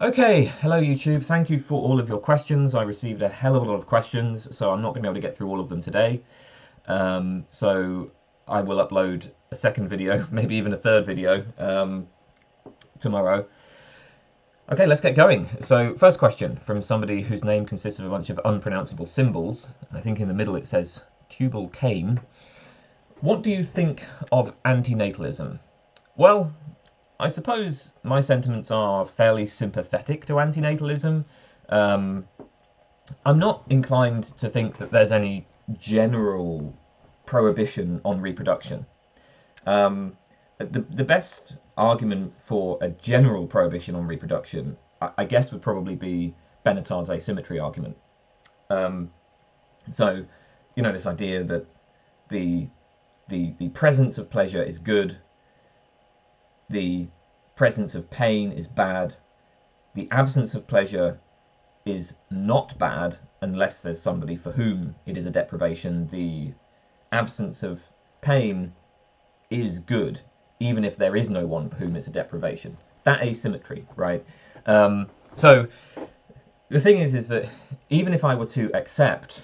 Okay, hello YouTube. Thank you for all of your questions. I received a hell of a lot of questions, so I'm not going to be able to get through all of them today. So I will upload a second video, maybe even a third video tomorrow. Okay, let's get going. So first question from somebody whose name consists of a bunch of unpronounceable symbols. I think in the middle it says 𝒯𝓊𝒷𝒶𝓁. What do you think of antinatalism? Well, I suppose my sentiments are fairly sympathetic to antinatalism. I'm not inclined to think that there's any general prohibition on reproduction. The best argument for a general prohibition on reproduction, I guess, would probably be Benatar's asymmetry argument. So, you know, this idea that the presence of pleasure is good, the presence of pain is bad, the absence of pleasure is not bad unless there's somebody for whom it is a deprivation, the absence of pain is good, even if there is no one for whom it's a deprivation. That asymmetry, right? So the thing is that even if I were to accept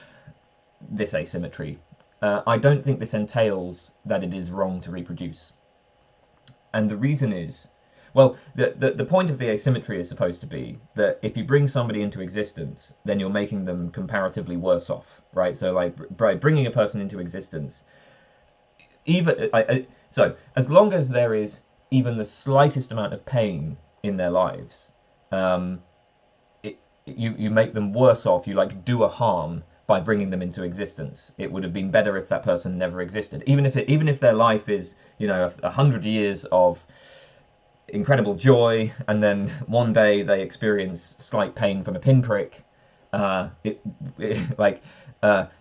this asymmetry, I don't think this entails that it is wrong to reproduce. And the reason is, well, the point of the asymmetry is supposed to be that if you bring somebody into existence, then you're making them comparatively worse off, right? So like by bringing a person into existence, so as long as there is even the slightest amount of pain in their lives, you make them worse off. You like do a harm by bringing them into existence. It would have been better if that person never existed, even if their life is, you know, 100 years of incredible joy, and then one day they experience slight pain from a pinprick. You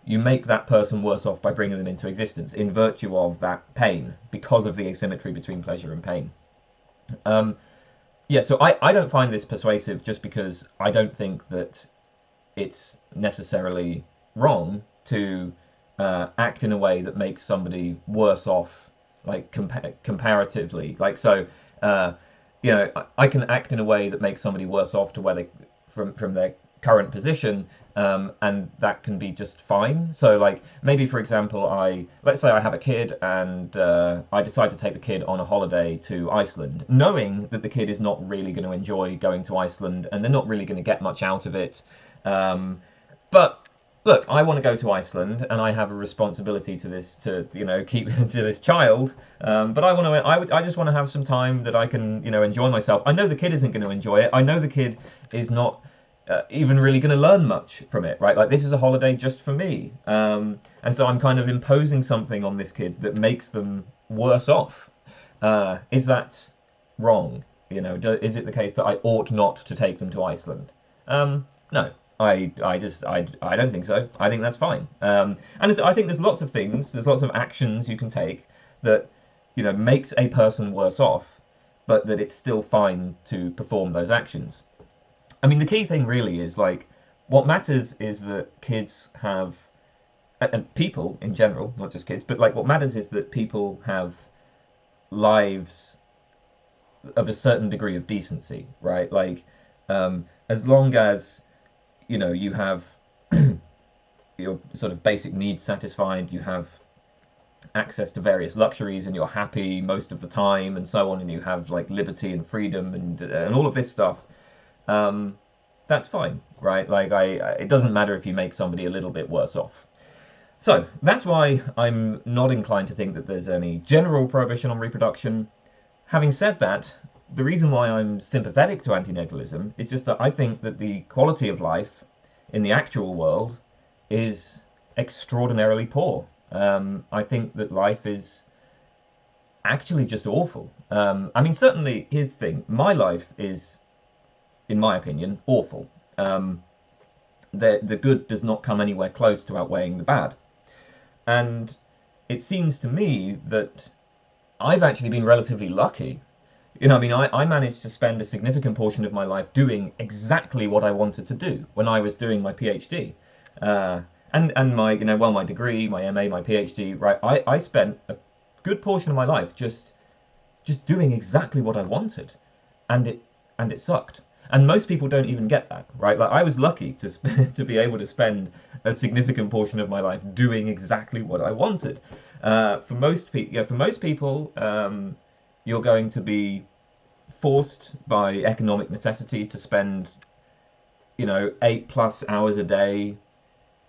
make that person worse off by bringing them into existence in virtue of that pain, because of the asymmetry between pleasure and pain. Yeah, so I don't find this persuasive just because I don't think that it's necessarily wrong to act in a way that makes somebody worse off, like comparatively. Like, so, you know, I can act in a way that makes somebody worse off to where they from their current position, and that can be just fine. So, like, maybe for example, let's say I have a kid and I decide to take the kid on a holiday to Iceland, knowing that the kid is not really going to enjoy going to Iceland and they're not really going to get much out of it. But look, I want to go to Iceland, and I have a responsibility to this, to, you know, keep to this child. But I just want to have some time that I can, you know, enjoy myself. I know the kid isn't going to enjoy it. I know the kid is not even really going to learn much from it, right? Like, this is a holiday just for me, and so I'm kind of imposing something on this kid that makes them worse off. Is that wrong? You know, is it the case that I ought not to take them to Iceland? No. I don't think so. I think that's fine. And I think there's lots of things, there's lots of actions you can take that, you know, makes a person worse off, but that it's still fine to perform those actions. I mean, the key thing really is, like, what matters is that kids have, and people in general, not just kids, but like what matters is that people have lives of a certain degree of decency, right? Like, as long as, you know, you have your sort of basic needs satisfied, you have access to various luxuries, and you're happy most of the time, and so on, and you have like liberty and freedom and all of this stuff, that's fine, right? Like, it doesn't matter if you make somebody a little bit worse off. So that's why I'm not inclined to think that there's any general prohibition on reproduction. Having said that, the reason why I'm sympathetic to antinatalism is just that I think that the quality of life in the actual world is extraordinarily poor. I think that life is actually just awful. I mean, certainly, here's the thing. My life is, in my opinion, awful. The good does not come anywhere close to outweighing the bad. And it seems to me that I've actually been relatively lucky. You know, I mean, I managed to spend a significant portion of my life doing exactly what I wanted to do when I was doing my PhD. And my, you know, well, my degree, my MA, my PhD, right? I spent a good portion of my life just doing exactly what I wanted. And it sucked. And most people don't even get that, right? Like, I was lucky to to be able to spend a significant portion of my life doing exactly what I wanted. For most people, yeah, for most people, you're going to be forced by economic necessity to spend, 8+ hours a day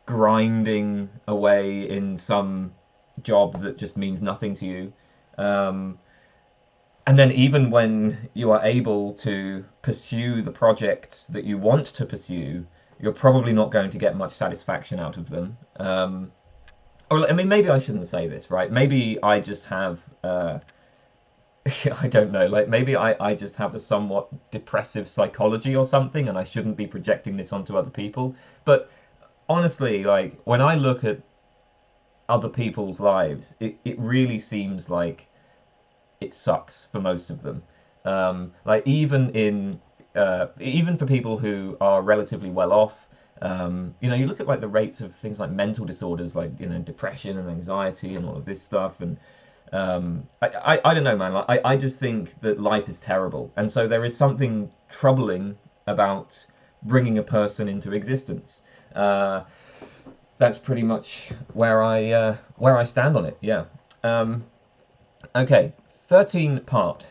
grinding away in some job that just means nothing to you. And then even when you are able to pursue the projects that you want to pursue, you're probably not going to get much satisfaction out of them. Or, I mean, maybe I shouldn't say this, right? Maybe I just have, I don't know, like maybe I just have a somewhat depressive psychology or something, and I shouldn't be projecting this onto other people. But honestly, like, when I look at other people's lives, it really seems like it sucks for most of them. Like, even for people who are relatively well off, you look at like the rates of things like mental disorders, like depression and anxiety and all of this stuff, and I don't know, man. Like, I just think that life is terrible, and so there is something troubling about bringing a person into existence. That's pretty much where I stand on it. Yeah. Okay. 13th part.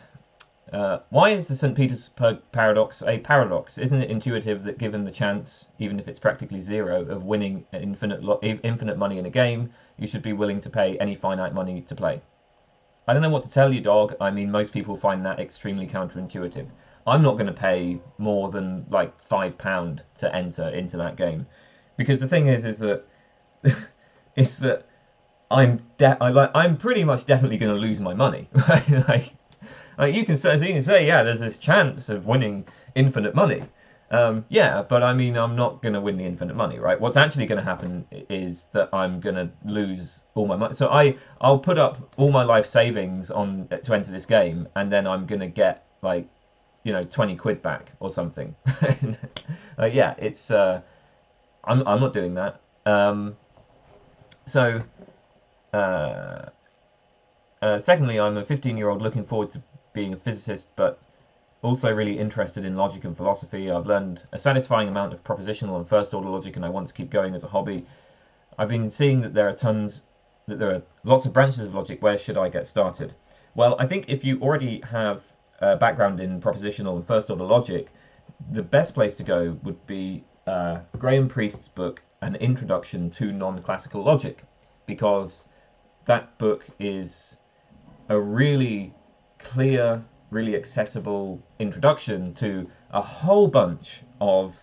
Why is the St. Petersburg paradox a paradox? Isn't it intuitive that given the chance, even if it's practically zero, of winning infinite money in a game, you should be willing to pay any finite money to play? I don't know what to tell you, dog. I mean, most people find that extremely counterintuitive. I'm not going to pay more than like £5 to enter into that game, because the thing is that is that I'm pretty much definitely going to lose my money, right? Like you can say, yeah, there's this chance of winning infinite money. Yeah, but I mean, I'm not going to win the infinite money, right? What's actually going to happen is that I'm going to lose all my money. So I'll put up all my life savings on to enter this game, and then I'm going to get like, 20 quid back or something. Yeah, it's I'm not doing that. Secondly, I'm a 15-year-old looking forward to being a physicist, but also really interested in logic and philosophy. I've learned a satisfying amount of propositional and first-order logic, and I want to keep going as a hobby. I've been seeing that there are lots of branches of logic. Where should I get started? Well, I think if you already have a background in propositional and first-order logic, the best place to go would be Graham Priest's book, An Introduction to Non-Classical Logic, because that book is a really clear, really accessible introduction to a whole bunch of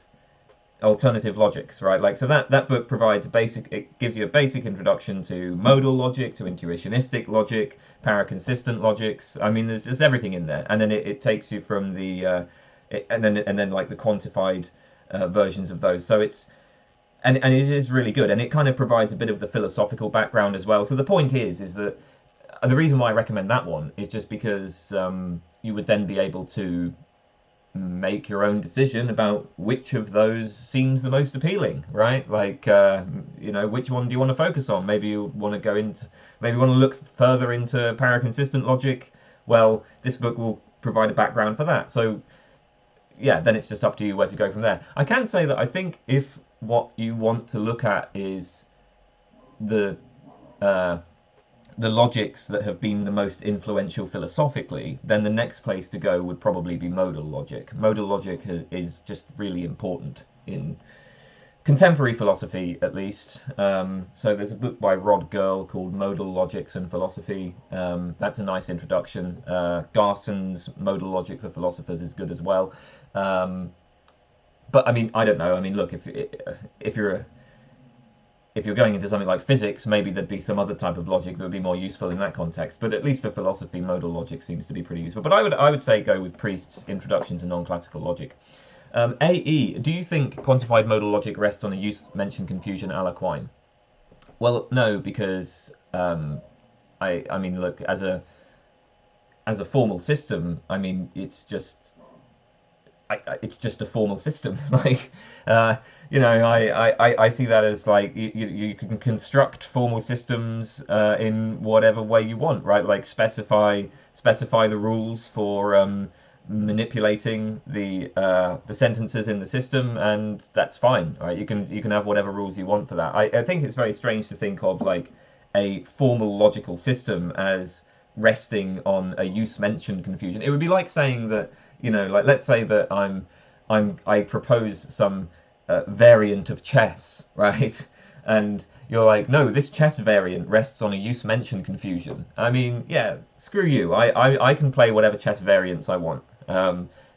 alternative logics, right? Like, so that book provides it gives you a basic introduction to modal logic, to intuitionistic logic, paraconsistent logics. I mean, there's just everything in there, and then it takes you from the and then like the quantified versions of those. So it's and it is really good, and it kind of provides a bit of the philosophical background as well. So the point is that the reason why I recommend that one is just because you would then be able to make your own decision about which of those seems the most appealing, right? Like, which one do you want to focus on? Maybe you want to look further into paraconsistent logic. Well, this book will provide a background for that. So, yeah, then it's just up to you where to go from there. I can say that I think if what you want to look at is the logics that have been the most influential philosophically, then the next place to go would probably be modal logic. Modal logic is just really important in contemporary philosophy, at least. So there's a book by Rod Girl called Modal Logics and Philosophy. That's a nice introduction. Garson's Modal Logic for Philosophers is good as well. But I mean, I don't know. I mean, look, if you're going into something like physics, maybe there'd be some other type of logic that would be more useful in that context. But at least for philosophy, modal logic seems to be pretty useful. But I would say go with Priest's Introduction to Non-Classical Logic. AE, do you think quantified modal logic rests on a use-mention confusion a la Quine? Well, no, because I mean, look, as a formal system, I mean, it's just a formal system. Like, I see that as like you can construct formal systems in whatever way you want, right? Like specify the rules for manipulating the sentences in the system, and that's fine, right? You can have whatever rules you want for that. I think it's very strange to think of like a formal logical system as resting on a use-mention confusion. It would be like saying that, you know, like let's say that I propose some variant of chess, right? And you're like, no, this chess variant rests on a use-mention confusion. I mean, yeah, screw you. I can play whatever chess variants I want.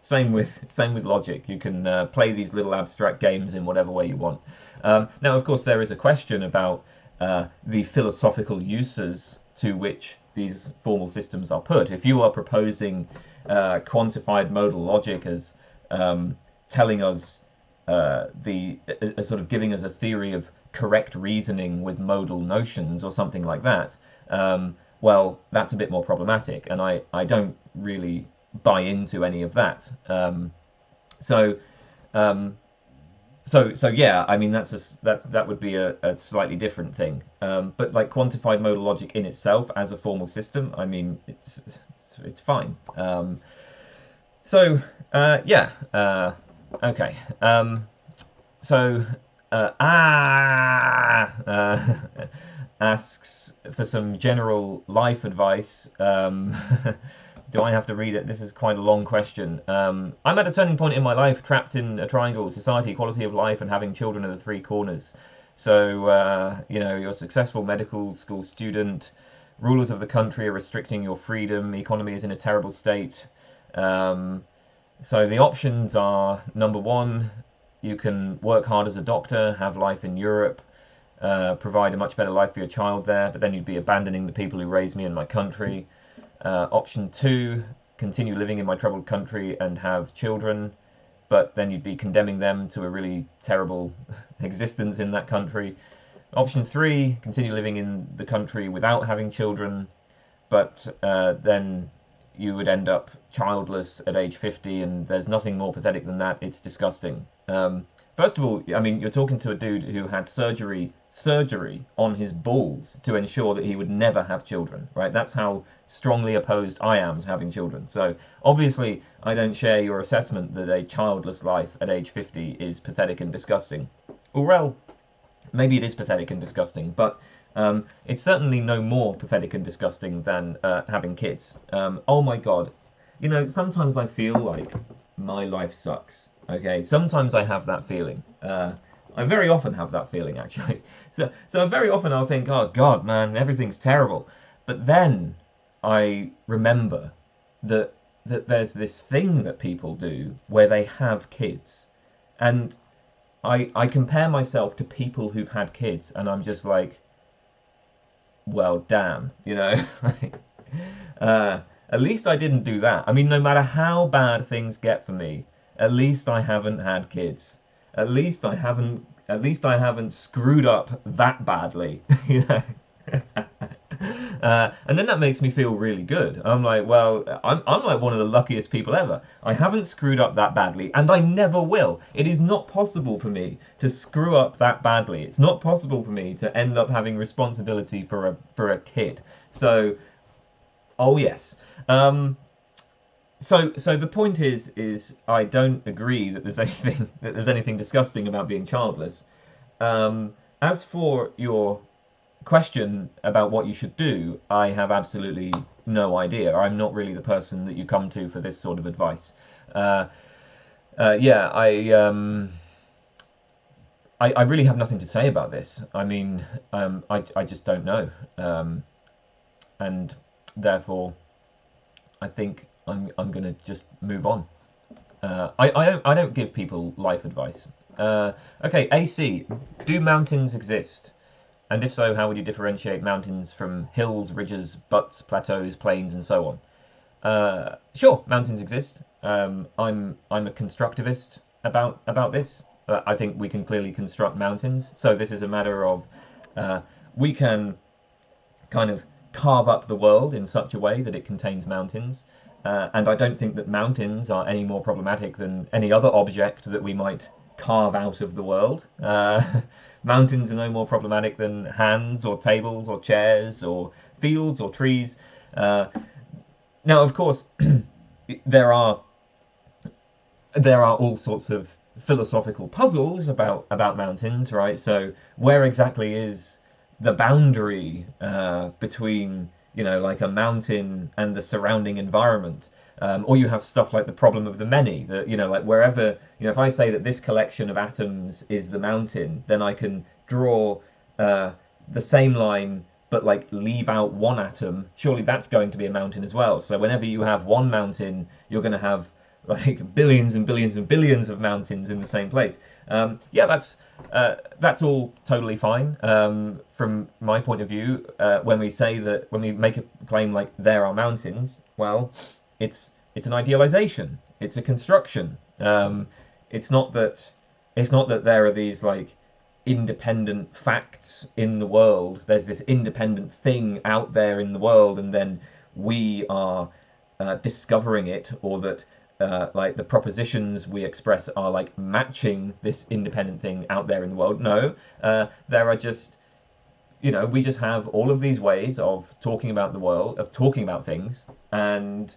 Same with logic. You can play these little abstract games in whatever way you want. Now, of course, there is a question about the philosophical uses to which these formal systems are put. If you are proposing quantified modal logic as telling us sort of giving us a theory of correct reasoning with modal notions or something like that, well, that's a bit more problematic, and I don't really buy into any of that. So yeah, I mean that would be a slightly different thing. But like quantified modal logic in itself as a formal system, I mean it's fine. Yeah. Okay. Asks for some general life advice. Do I have to read it? This is quite a long question. I'm at a turning point in my life, trapped in a triangle: society, quality of life, and having children are the three corners. So, you know, you're a successful medical school student. Rulers of the country are restricting your freedom. The economy is in a terrible state. So the options are, number one, you can work hard as a doctor, have life in Europe, provide a much better life for your child there, but then you'd be abandoning the people who raised me in my country. Option two, continue living in my troubled country and have children, but then you'd be condemning them to a really terrible existence in that country. Option three, continue living in the country without having children, but then you would end up childless at age 50, and there's nothing more pathetic than that. It's disgusting. First of all, I mean, you're talking to a dude who had surgery on his balls to ensure that he would never have children, right? That's how strongly opposed I am to having children. So obviously, I don't share your assessment that a childless life at age 50 is pathetic and disgusting. Or well, maybe it is pathetic and disgusting, but it's certainly no more pathetic and disgusting than having kids. Oh my God. You know, sometimes I feel like my life sucks. Okay, sometimes I have that feeling. I very often have that feeling, actually. So very often I'll think, oh God, man, everything's terrible. But then I remember that there's this thing that people do where they have kids. And I compare myself to people who've had kids, and I'm just like, well, damn, you know. At least I didn't do that. I mean, no matter how bad things get for me, at least I haven't had kids. At least I haven't screwed up that badly, you know. And then that makes me feel really good. I'm like, well, I'm like one of the luckiest people ever. I haven't screwed up that badly, and I never will. It is not possible for me to screw up that badly. It's not possible for me to end up having responsibility for a kid. So, oh yes. So the point is I don't agree that there's anything disgusting about being childless. As for your question about what you should do, I have absolutely no idea. I'm not really the person that you come to for this sort of advice. Yeah, I really have nothing to say about this. I mean, I just don't know, and therefore, I think I'm gonna just move on. I don't give people life advice. Okay, AC. Do mountains exist? And if so, how would you differentiate mountains from hills, ridges, buttes, plateaus, plains, and so on? Sure, mountains exist. I'm a constructivist about this. I think we can clearly construct mountains. So this is a matter of we can kind of carve up the world in such a way that it contains mountains. And I don't think that mountains are any more problematic than any other object that we might carve out of the world. Mountains are no more problematic than hands or tables or chairs or fields or trees. Now, of course, there are there are all sorts of philosophical puzzles about mountains, right? So where exactly is the boundary between, you know, like a mountain and the surrounding environment? Or you have stuff like the problem of the many, that, you know, like wherever, you know, if I say that this collection of atoms is the mountain, then I can draw the same line but like leave out one atom. Surely that's going to be a mountain as well. So whenever you have one mountain, you're going to have like billions and billions and billions of mountains in the same place. Yeah, that's all totally fine from my point of view. When we say that, when we make a claim like there are mountains, well, it's an idealization. It's a construction. It's not that there are these like independent facts in the world. There's this independent thing out there in the world, and then we are discovering it, or that like the propositions we express are like matching this independent thing out there in the world. No, there are just, you know, we just have all of these ways of talking about the world, of talking about things, and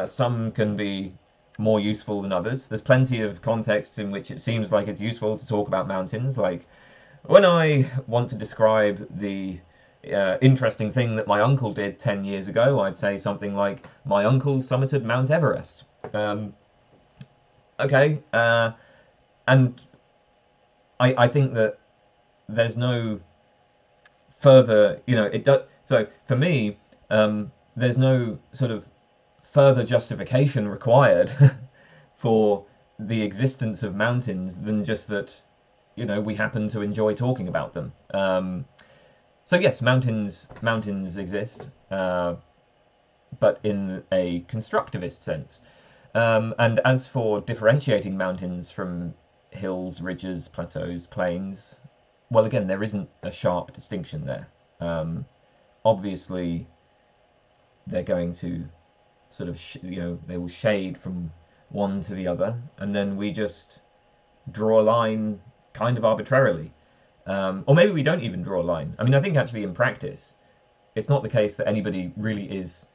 some can be more useful than others. There's plenty of contexts in which it seems like it's useful to talk about mountains. Like when I want to describe the interesting thing that my uncle did 10 years ago, I'd say something like, my uncle summited Mount Everest. Okay, and I think that there's no further, you know, it does. So for me, there's no sort of further justification required for the existence of mountains than just that, you know, we happen to enjoy talking about them. So yes, mountains exist, but in a constructivist sense. And as for differentiating mountains from hills, ridges, plateaus, plains, well, again, there isn't a sharp distinction there. Obviously, they're going to sort of, you know, they will shade from one to the other, and then we just draw a line kind of arbitrarily. Or maybe we don't even draw a line. I mean, I think actually in practice, it's not the case that anybody really is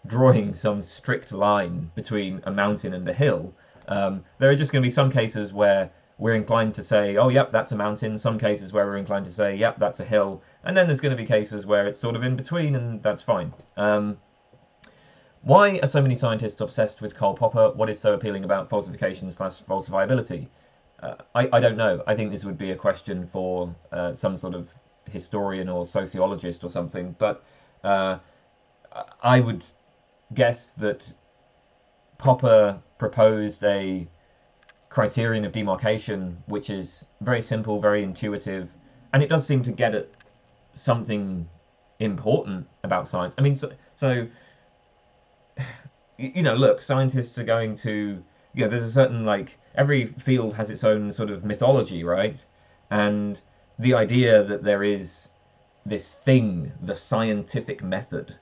drawing some strict line between a mountain and a hill. There are just going to be some cases where we're inclined to say, oh, yep, that's a mountain. Some cases where we're inclined to say, yep, that's a hill. And then there's going to be cases where it's sort of in between, and that's fine. Why are so many scientists obsessed with Karl Popper? What is so appealing about falsification/falsifiability? I don't know. I think this would be a question for some sort of historian or sociologist or something. But I would guess that Popper proposed a criterion of demarcation which is very simple, very intuitive, and it does seem to get at something important about science. I mean, so you know, look, scientists are going to, you know, there's a certain, like, every field has its own sort of mythology, right? And the idea that there is this thing, the scientific method,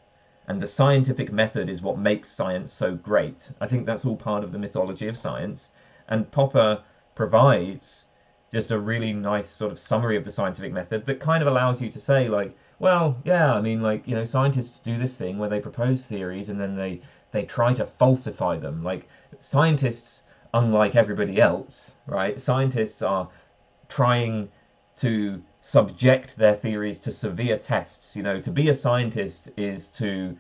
and the scientific method is what makes science so great. I think that's all part of the mythology of science. And Popper provides just a really nice sort of summary of the scientific method that kind of allows you to say, like, well, yeah, I mean, like, you know, scientists do this thing where they propose theories and then they try to falsify them. Like, scientists, unlike everybody else, right? Scientists are trying to subject their theories to severe tests. You know, to be a scientist is to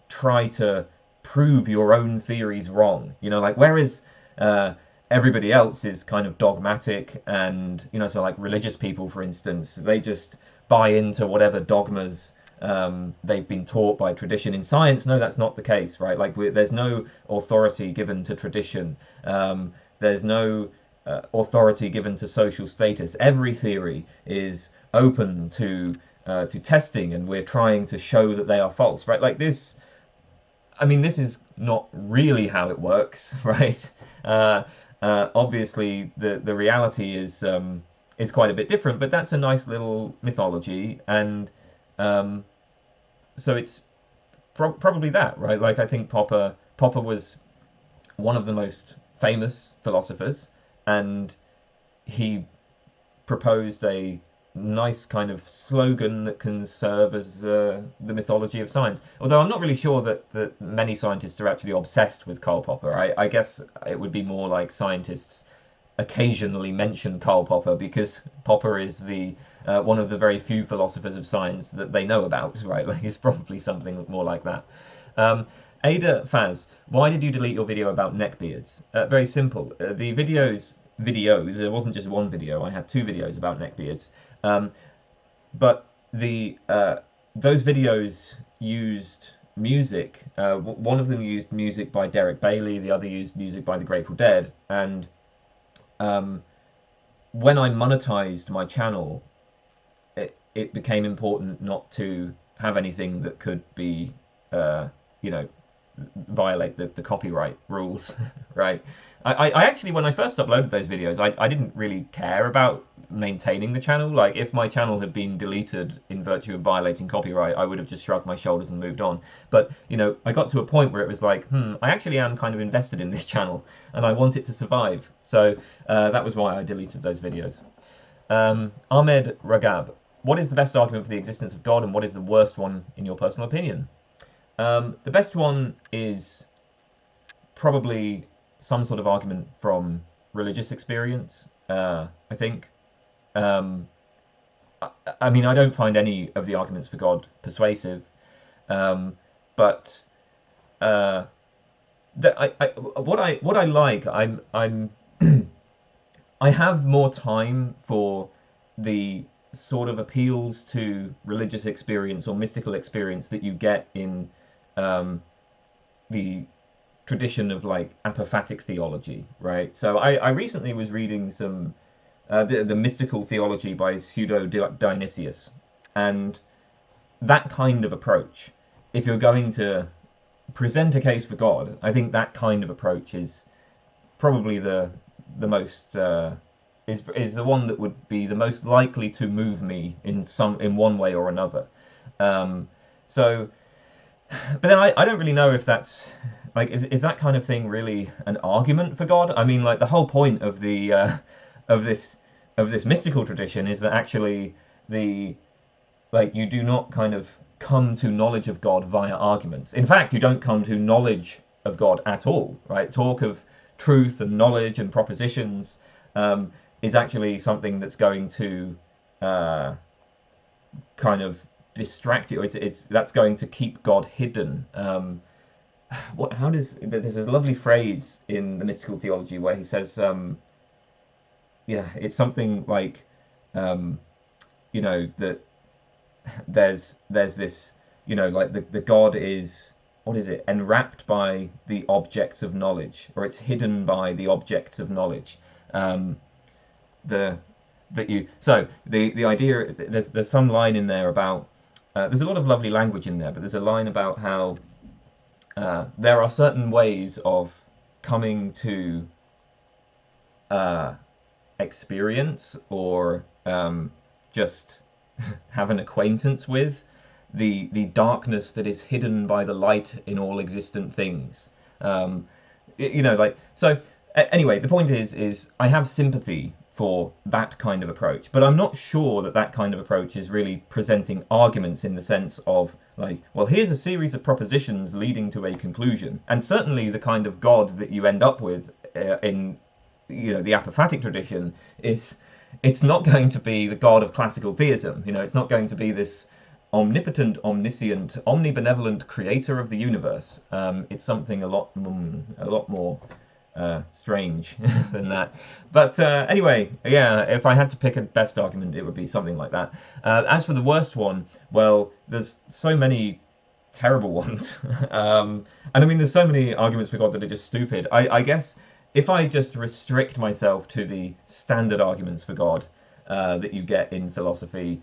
try to prove your own theories wrong. You know, like, whereas everybody else is kind of dogmatic, and, you know, so like religious people, for instance, they just buy into whatever dogmas they've been taught by tradition. In science, no, that's not the case, right? Like, there's no authority given to tradition. There's no authority given to social status. Every theory is open to testing, and we're trying to show that they are false, right? Like this, I mean, this is not really how it works, right? Obviously, the reality is quite a bit different, but that's a nice little mythology, and so it's probably that, right? Like, I think Popper was one of the most famous philosophers, and he proposed a nice kind of slogan that can serve as the mythology of science. Although I'm not really sure that many scientists are actually obsessed with Karl Popper. I guess it would be more like scientists occasionally mention Karl Popper because Popper is the one of the very few philosophers of science that they know about, right? Like it's probably something more like that. Ada Faz, why did you delete your video about neckbeards? Very simple. The videos, it wasn't just one video, I had 2 videos about neckbeards. But the those videos used music. One of them used music by Derek Bailey, the other used music by the Grateful Dead. And when I monetized my channel, it became important not to have anything that could be, you know, violate the copyright rules, right? I actually, when I first uploaded those videos, I didn't really care about maintaining the channel. Like, if my channel had been deleted in virtue of violating copyright, I would have just shrugged my shoulders and moved on. But, you know, I got to a point where it was like, I actually am kind of invested in this channel, and I want it to survive. So that was why I deleted those videos. Ahmed Ragab, what is the best argument for the existence of God, and what is the worst one in your personal opinion? The best one is probably some sort of argument from religious experience, I think. I mean, I don't find any of the arguments for God persuasive, but what I like, I'm I have more time for the sort of appeals to religious experience or mystical experience that you get in the tradition of like apophatic theology, right? So I recently was reading some the mystical theology by Pseudo Dionysius, and that kind of approach, if you're going to present a case for God, I think that kind of approach is probably the most is the one that would be the most likely to move me in one way or another. So, but then I don't really know if that's like is that kind of thing really an argument for God? I mean, like the whole point of the of this mystical tradition is that actually you do not kind of come to knowledge of God via arguments. In fact, you don't come to knowledge of God at all, right? Talk of truth and knowledge and propositions is actually something that's going to kind of distract you. That's going to keep God hidden. There's a lovely phrase in the mystical theology where he says, it's something like, you know, that there's this, you know, like the God is, what is it, enwrapped by the objects of knowledge, or it's hidden by the objects of knowledge. The idea, there's some line in there about, there's a lot of lovely language in there, but there's a line about how there are certain ways of coming to experience or just have an acquaintance with the darkness that is hidden by the light in all existent things. You know, like, so anyway, the point is I have sympathy for that kind of approach, but I'm not sure that kind of approach is really presenting arguments in the sense of like, well, here's a series of propositions leading to a conclusion. And certainly the kind of God that you end up with in, you know, the apophatic tradition it's not going to be the God of classical theism. You know, it's not going to be this omnipotent, omniscient, omnibenevolent creator of the universe. It's something a lot more strange than that. But anyway, yeah, if I had to pick a best argument, it would be something like that. As for the worst one, well, there's so many terrible ones. And I mean, there's so many arguments for God that are just stupid. I guess if I just restrict myself to the standard arguments for God that you get in philosophy,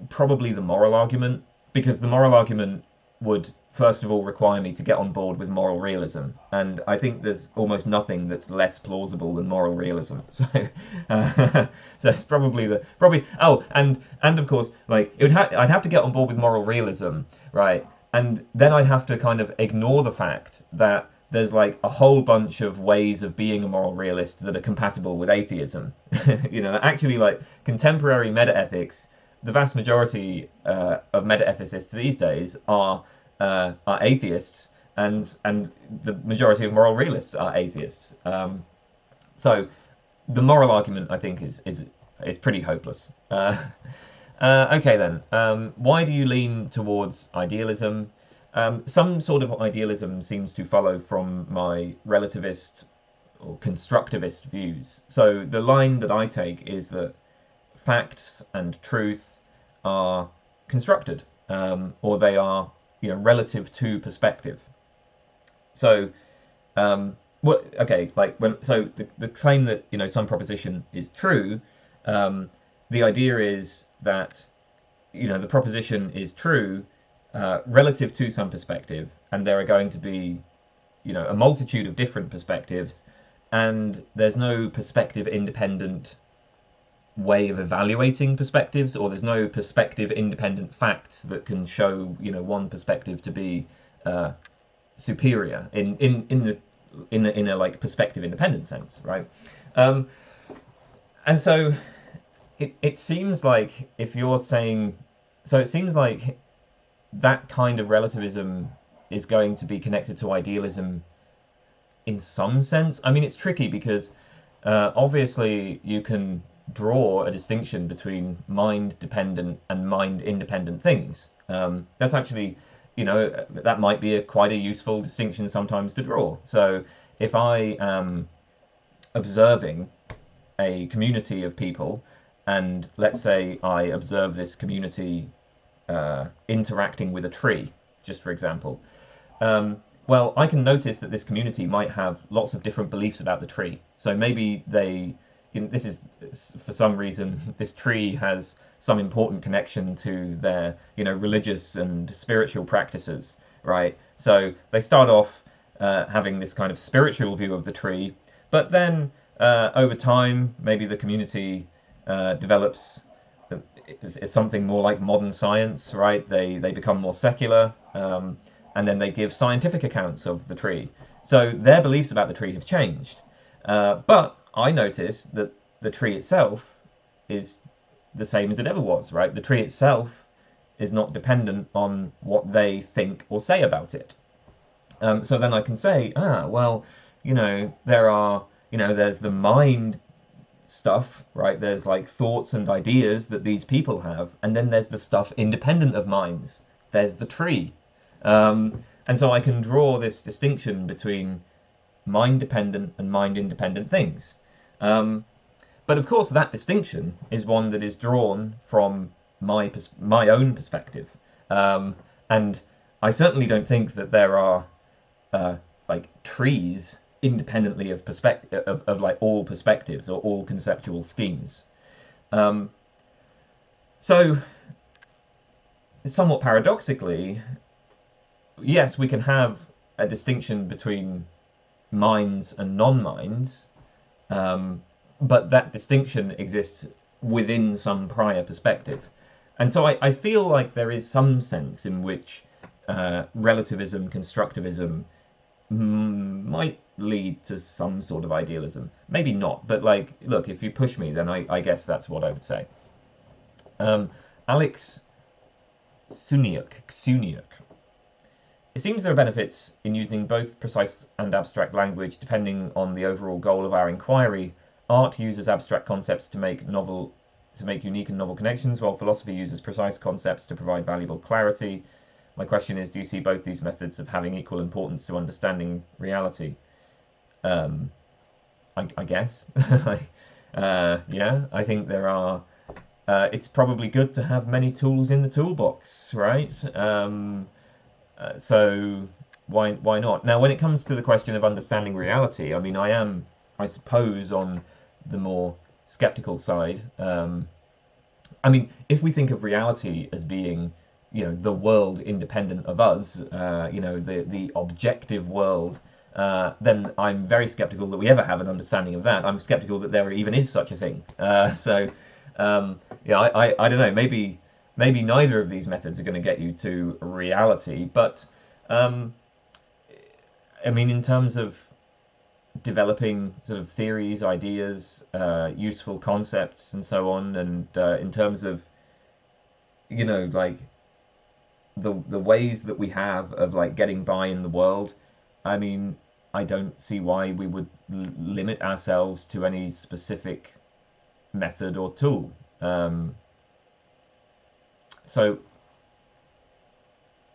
probably the moral argument, because the moral argument would first of all require me to get on board with moral realism, and I think there's almost nothing that's less plausible than moral realism. So, so it's probably oh, and of course, like I'd have to get on board with moral realism, right? And then I'd have to kind of ignore the fact that there's like a whole bunch of ways of being a moral realist that are compatible with atheism. Actually, like contemporary metaethics, the vast majority of metaethicists these days are atheists, and the majority of moral realists are atheists. So the moral argument, I think, is pretty hopeless. Okay then, why do you lean towards idealism? Some sort of idealism seems to follow from my relativist or constructivist views. So the line that I take is that facts and truth are constructed, or they are relative to perspective. So the claim that some proposition is true, the idea is that the proposition is true relative to some perspective, and there are going to be a multitude of different perspectives, and there's no perspective independent way of evaluating perspectives, or there's no perspective independent facts that can show one perspective to be superior in a like perspective independent sense, right? And so it seems like if you're saying, so it seems like that kind of relativism is going to be connected to idealism in some sense. I mean, it's tricky because obviously you can draw a distinction between mind-dependent and mind-independent things. That's actually, that might be quite a useful distinction sometimes to draw. So if I am observing a community of people, and let's say I observe this community interacting with a tree, just for example, well, I can notice that this community might have lots of different beliefs about the tree. So maybe this is, for some reason, this tree has some important connection to their, religious and spiritual practices, right? So they start off having this kind of spiritual view of the tree, but then over time, maybe the community develops something more like modern science, right? They become more secular, and then they give scientific accounts of the tree. So their beliefs about the tree have changed. But I notice that the tree itself is the same as it ever was, right? The tree itself is not dependent on what they think or say about it. So then I can say, well, there are, there's the mind stuff, right? There's like thoughts and ideas that these people have, and then there's the stuff independent of minds. There's the tree. And so I can draw this distinction between mind-dependent and mind-independent things. But of course, that distinction is one that is drawn from my own perspective. And I certainly don't think that there are like trees independently of perspective of like all perspectives or all conceptual schemes. So somewhat paradoxically, yes, we can have a distinction between minds and non-minds, but that distinction exists within some prior perspective. And so I feel like there is some sense in which relativism, constructivism might lead to some sort of idealism. Maybe not, but like, look, if you push me, then I guess that's what I would say. Alex Ksyniuk. It seems there are benefits in using both precise and abstract language depending on the overall goal of our inquiry. Art uses abstract concepts to make unique and novel connections, while philosophy uses precise concepts to provide valuable clarity. My question is, do you see both these methods of having equal importance to understanding reality? I guess. Yeah, I think there are... it's probably good to have many tools in the toolbox, right? So why not? Now, when it comes to the question of understanding reality, I mean, I am, I suppose, on the more skeptical side. I mean, if we think of reality as being, the world independent of us, the objective world, then I'm very skeptical that we ever have an understanding of that. I'm skeptical that there even is such a thing. Yeah, I don't know. Maybe neither of these methods are going to get you to reality, but I mean, in terms of developing sort of theories, ideas, useful concepts, and so on, and in terms of, you know, like the ways that we have of like getting by in the world, I mean, I don't see why we would limit ourselves to any specific method or tool. So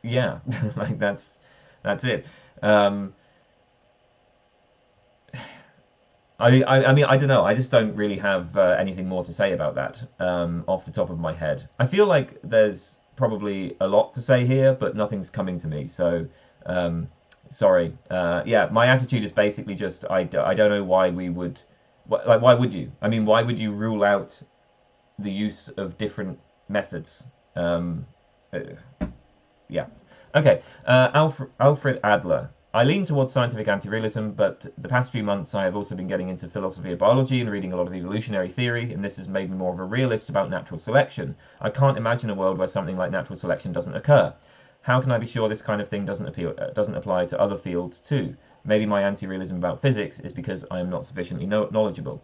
yeah, like that's it. Um, I mean, I don't know. I just don't really have anything more to say about that off the top of my head. I feel like there's probably a lot to say here, but nothing's coming to me. So, sorry. Yeah, my attitude is basically just I don't know why we would, like, why would you? I mean, why would you rule out the use of different methods? Uh, yeah. Okay. Alfred Adler. I lean towards scientific anti-realism, but the past few months I have also been getting into philosophy of biology and reading a lot of evolutionary theory, and this has made me more of a realist about natural selection. I can't imagine a world where something like natural selection doesn't occur. How can I be sure this kind of thing doesn't apply to other fields too? Maybe my anti-realism about physics is because I am not sufficiently knowledgeable.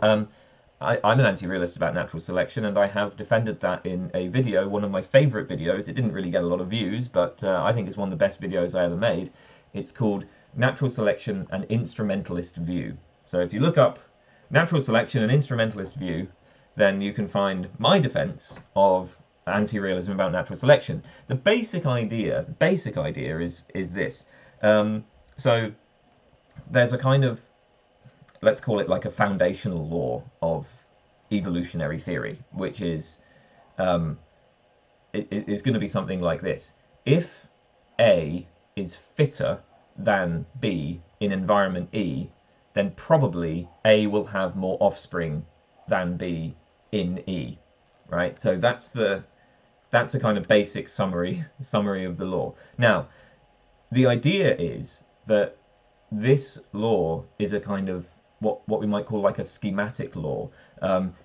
I'm an anti-realist about natural selection, and I have defended that in a video, one of my favourite videos. It didn't really get a lot of views, but I think it's one of the best videos I ever made. It's called Natural Selection, an Instrumentalist View. So if you look up Natural Selection, an Instrumentalist View, then you can find my defence of anti-realism about natural selection. The basic idea is this. So there's a kind of, let's call it like a foundational law of evolutionary theory, which is is going to be something like this. If A is fitter than B in environment E, then probably A will have more offspring than B in E, right? So that's a kind of basic summary of the law. Now, the idea is that this law is a kind of what we might call like a schematic law.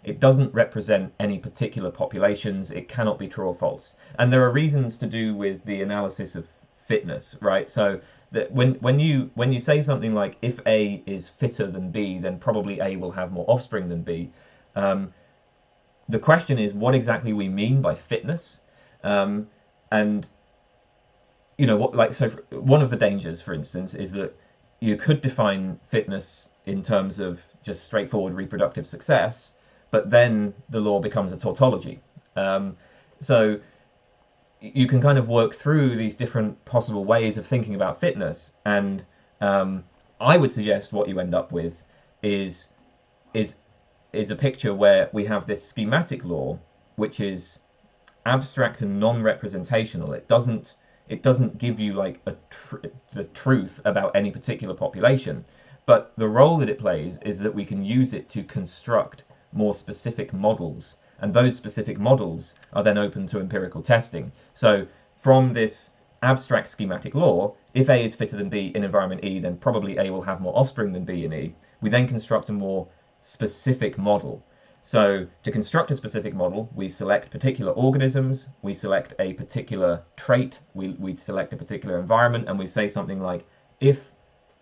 It doesn't represent any particular populations. It cannot be true or false. And there are reasons to do with the analysis of fitness, right? So that when you say something like if A is fitter than B, then probably A will have more offspring than B. The question is what exactly we mean by fitness, and you know what, like, so one of the dangers, for instance, is that you could define fitness in terms of just straightforward reproductive success, but then the law becomes a tautology. So you can kind of work through these different possible ways of thinking about fitness, and I would suggest what you end up with is a picture where we have this schematic law, which is abstract and non-representational. It doesn't give you like the truth about any particular population, but the role that it plays is that we can use it to construct more specific models, and those specific models are then open to empirical testing. So from this abstract schematic law, if A is fitter than B in environment E, then probably A will have more offspring than B in E. We then construct a more specific model. So to construct a specific model, we select particular organisms, we select a particular trait, we select a particular environment, and we say something like, if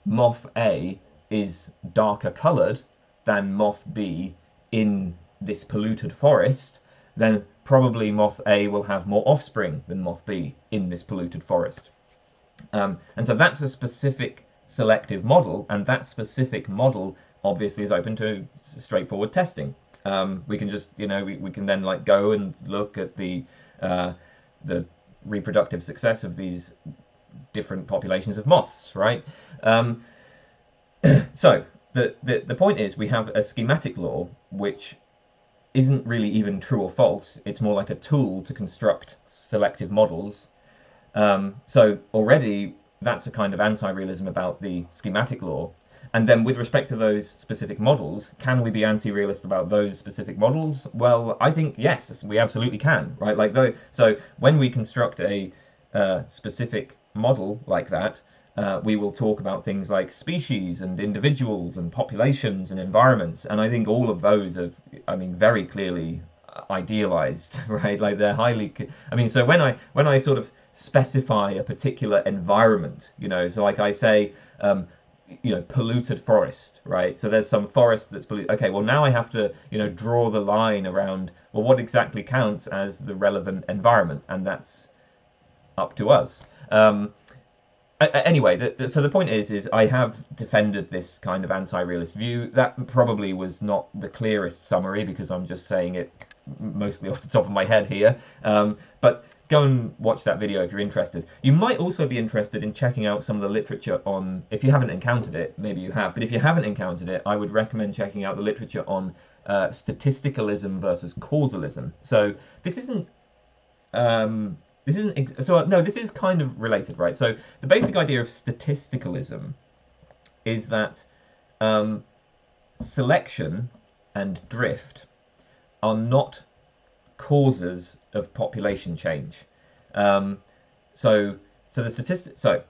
moth A is darker coloured than moth B in this polluted forest, then probably moth A will have more offspring than moth B in this polluted forest. And so that's a specific selective model, and that specific model obviously is open to straightforward testing. We can just, you know, we can then like go and look at the reproductive success of these different populations of moths, right? So the point is we have a schematic law which isn't really even true or false. It's more like a tool to construct selective models. So already that's a kind of anti-realism about the schematic law. And then with respect to those specific models, can we be anti-realist about those specific models? Well, I think yes, we absolutely can, right? Like so when we construct a specific model like that, we will talk about things like species and individuals and populations and environments. And I think all of those are, I mean, very clearly idealized, right? Like they're highly. I mean, so when I sort of specify a particular environment, you know, so like I say, you know, polluted forest, right? So there's some forest that's polluted. Okay, well now I have to, you know, draw the line around, well, what exactly counts as the relevant environment, and that's up to us. Anyway, so the point is I have defended this kind of anti-realist view. That probably was not the clearest summary because I'm just saying it mostly off the top of my head here. But go and watch that video if you're interested. You might also be interested in checking out some of the literature on, if you haven't encountered it, maybe you have, but if you haven't encountered it, I would recommend checking out the literature on statisticalism versus causalism. So this isn't this is kind of related, right? So the basic idea of statisticalism is that selection and drift are not causes of population change. So the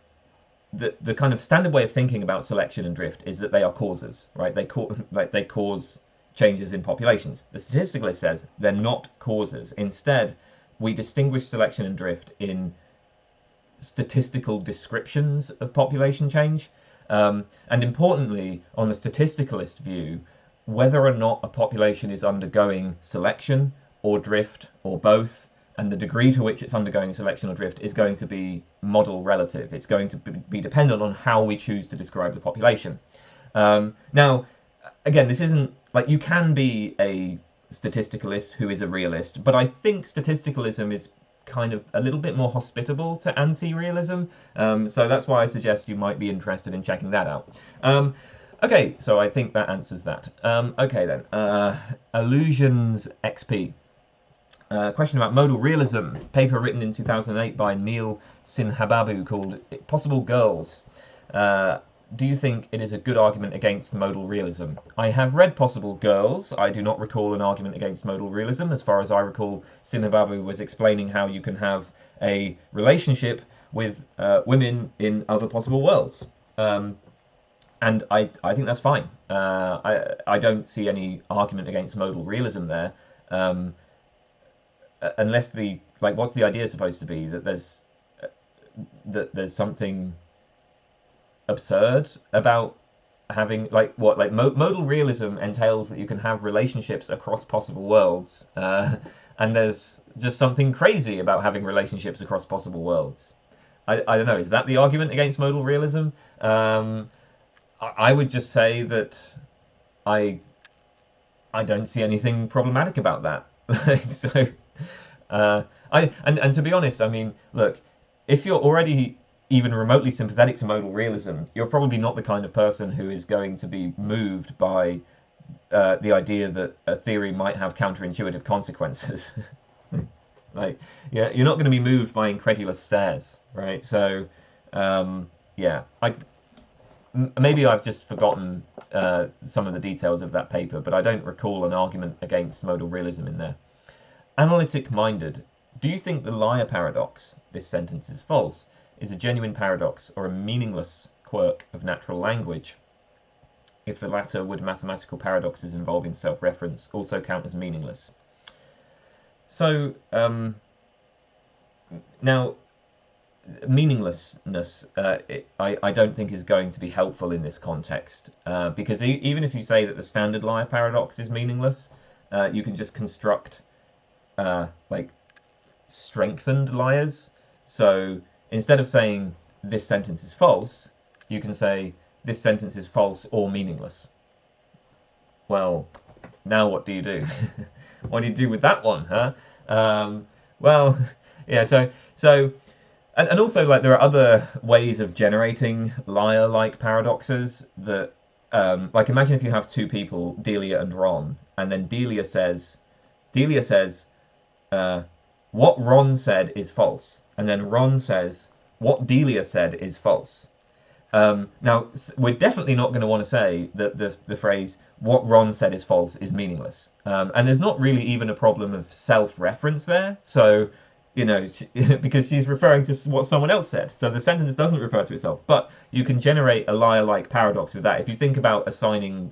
kind of standard way of thinking about selection and drift is that they are causes, right? They cause changes in populations. The statisticalist says they're not causes. Instead, we distinguish selection and drift in statistical descriptions of population change. And importantly, on the statisticalist view, whether or not a population is undergoing selection or drift or both, and the degree to which it's undergoing selection or drift is going to be modal relative. It's going to be dependent on how we choose to describe the population. Now, again, this isn't, like, you can be a statisticalist who is a realist, but I think statisticalism is kind of a little bit more hospitable to anti-realism, so that's why I suggest you might be interested in checking that out. Okay, so I think that answers that. Okay then, Allusionsxp. Question about modal realism, paper written in 2008 by Neil Sinhababu called Possible Girls. Do you think it is a good argument against modal realism? I have read Possible Girls. I do not recall an argument against modal realism. As far as I recall, Sinhababu was explaining how you can have a relationship with women in other possible worlds. And I think that's fine. I don't see any argument against modal realism there. Unless what's the idea supposed to be? That there's something absurd about having modal realism entails that you can have relationships across possible worlds, and there's just something crazy about having relationships across possible worlds. I don't know, is that the argument against modal realism? I would just say that I don't see anything problematic about that. So and to be honest, I mean, look, if you're already even remotely sympathetic to modal realism, you're probably not the kind of person who is going to be moved by the idea that a theory might have counterintuitive consequences. Yeah, you're not going to be moved by incredulous stares, right? So, yeah, maybe I've just forgotten some of the details of that paper, but I don't recall an argument against modal realism in there. AnalyticMinded. Do you think the liar paradox, this sentence is false, is a genuine paradox or a meaningless quirk of natural language? If the latter, would mathematical paradoxes involving self-reference also count as meaningless? So, now, meaninglessness, I don't think is going to be helpful in this context, because even if you say that the standard liar paradox is meaningless, you can just construct strengthened liars. So instead of saying this sentence is false, you can say this sentence is false or meaningless. Well, now what do you do? What do you do with that one, huh? Well, yeah, so and also, like, there are other ways of generating liar-like paradoxes that, like, imagine if you have two people, Delia and Ron, and then Delia says, what Ron said is false, and then Ron says, what Delia said is false. Now, we're definitely not going to want to say that the phrase, what Ron said is false, is meaningless. And there's not really even a problem of self-reference there, so, you know, because she's referring to what someone else said. So the sentence doesn't refer to itself, but you can generate a liar-like paradox with that. If you think about assigning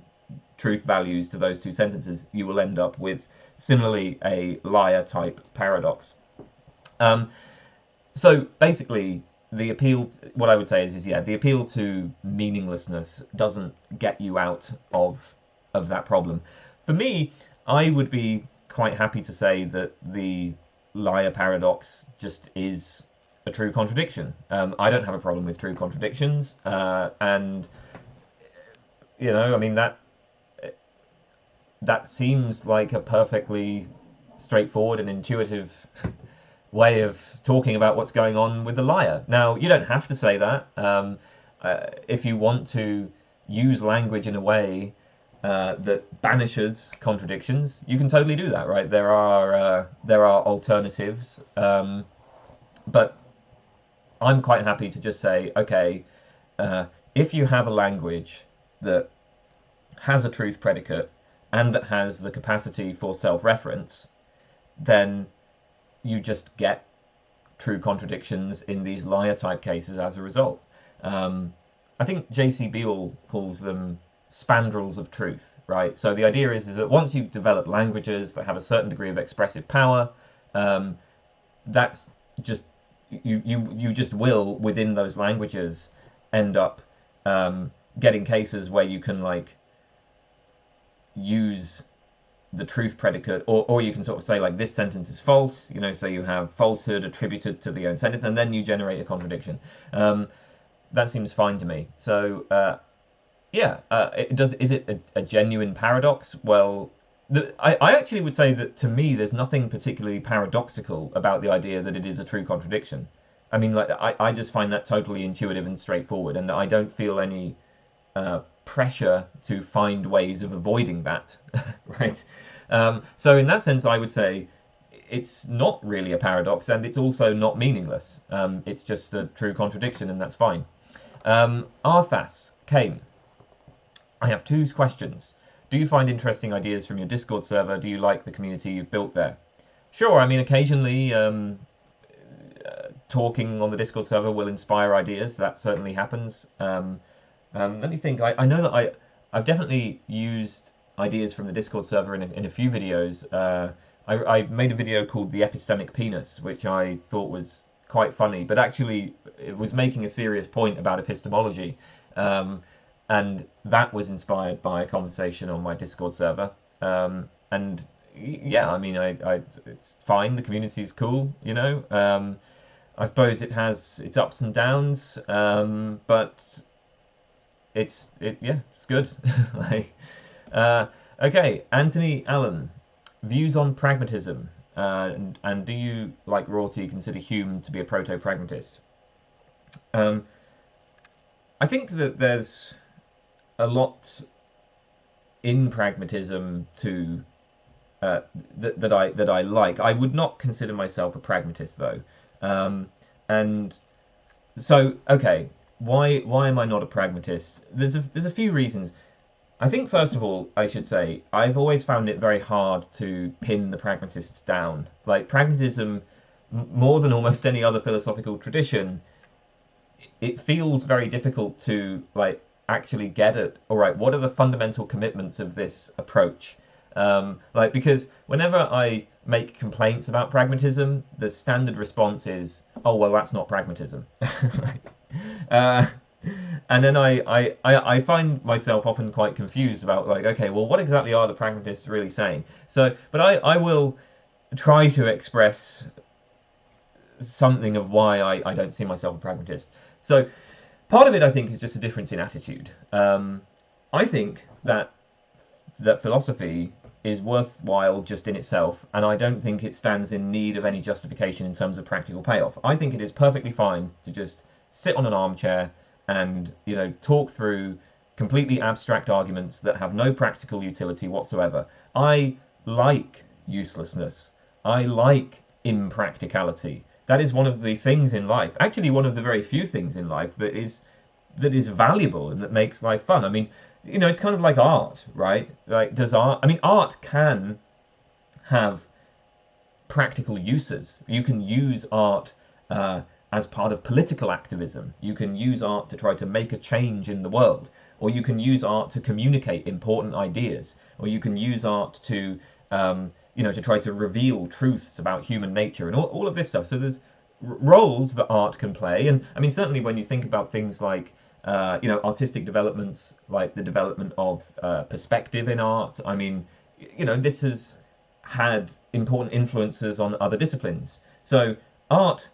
truth values to those two sentences, you will end up with similarly a liar type paradox. So basically, what I would say is yeah, the appeal to meaninglessness doesn't get you out of that problem. For me, I would be quite happy to say that the liar paradox just is a true contradiction. I don't have a problem with true contradictions, and I mean that seems like a perfectly straightforward and intuitive way of talking about what's going on with the liar. Now, you don't have to say that. If you want to use language in a way that banishes contradictions, you can totally do that, right? There are alternatives, but I'm quite happy to just say, okay, if you have a language that has a truth predicate and that has the capacity for self-reference, then you just get true contradictions in these liar type cases as a result. I think J.C. Beale calls them spandrels of truth, right? So the idea is that once you develop languages that have a certain degree of expressive power, that's just you just will within those languages end up getting cases where you can like use the truth predicate, or you can sort of say like this sentence is false, so you have falsehood attributed to the own sentence, and then you generate a contradiction. That seems fine to me. So is it a genuine paradox? Well, I actually would say that to me there's nothing particularly paradoxical about the idea that it is a true contradiction. I mean, like I just find that totally intuitive and straightforward, and I don't feel any pressure to find ways of avoiding that, right? So in that sense, I would say it's not really a paradox, and it's also not meaningless. It's just a true contradiction, and that's fine. Arthas Kane, I have two questions. Do you find interesting ideas from your Discord server? Do you like the community you've built there? Sure, I mean, occasionally talking on the Discord server will inspire ideas. That certainly happens. Let me think. I know that I've definitely used ideas from the Discord server in a few videos. I made a video called The Epistemic Penis, which I thought was quite funny, but actually it was making a serious point about epistemology. And that was inspired by a conversation on my Discord server. And yeah, I mean, it's fine. The community's cool, I suppose it has its ups and downs, but it's good. Okay, Anthony Allen, views on pragmatism, and do you, like Rorty, consider Hume to be a proto-pragmatist? I think that there's a lot in pragmatism to that I like. I would not consider myself a pragmatist though, and so okay. Why am I not a pragmatist? There's a few reasons. I think first of all, I should say, I've always found it very hard to pin the pragmatists down. Like pragmatism, more than almost any other philosophical tradition, it feels very difficult to like actually get at, all right, what are the fundamental commitments of this approach? Because whenever I make complaints about pragmatism, the standard response is, oh, well, that's not pragmatism. And then I find myself often quite confused about like, okay, well, what exactly are the pragmatists really saying? So, but I will try to express something of why I don't see myself a pragmatist. So part of it, I think, is just a difference in attitude. I think that philosophy is worthwhile just in itself, and I don't think it stands in need of any justification in terms of practical payoff. I think it is perfectly fine to just sit on an armchair and talk through completely abstract arguments that have no practical utility whatsoever. I like uselessness. I like impracticality. That is one of the things in life, actually one of the very few things in life that is valuable and that makes life fun. I mean, it's kind of like art, right? Like, art can have practical uses. You can use art as part of political activism. You can use art to try to make a change in the world, or you can use art to communicate important ideas, or you can use art to you know, to try to reveal truths about human nature and all of this stuff. So there's roles that art can play, and I mean certainly when you think about things like you know, artistic developments, like the development of perspective in art. I mean, you know, this has had important influences on other disciplines. So art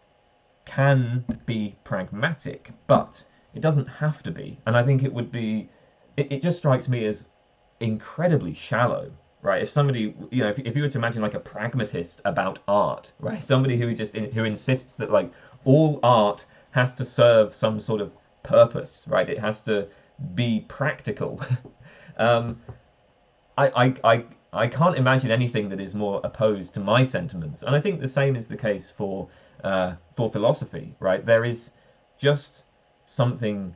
can be pragmatic, but it doesn't have to be. And I think it would be, it just strikes me as incredibly shallow, right? If somebody, you know, if you were to imagine like a pragmatist about art, right? Somebody who just, who insists that like all art has to serve some sort of purpose, right? It has to be practical. I can't imagine anything that is more opposed to my sentiments, and I think the same is the case for philosophy, right? There is just something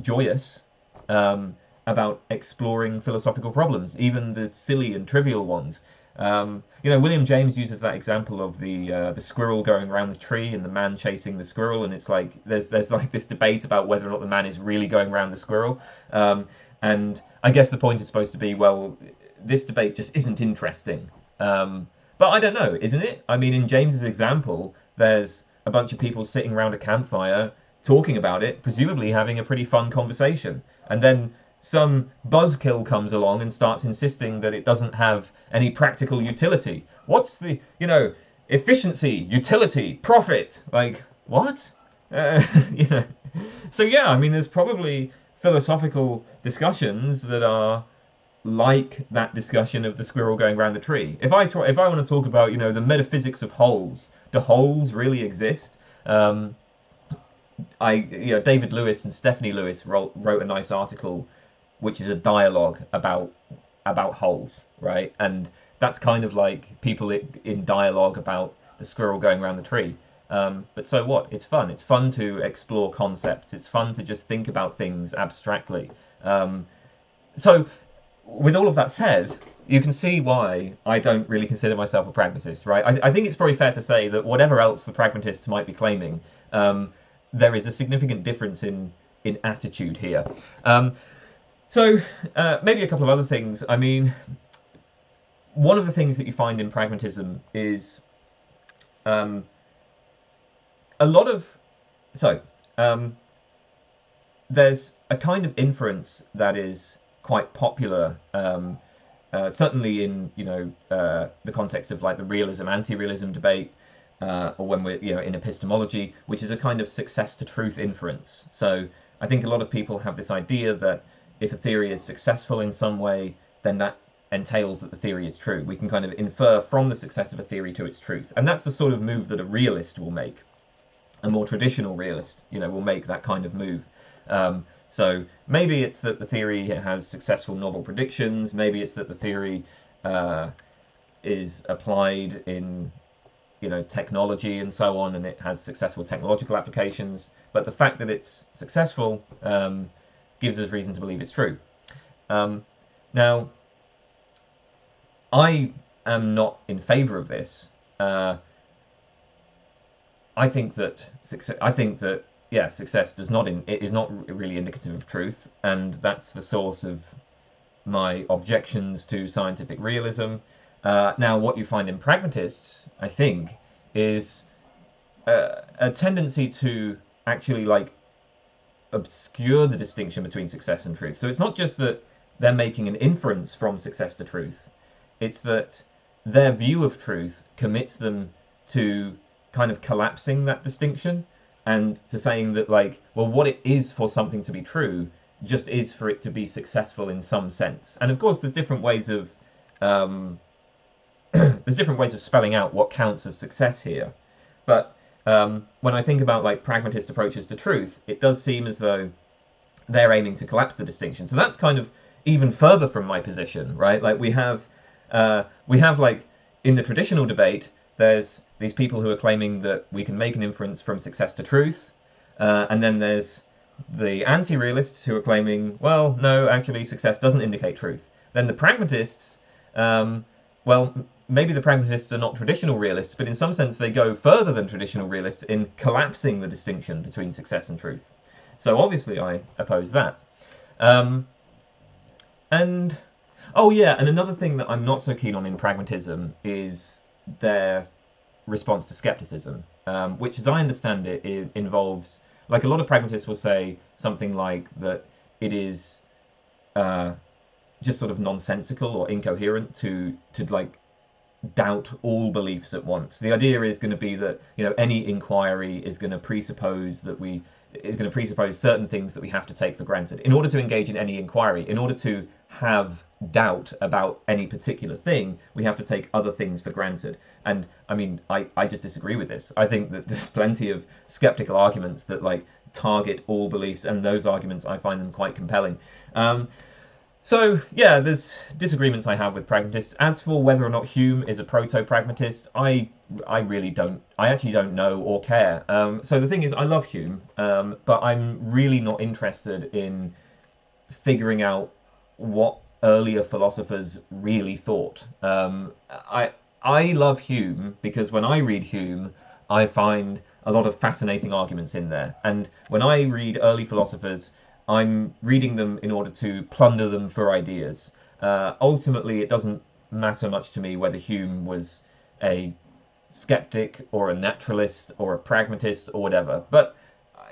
joyous about exploring philosophical problems, even the silly and trivial ones. You know, William James uses that example of the squirrel going around the tree and the man chasing the squirrel, and it's like there's like this debate about whether or not the man is really going around the squirrel. And I guess the point is supposed to be, well, this debate just isn't interesting. But I don't know, isn't it? I mean, in James's example, there's a bunch of people sitting around a campfire talking about it, presumably having a pretty fun conversation, and then some buzzkill comes along and starts insisting that it doesn't have any practical utility. What's the, you know, efficiency, utility, profit? Like, what? You know. So yeah, I mean, there's probably philosophical discussions that are like that discussion of the squirrel going around the tree. If I want to talk about, you know, the metaphysics of holes, do holes really exist? You know, David Lewis and Stephanie Lewis wrote a nice article, which is a dialogue about holes, right? And that's kind of like people in dialogue about the squirrel going around the tree. But so what? It's fun. It's fun to explore concepts. It's fun to just think about things abstractly. So with all of that said, you can see why I don't really consider myself a pragmatist, right? I think it's probably fair to say that whatever else the pragmatists might be claiming, there is a significant difference in attitude here. So maybe a couple of other things. I mean, one of the things that you find in pragmatism is a lot of... there's a kind of inference that is quite popular, certainly in, you know, the context of like the realism, anti-realism debate, or when we're, you know, in epistemology, which is a kind of success to truth inference. So I think a lot of people have this idea that if a theory is successful in some way, then that entails that the theory is true. We can kind of infer from the success of a theory to its truth. And that's the sort of move that a realist will make. A more traditional realist, you know, will make that kind of move. So maybe it's that the theory has successful novel predictions. Maybe it's that the theory is applied in, you know, technology and so on, and it has successful technological applications. But the fact that it's successful gives us reason to believe it's true. Now, I am not in favour of this. I think that success is not really indicative of truth, and that's the source of my objections to scientific realism. Now, what you find in pragmatists, I think, is a tendency to actually like obscure the distinction between success and truth. So it's not just that they're making an inference from success to truth, it's that their view of truth commits them to kind of collapsing that distinction and to saying that, like, well, what it is for something to be true just is for it to be successful in some sense. And of course there's different ways of spelling out what counts as success here. But when I think about like pragmatist approaches to truth, it does seem as though they're aiming to collapse the distinction. So that's kind of even further from my position, right? Like we have like in the traditional debate, there's these people who are claiming that we can make an inference from success to truth, and then there's the anti-realists who are claiming, well, no, actually success doesn't indicate truth. Then the pragmatists, well, maybe the pragmatists are not traditional realists, but in some sense they go further than traditional realists in collapsing the distinction between success and truth. So obviously I oppose that. And Oh yeah, and another thing that I'm not so keen on in pragmatism is their response to skepticism, which, as I understand it, it involves, like, a lot of pragmatists will say something like that it is just sort of nonsensical or incoherent to like doubt all beliefs at once. The idea is going to be that, you know, any inquiry is going to presuppose certain things that we have to take for granted. In order to engage in any inquiry, in order to have doubt about any particular thing, we have to take other things for granted. And I mean, I just disagree with this. I think that there's plenty of skeptical arguments that like target all beliefs, and those arguments, I find them quite compelling. So yeah, there's disagreements I have with pragmatists. As for whether or not Hume is a proto-pragmatist, I actually don't know or care. So the thing is, I love Hume, but I'm really not interested in figuring out what earlier philosophers really thought. I love Hume because when I read Hume, I find a lot of fascinating arguments in there. And when I read early philosophers, I'm reading them in order to plunder them for ideas. Ultimately, it doesn't matter much to me whether Hume was a skeptic or a naturalist or a pragmatist or whatever. But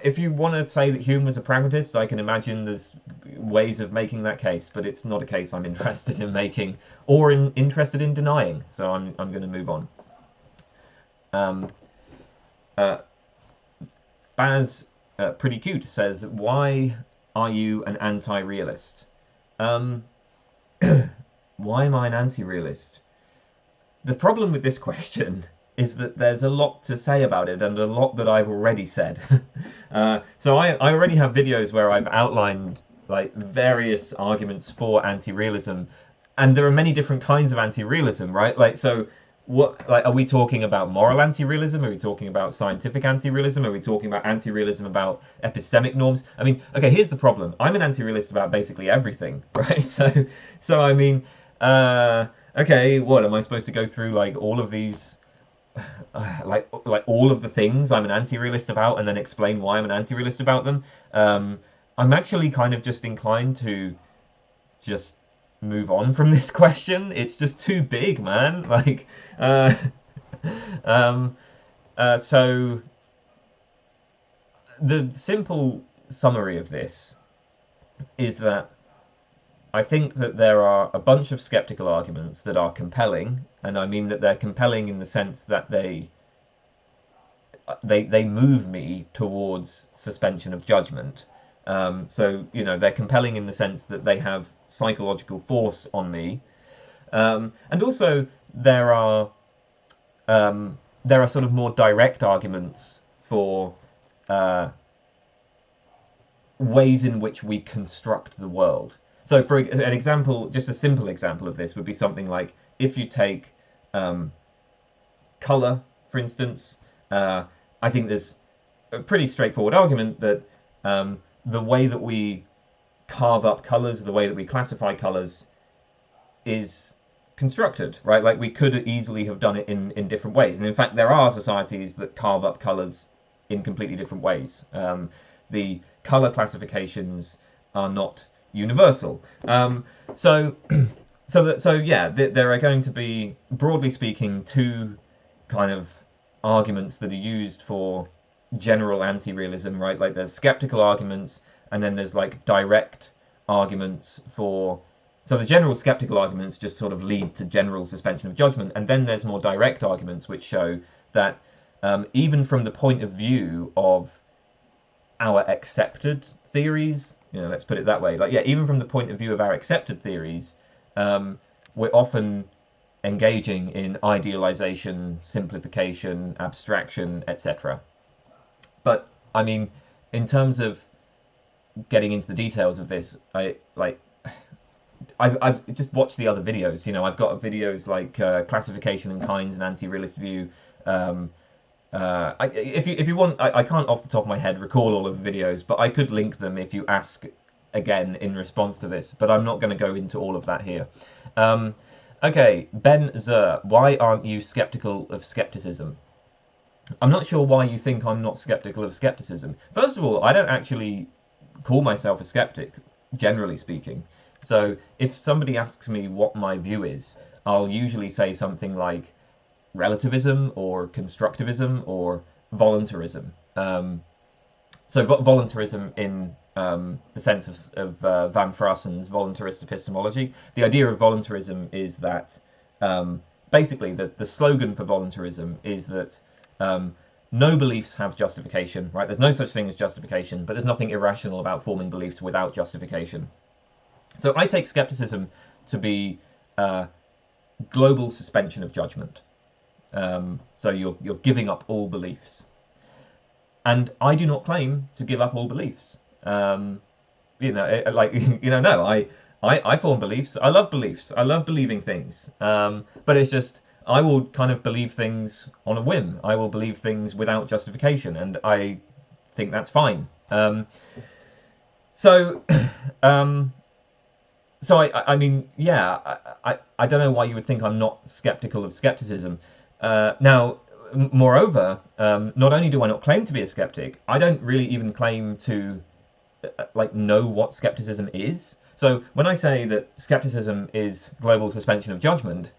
if you want to say that Hume was a pragmatist, I can imagine there's ways of making that case, but it's not a case I'm interested in making or interested in denying. So I'm going to move on. Baz Pretty Cute says, why are you an anti-realist? Why am I an anti-realist? The problem with this question is that there's a lot to say about it and a lot that I've already said. So I already have videos where I've outlined like various arguments for anti-realism, and there are many different kinds of anti-realism, right? Like, so what, like, are we talking about moral anti-realism? Are we talking about scientific anti-realism? Are we talking about anti-realism about epistemic norms? I mean, okay, here's the problem. I'm an anti-realist about basically everything, right? So I mean, okay, what am I supposed to go through, like all of these, like all of the things I'm an anti-realist about, and then explain why I'm an anti-realist about them? I'm actually kind of just inclined to just move on from this question. It's just too big, man. Like, so the simple summary of this is that I think that there are a bunch of skeptical arguments that are compelling, and I mean that they're compelling in the sense that they move me towards suspension of judgment. So, you know, they're compelling in the sense that they have psychological force on me. And also there are sort of more direct arguments for ways in which we construct the world. So for an example, just a simple example of this would be something like, if you take colour, for instance, I think there's a pretty straightforward argument that the way that we carve up colours, the way that we classify colours is constructed, right? Like, we could easily have done it in different ways. And in fact, there are societies that carve up colours in completely different ways. The colour classifications are not universal. So yeah, there are going to be, broadly speaking, two kind of arguments that are used for general anti-realism, right? Like, there's skeptical arguments, and then there's like direct arguments for... So the general skeptical arguments just sort of lead to general suspension of judgment, and then there's more direct arguments which show that even from the point of view of our accepted theories, you know, let's put it that way, like, yeah, even from the point of view of our accepted theories, we're often engaging in idealization, simplification, abstraction, etc. But I mean, in terms of getting into the details of this, I've just watched the other videos. You know, I've got videos like classification and kinds and anti-realist view. If you want, I can't off the top of my head recall all of the videos, but I could link them if you ask again in response to this. But I'm not going to go into all of that here. Okay, Ben Zer, why aren't you skeptical of skepticism? I'm not sure why you think I'm not skeptical of skepticism. First of all, I don't actually call myself a skeptic, generally speaking. So if somebody asks me what my view is, I'll usually say something like relativism or constructivism or voluntarism. So voluntarism in the sense of Van Frassen's voluntarist epistemology. The idea of voluntarism is that basically the slogan for voluntarism is that no beliefs have justification, right? There's no such thing as justification, but there's nothing irrational about forming beliefs without justification. So I take skepticism to be global suspension of judgment. So you're giving up all beliefs. And I do not claim to give up all beliefs. No, I form beliefs. I love beliefs. I love believing things. But it's just, I will kind of believe things on a whim. I will believe things without justification, and I think that's fine. So I mean, yeah, I don't know why you would think I'm not skeptical of skepticism. Now, moreover, not only do I not claim to be a skeptic, I don't really even claim to know what skepticism is. So when I say that skepticism is global suspension of judgment,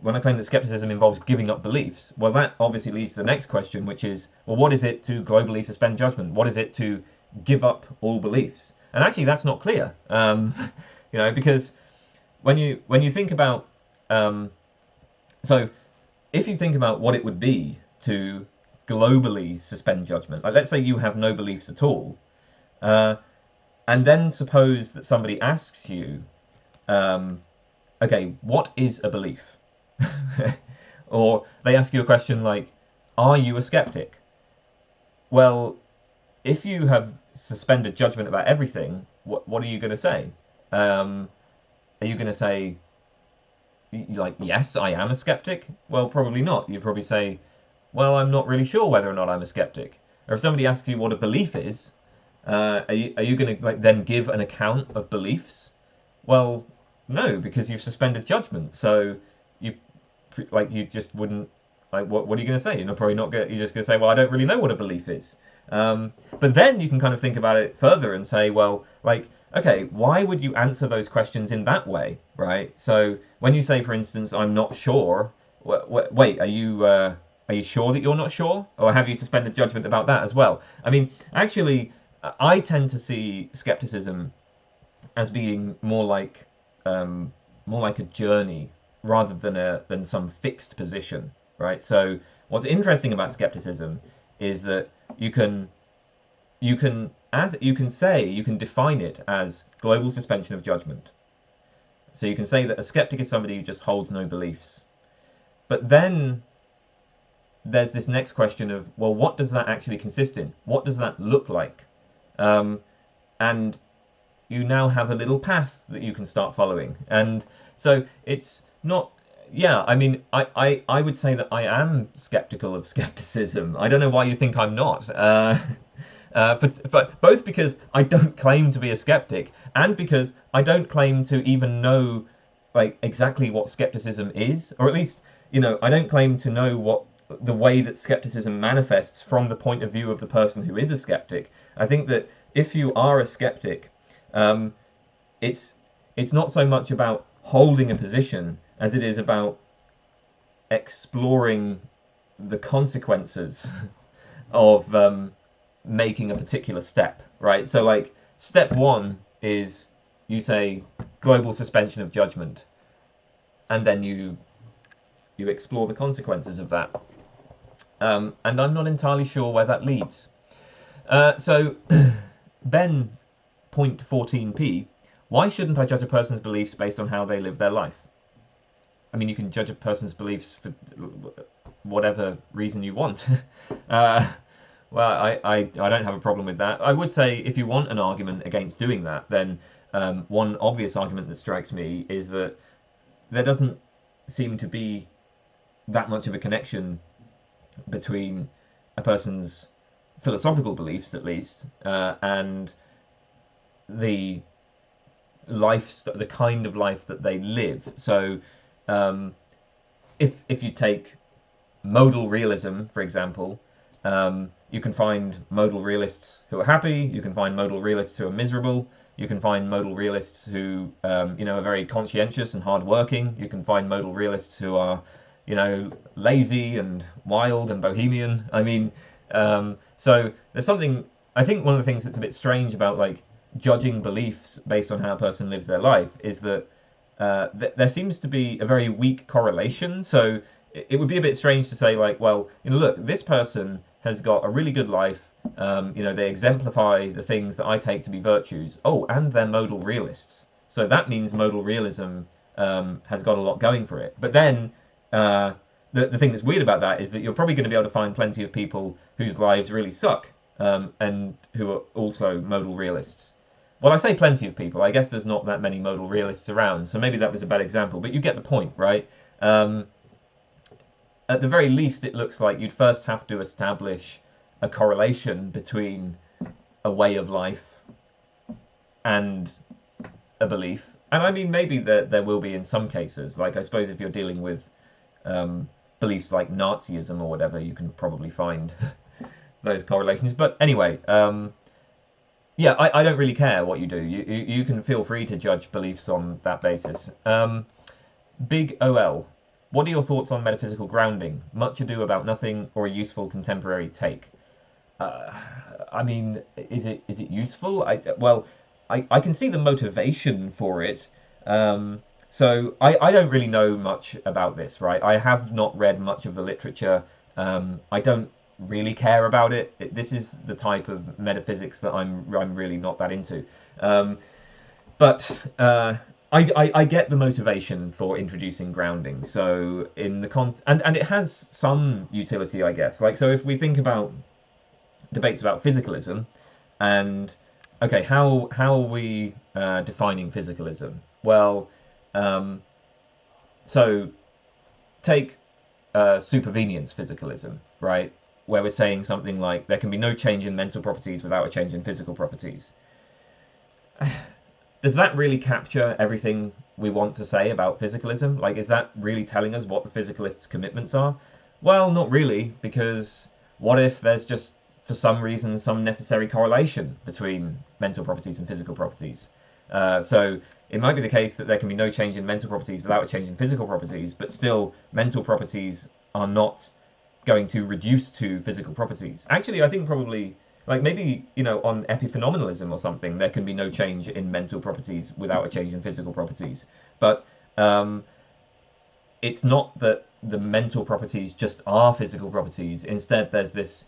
when I claim that skepticism involves giving up beliefs, well, that obviously leads to the next question, which is, well, what is it to globally suspend judgment? What is it to give up all beliefs? And actually, that's not clear, because when you think about, so if you think about what it would be to globally suspend judgment, like let's say you have no beliefs at all, and then suppose that somebody asks you, okay, what is a belief? Or they ask you a question like, are you a skeptic? Well, if you have suspended judgment about everything, what are you going to say? Are you going to say, like, yes, I am a skeptic? Well, probably not. You'd probably say, well, I'm not really sure whether or not I'm a skeptic. Or if somebody asks you what a belief is, are you going to then give an account of beliefs? Well, no, because you've suspended judgment. So you just wouldn't, what are you going to say? You're probably not going. You're just going to say, well, I don't really know what a belief is. But then you can kind of think about it further and say, well, okay, why would you answer those questions in that way, right? So when you say, for instance, I'm not sure, wait, are you sure that you're not sure? Or have you suspended judgment about that as well? I mean, actually, I tend to see skepticism as being more like a journey rather than some fixed position, right? So what's interesting about skepticism is that you can define it as global suspension of judgment. So you can say that a skeptic is somebody who just holds no beliefs. But then there's this next question of, well, what does that actually consist in? What does that look like? And you now have a little path that you can start following. And so it's not, yeah, I mean, I would say that I am skeptical of skepticism. I don't know why you think I'm not. But both because I don't claim to be a skeptic and because I don't claim to even know exactly what skepticism is, or at least, I don't claim to know what the way that skepticism manifests from the point of view of the person who is a skeptic. I think that if you are a skeptic, it's not so much about holding a position as it is about exploring the consequences of making a particular step, right? So step one is you say global suspension of judgment, and then you explore the consequences of that. And I'm not entirely sure where that leads. So Ben .14p, why shouldn't I judge a person's beliefs based on how they live their life? I mean, you can judge a person's beliefs for whatever reason you want. Well, I don't have a problem with that. I would say if you want an argument against doing that, then one obvious argument that strikes me is that there doesn't seem to be that much of a connection between a person's philosophical beliefs, at least, and the kind of life that they live. So if you take modal realism, for example, you can find modal realists who are happy, you can find modal realists who are miserable, You can find modal realists who, are very conscientious and hardworking. You can find modal realists who are, lazy and wild and bohemian. I mean, so there's something. I think one of the things that's a bit strange about like judging beliefs based on how a person lives their life is that there seems to be a very weak correlation. So it would be a bit strange to say like, well, look, this person has got a really good life. They exemplify the things that I take to be virtues. Oh, and they're modal realists. So that means modal realism has got a lot going for it. But then the thing that's weird about that is that you're probably going to be able to find plenty of people whose lives really suck and who are also modal realists. Well, I say plenty of people. I guess there's not that many modal realists around, so maybe that was a bad example. But you get the point, right? At the very least, it looks like you'd first have to establish a correlation between a way of life and a belief. And I mean, maybe there will be in some cases. Like, I suppose if you're dealing with beliefs like Nazism or whatever, you can probably find those correlations. But anyway, yeah, I don't really care what you do. You can feel free to judge beliefs on that basis. Big OL, what are your thoughts on metaphysical grounding? Much ado about nothing or a useful contemporary take? I mean, is it useful? I can see the motivation for it. So I don't really know much about this, right? I have not read much of the literature. I don't really care about it. This is the type of metaphysics that I'm really not that into. But I get the motivation for introducing grounding. So in the and it has some utility, I guess. Like, so if we think about debates about physicalism, and okay, how are we defining physicalism? Well, so take supervenience physicalism, right? Where we're saying something like there can be no change in mental properties without a change in physical properties. Does that really capture everything we want to say about physicalism? Like, is that really telling us what the physicalists' commitments are? Well, not really, because what if there's just, for some reason, some necessary correlation between mental properties and physical properties? So it might be the case that there can be no change in mental properties without a change in physical properties, but still mental properties are not going to reduce to physical properties. Actually, I think probably, like maybe, on epiphenomenalism or something, there can be no change in mental properties without a change in physical properties. But it's not that the mental properties just are physical properties. Instead, there's this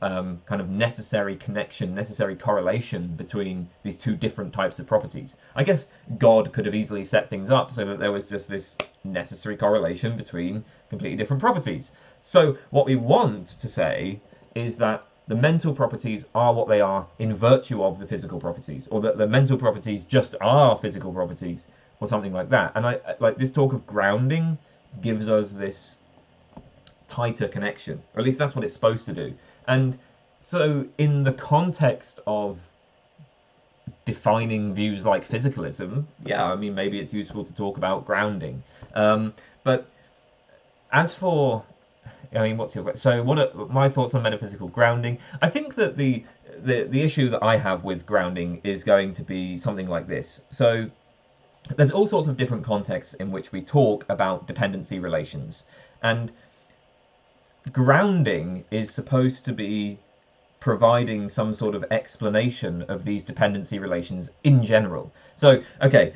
kind of necessary connection, necessary correlation between these two different types of properties. I guess God could have easily set things up so that there was just this necessary correlation between completely different properties. So what we want to say is that the mental properties are what they are in virtue of the physical properties, or that the mental properties just are physical properties, or something like that. And I like this talk of grounding gives us this tighter connection, or at least that's what it's supposed to do. And so in the context of defining views like physicalism, yeah, I mean, maybe it's useful to talk about grounding. But as for, I mean, what's your question? So what are my thoughts on metaphysical grounding? I think that the issue that I have with grounding is going to be something like this. So there's all sorts of different contexts in which we talk about dependency relations. And grounding is supposed to be providing some sort of explanation of these dependency relations in general. So, okay,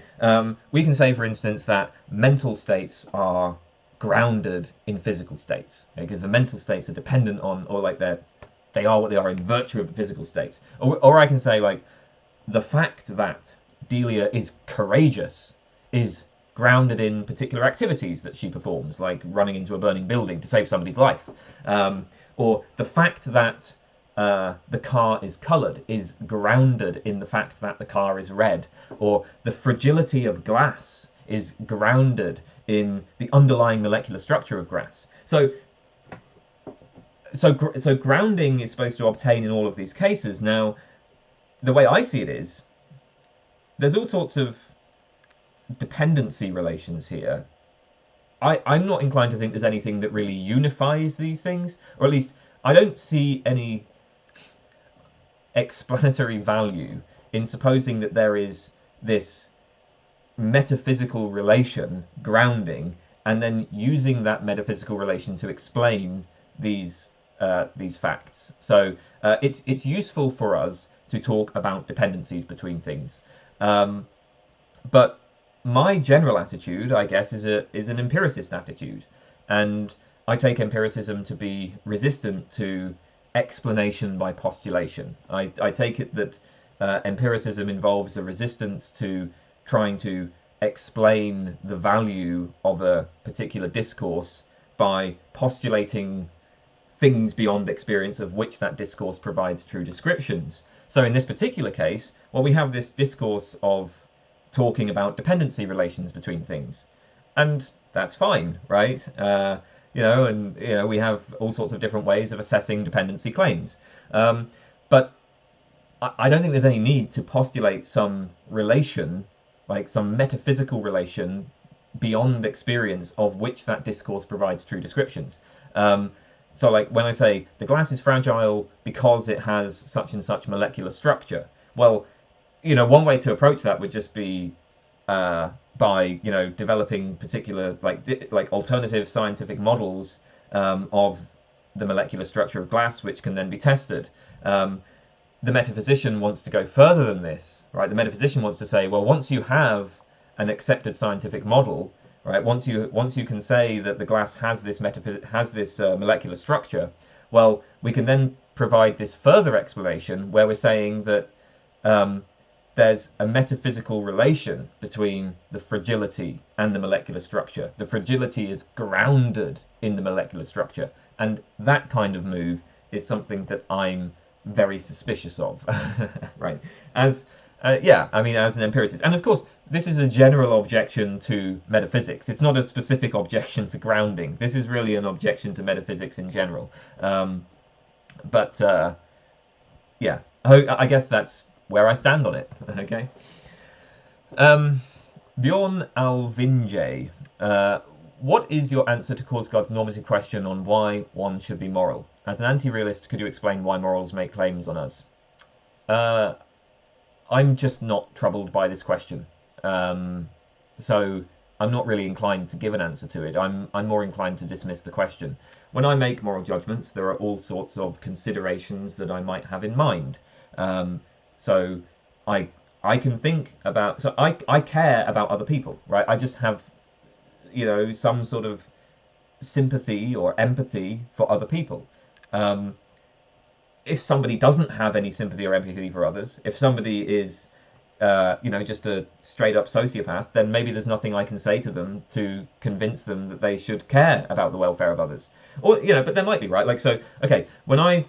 we can say, for instance, that mental states are grounded in physical states, because the mental states are dependent on, or like they are what they are in virtue of the physical states. Or I can say, like, the fact that Delia is courageous is grounded in particular activities that she performs, like running into a burning building to save somebody's life. Or the fact that the car is coloured is grounded in the fact that the car is red. Or the fragility of glass is grounded in the underlying molecular structure of glass. So grounding is supposed to obtain in all of these cases. Now, the way I see it is, there's all sorts of dependency relations here. I'm not inclined to think there's anything that really unifies these things, or at least I don't see any explanatory value in supposing that there is this metaphysical relation grounding, and then using that metaphysical relation to explain these facts. So it's useful for us to talk about dependencies between things, but my general attitude, I guess, is an empiricist attitude, and I take empiricism to be resistant to explanation by postulation. I take it that empiricism involves a resistance to trying to explain the value of a particular discourse by postulating things beyond experience of which that discourse provides true descriptions. So in this particular case, well, we have this discourse of talking about dependency relations between things, and that's fine, right? We have all sorts of different ways of assessing dependency claims, but I don't think there's any need to postulate some relation, like some metaphysical relation beyond experience of which that discourse provides true descriptions. So like when I say the glass is fragile because it has such and such molecular structure, well, one way to approach that would just be by developing particular like alternative scientific models of the molecular structure of glass, which can then be tested. The metaphysician wants to go further than this, right? The metaphysician wants to say, well, once you have an accepted scientific model, right? Once you can say that the glass has this molecular structure, well, we can then provide this further explanation where we're saying that there's a metaphysical relation between the fragility and the molecular structure. The fragility is grounded in the molecular structure, and that kind of move is something that I'm very suspicious of, right? As an empiricist. And of course, this is a general objection to metaphysics. It's not a specific objection to grounding. This is really an objection to metaphysics in general. I guess that's where I stand on it, okay? Björn Alvinge, what is your answer to Kierkegaard's normative question on why one should be moral? As an anti-realist, could you explain why morals make claims on us? I'm just not troubled by this question. So I'm not really inclined to give an answer to it. I'm more inclined to dismiss the question. When I make moral judgments, there are all sorts of considerations that I might have in mind. So I can think about... So I care about other people, right? I just have, some sort of sympathy or empathy for other people. If somebody doesn't have any sympathy or empathy for others, if somebody is, just a straight-up sociopath, then maybe there's nothing I can say to them to convince them that they should care about the welfare of others. Or, but there might be, right? Like, so, okay, when I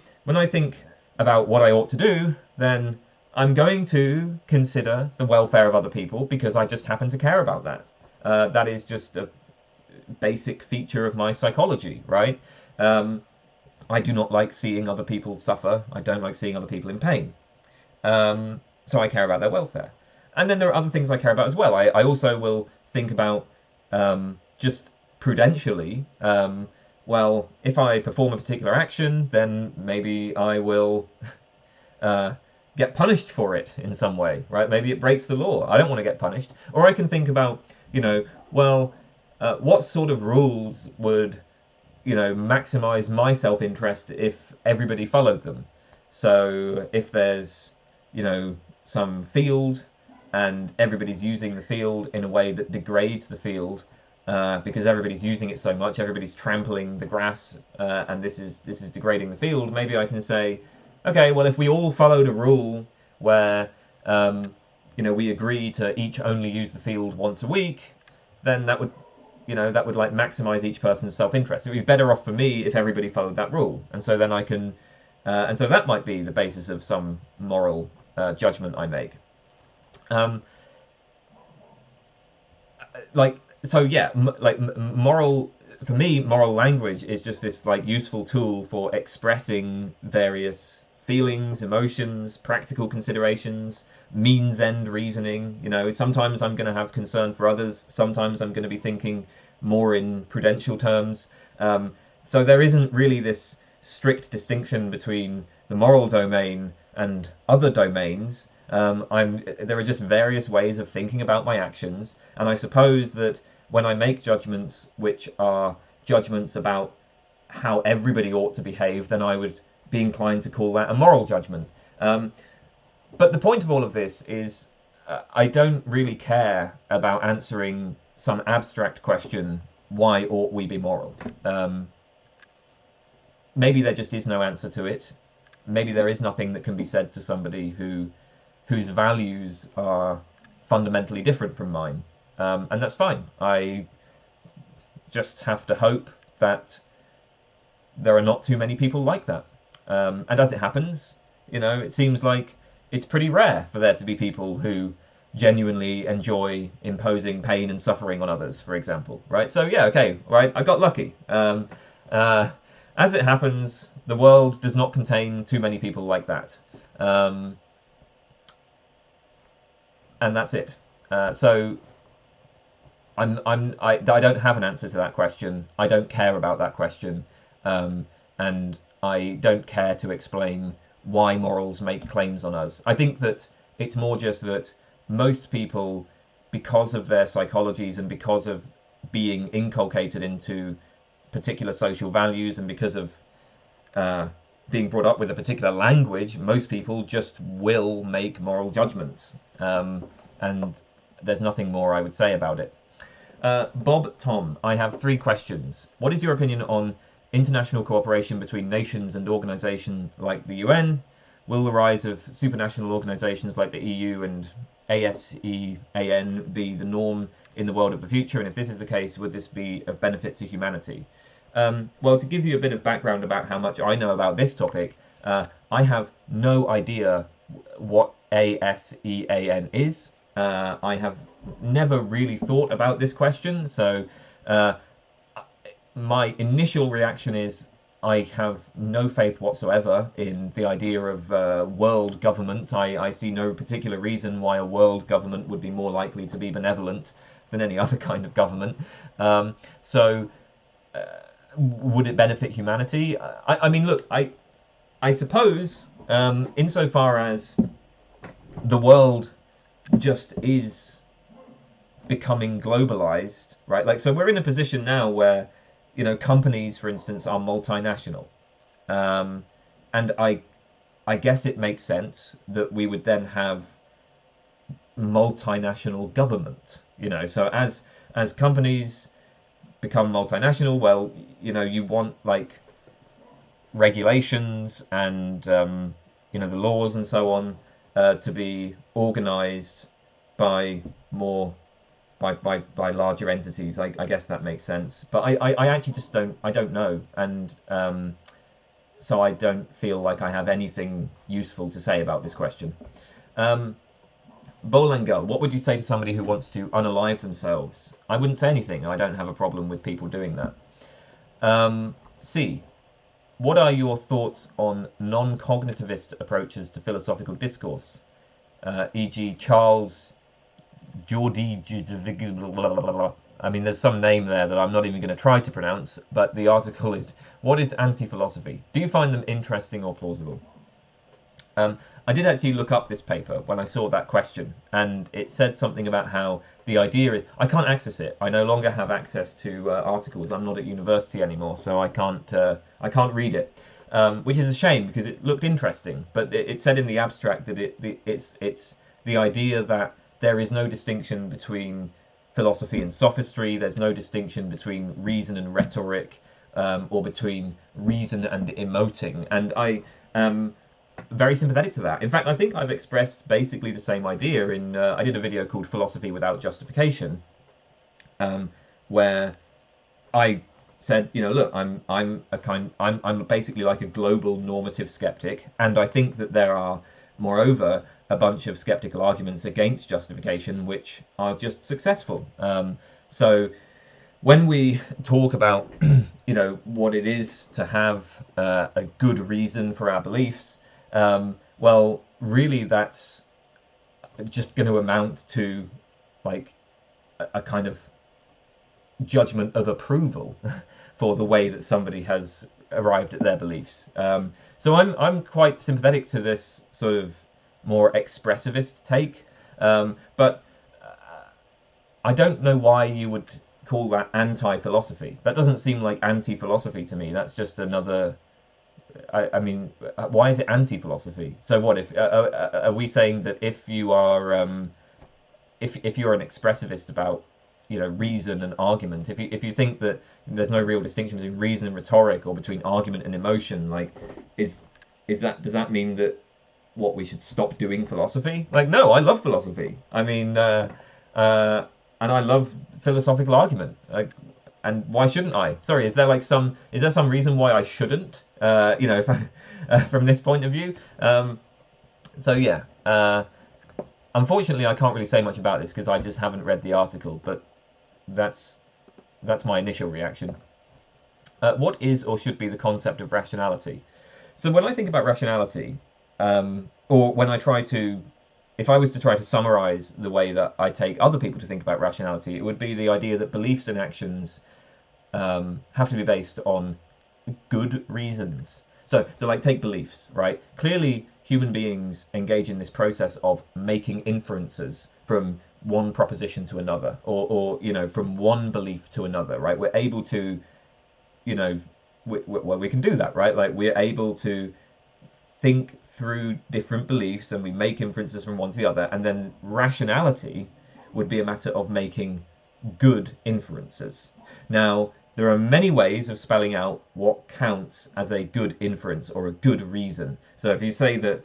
think about what I ought to do, then I'm going to consider the welfare of other people because I just happen to care about that. That is just a basic feature of my psychology, right? I do not like seeing other people suffer. I don't like seeing other people in pain. So I care about their welfare. And then there are other things I care about as well. I also will think about, just prudentially, well, if I perform a particular action, then maybe I will get punished for it in some way, right? Maybe it breaks the law. I don't want to get punished. Or I can think about, what sort of rules would maximize my self-interest if everybody followed them. So if there's, some field and everybody's using the field in a way that degrades the field because everybody's using it so much, everybody's trampling the grass, and this is degrading the field, maybe I can say, okay, well, if we all followed a rule where, we agree to each only use the field once a week, then that would like maximize each person's self-interest. It would be better off for me if everybody followed that rule. And so then I can, and so that might be the basis of some moral judgment I make. Moral, for me, moral language is just this like useful tool for expressing various feelings, emotions, practical considerations, means-end reasoning. Sometimes I'm going to have concern for others. Sometimes I'm going to be thinking more in prudential terms. So there isn't really this strict distinction between the moral domain and other domains. There are just various ways of thinking about my actions, and I suppose that when I make judgments which are judgments about how everybody ought to behave, then I would be inclined to call that a moral judgment. But the point of all of this is I don't really care about answering some abstract question, why ought we be moral? Maybe there just is no answer to it. Maybe there is nothing that can be said to somebody whose values are fundamentally different from mine. And that's fine. I just have to hope that there are not too many people like that. And as it happens, it seems like it's pretty rare for there to be people who genuinely enjoy imposing pain and suffering on others, for example, right? So yeah, okay, right, I got lucky. As it happens, the world does not contain too many people like that. And that's it. So I don't have an answer to that question. I don't care about that question. And I don't care to explain why morals make claims on us. I think that it's more just that most people, because of their psychologies and because of being inculcated into particular social values and because of being brought up with a particular language, most people just will make moral judgments. And there's nothing more I would say about it. Bob Tom, I have 3 questions. What is your opinion on international cooperation between nations and organisations like the UN? Will the rise of supranational organisations like the EU and ASEAN be the norm in the world of the future? And if this is the case, would this be of benefit to humanity? Well, to give you a bit of background about how much I know about this topic, I have no idea what ASEAN is. I have never really thought about this question, so my initial reaction is I have no faith whatsoever in the idea of world government. I see no particular reason why a world government would be more likely to be benevolent than any other kind of government. So would it benefit humanity? I mean, look, I suppose insofar as the world just is becoming globalized, right? Like, so we're in a position now where companies, for instance, are multinational, and I guess it makes sense that we would then have multinational government. So as companies become multinational, well, you want like regulations and the laws and so on to be organized by larger entities. I guess that makes sense, but I actually just don't know, and so I don't feel like I have anything useful to say about this question. Boulanger, what would you say to somebody who wants to unalive themselves? I wouldn't say anything. I don't have a problem with people doing that. C, what are your thoughts on non-cognitivist approaches to philosophical discourse, e.g. Charles Geordie, I mean, there's some name there that I'm not even going to try to pronounce, but the article is, what is anti-philosophy? Do you find them interesting or plausible? I did actually look up this paper when I saw that question, and it said something about how the idea is, I can't access it. I no longer have access to articles. I'm not at university anymore, so I can't read it, which is a shame because it looked interesting. But it said in the abstract that it's the idea that there is no distinction between philosophy and sophistry. There's no distinction between reason and rhetoric, or between reason and emoting. And I am very sympathetic to that. In fact, I think I've expressed basically the same idea in I did a video called Philosophy Without Justification, where I said, look, I'm basically like a global normative skeptic, and I think that there are, moreover, a bunch of skeptical arguments against justification which are just successful. So when we talk about what it is to have a good reason for our beliefs, well, really that's just going to amount to like a kind of judgment of approval for the way that somebody has arrived at their beliefs. So I'm quite sympathetic to this sort of more expressivist take. But I don't know why you would call that anti-philosophy. That doesn't seem like anti-philosophy to me. That's just another... I mean, why is it anti-philosophy? So what if... are we saying that if you are... if you're an expressivist about, you know, reason and argument, if you think that there's no real distinction between reason and rhetoric, or between argument and emotion, like, does that mean that what we should stop doing philosophy? Like, no, I love philosophy. I mean, and I love philosophical argument. Like, and why shouldn't I? Sorry, is there some reason why I shouldn't? You know, from this point of view. So yeah. Unfortunately, I can't really say much about this because I just haven't read the article. But that's my initial reaction. What is or should be the concept of rationality? So when I think about rationality, or when I try to, if I was to try to summarize the way that I take other people to think about rationality, it would be the idea that beliefs and actions have to be based on good reasons. So like, take beliefs, right? Clearly, human beings engage in this process of making inferences from one proposition to another, or you know, from one belief to another, right? We're able to, you know, we can do that, right? Like, we're able to think through different beliefs and we make inferences from one to the other, and then rationality would be a matter of making good inferences. Now, there are many ways of spelling out what counts as a good inference or a good reason. So if you say that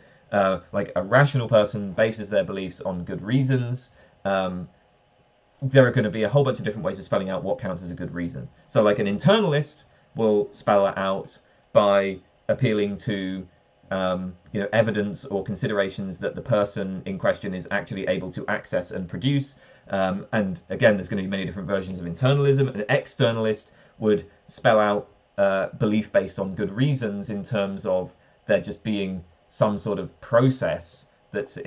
like, a rational person bases their beliefs on good reasons, there are going to be a whole bunch of different ways of spelling out what counts as a good reason. So like, an internalist will spell it out by appealing to you know, evidence or considerations that the person in question is actually able to access and produce. And again, there's going to be many different versions of internalism. An externalist would spell out belief based on good reasons in terms of there just being some sort of process that's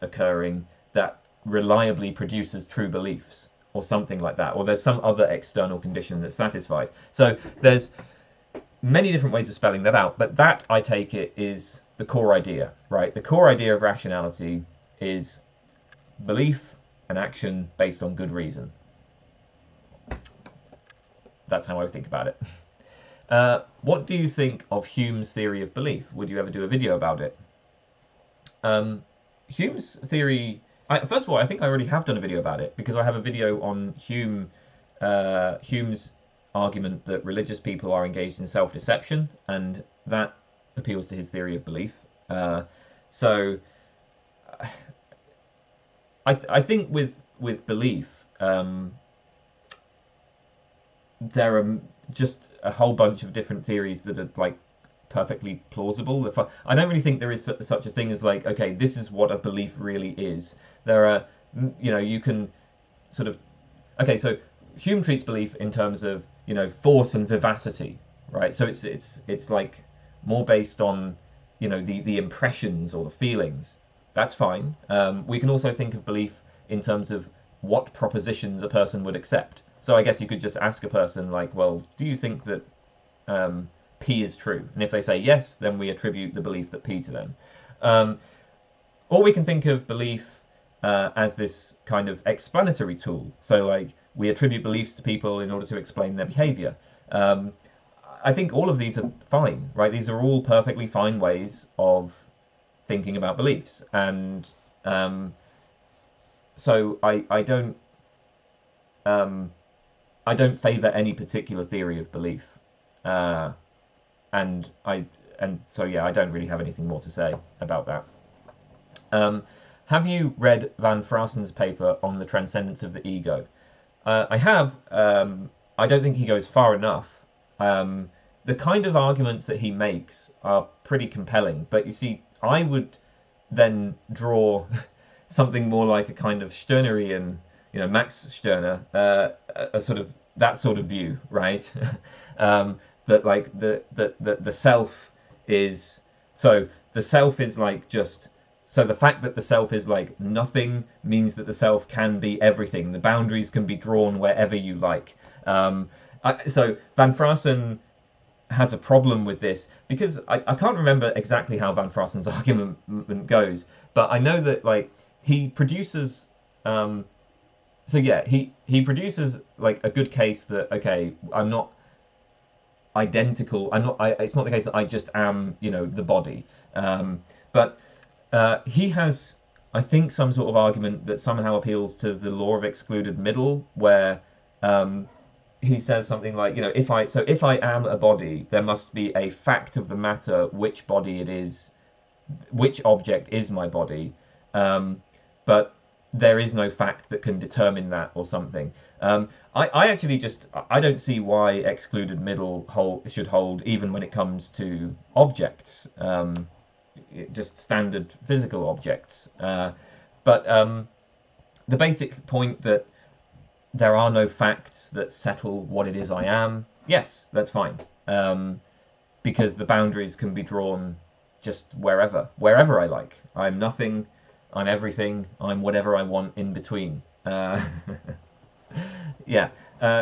occurring that reliably produces true beliefs, or something like that, or there's some other external condition that's satisfied. So there's many different ways of spelling that out, but that, I take it, is the core idea, right? The core idea of rationality is belief and action based on good reason. That's how I think about it. What do you think of Hume's theory of belief? Would you ever do a video about it? Hume's theory... first of all, I think I already have done a video about it, because I have a video on Hume's argument that religious people are engaged in self-deception, and that appeals to his theory of belief. So I think with belief, there are just a whole bunch of different theories that are like perfectly plausible. I don't really think there is such a thing as like, okay, this is what a belief really is. There are, you know, you can sort of, okay, so Hume treats belief in terms of, you know, force and vivacity, right? So it's like more based on, you know, the impressions or the feelings. That's fine. We can also think of belief in terms of what propositions a person would accept. So I guess you could just ask a person like, well, do you think that P is true? And if they say yes, then we attribute the belief that P to them. Or we can think of belief as this kind of explanatory tool. So like, we attribute beliefs to people in order to explain their behavior. I think all of these are fine, right? These are all perfectly fine ways of thinking about beliefs. And so I don't favour any particular theory of belief. And so yeah, I don't really have anything more to say about that. Have you read Van Frassen's paper on the transcendence of the ego? I have. I don't think he goes far enough. The kind of arguments that he makes are pretty compelling, but you see, I would then draw something more like a kind of Stirnerian, you know, Max Stirner, a sort of that sort of view, right? That like the self is, so the self is like just, so the fact that the self is like nothing means that the self can be everything. The boundaries can be drawn wherever you like. So Van Frassen has a problem with this, because I can't remember exactly how Van Frassen's argument goes, But I know that like he produces. So yeah, he produces like a good case that okay, I'm not identical. I'm not. It's not the case that I just am, the body. But he has, I think, some sort of argument that somehow appeals to the law of excluded middle, where he says something like, if I am a body, there must be a fact of the matter which body it is, which object is my body, but there is no fact that can determine that or something. I actually I don't see why excluded middle should hold even when it comes to objects, just standard physical objects. But the basic point that there are no facts that settle what it is I am, yes, that's fine. Because the boundaries can be drawn just wherever I like. I'm nothing, I'm everything, I'm whatever I want in between. Yeah.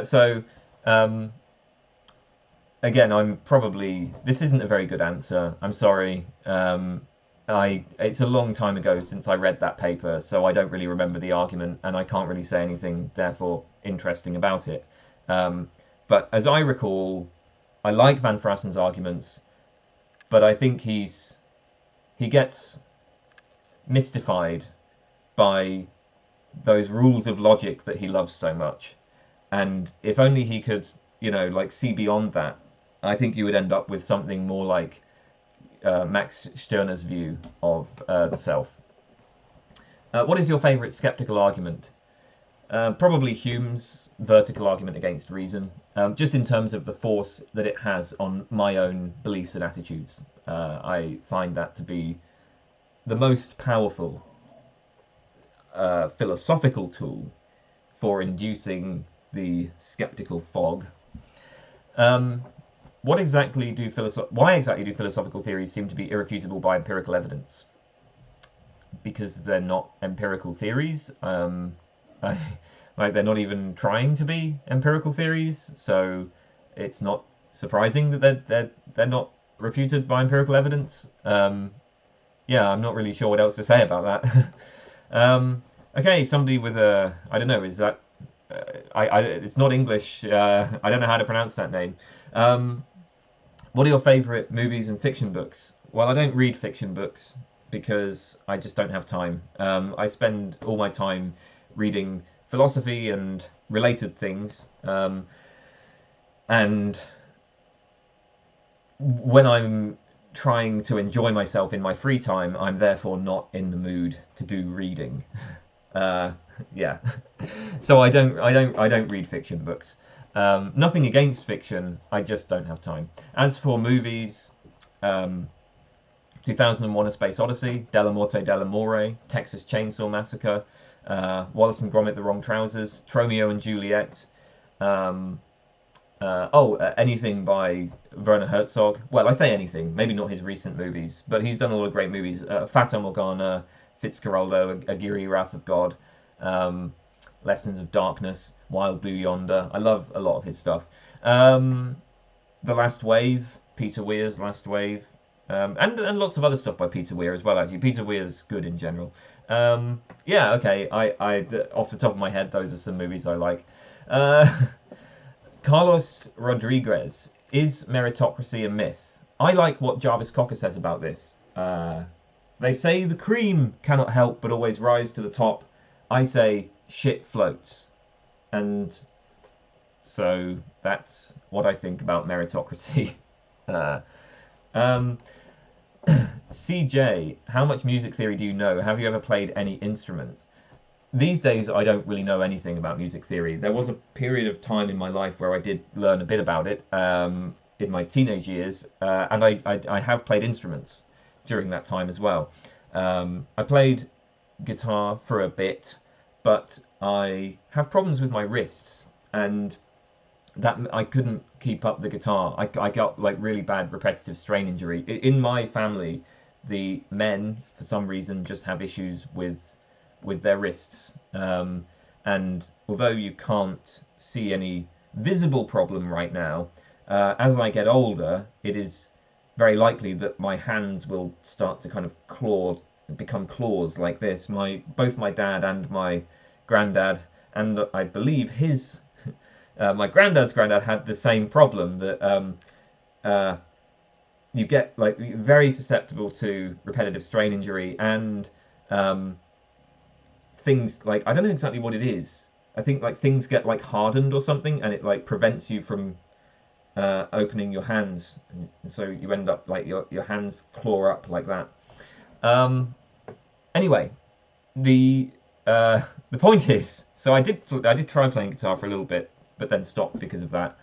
So again, this isn't a very good answer. I'm sorry. It's a long time ago since I read that paper, so I don't really remember the argument, and I can't really say anything, therefore, interesting about it. But as I recall, I like Van Frassen's arguments, but I think he gets mystified by those rules of logic that he loves so much. And if only he could, see beyond that, I think you would end up with something more like Max Stirner's view of the self. What is your favourite skeptical argument? Probably Hume's vertical argument against reason, just in terms of the force that it has on my own beliefs and attitudes. I find that to be the most powerful philosophical tool for inducing the skeptical fog. Why exactly do philosophical theories seem to be irrefutable by empirical evidence? Because they're not empirical theories. Like they're not even trying to be empirical theories, so it's not surprising that they're not refuted by empirical evidence. Yeah, I'm not really sure what else to say about that. Okay, somebody with I don't know, is that it's not English. I don't know how to pronounce that name. What are your favourite movies and fiction books? Well, I don't read fiction books because I just don't have time. I spend all my time reading philosophy and related things. And when I'm trying to enjoy myself in my free time, I'm therefore not in the mood to do reading. Yeah. So I don't read fiction books. Nothing against fiction, I just don't have time. As for movies, 2001: A Space Odyssey, Della Morte Della More, Texas Chainsaw Massacre, Wallace and Gromit: The Wrong Trousers, Romeo and Juliet, anything by Werner Herzog. Well, I say anything, maybe not his recent movies, but he's done a lot of great movies. Fata Morgana, Fitzcarraldo, Aguirre, Wrath of God, Lessons of Darkness, Wild Blue Yonder. I love a lot of his stuff. The Last Wave, Peter Weir's Last Wave, and lots of other stuff by Peter Weir as well, actually. Peter Weir's good in general. Yeah, okay, I off the top of my head, those are some movies I like. Carlos Rodriguez, is meritocracy a myth? I like what Jarvis Cocker says about this. They say the cream cannot help but always rise to the top. I say shit floats. And so that's what I think about meritocracy. CJ, how much music theory do you know? Have you ever played any instrument? These days, I don't really know anything about music theory. There was a period of time in my life where I did learn a bit about it in my teenage years, and I have played instruments during that time as well. I played guitar for a bit, but I have problems with my wrists, and that I couldn't keep up the guitar. I got like really bad repetitive strain injury. In my family, the men, for some reason, just have issues with their wrists. And although you can't see any visible problem right now, as I get older, it is very likely that my hands will start to kind of claw become claws like this. Both my dad and my granddad, and I believe his my granddad's granddad had the same problem, that you get like very susceptible to repetitive strain injury, and things like, I don't know exactly what it is. I think like things get like hardened or something, and it like prevents you from opening your hands, and so you end up like your hands claw up like that. Anyway, the point is, so I did try playing guitar for a little bit, but then stopped because of that.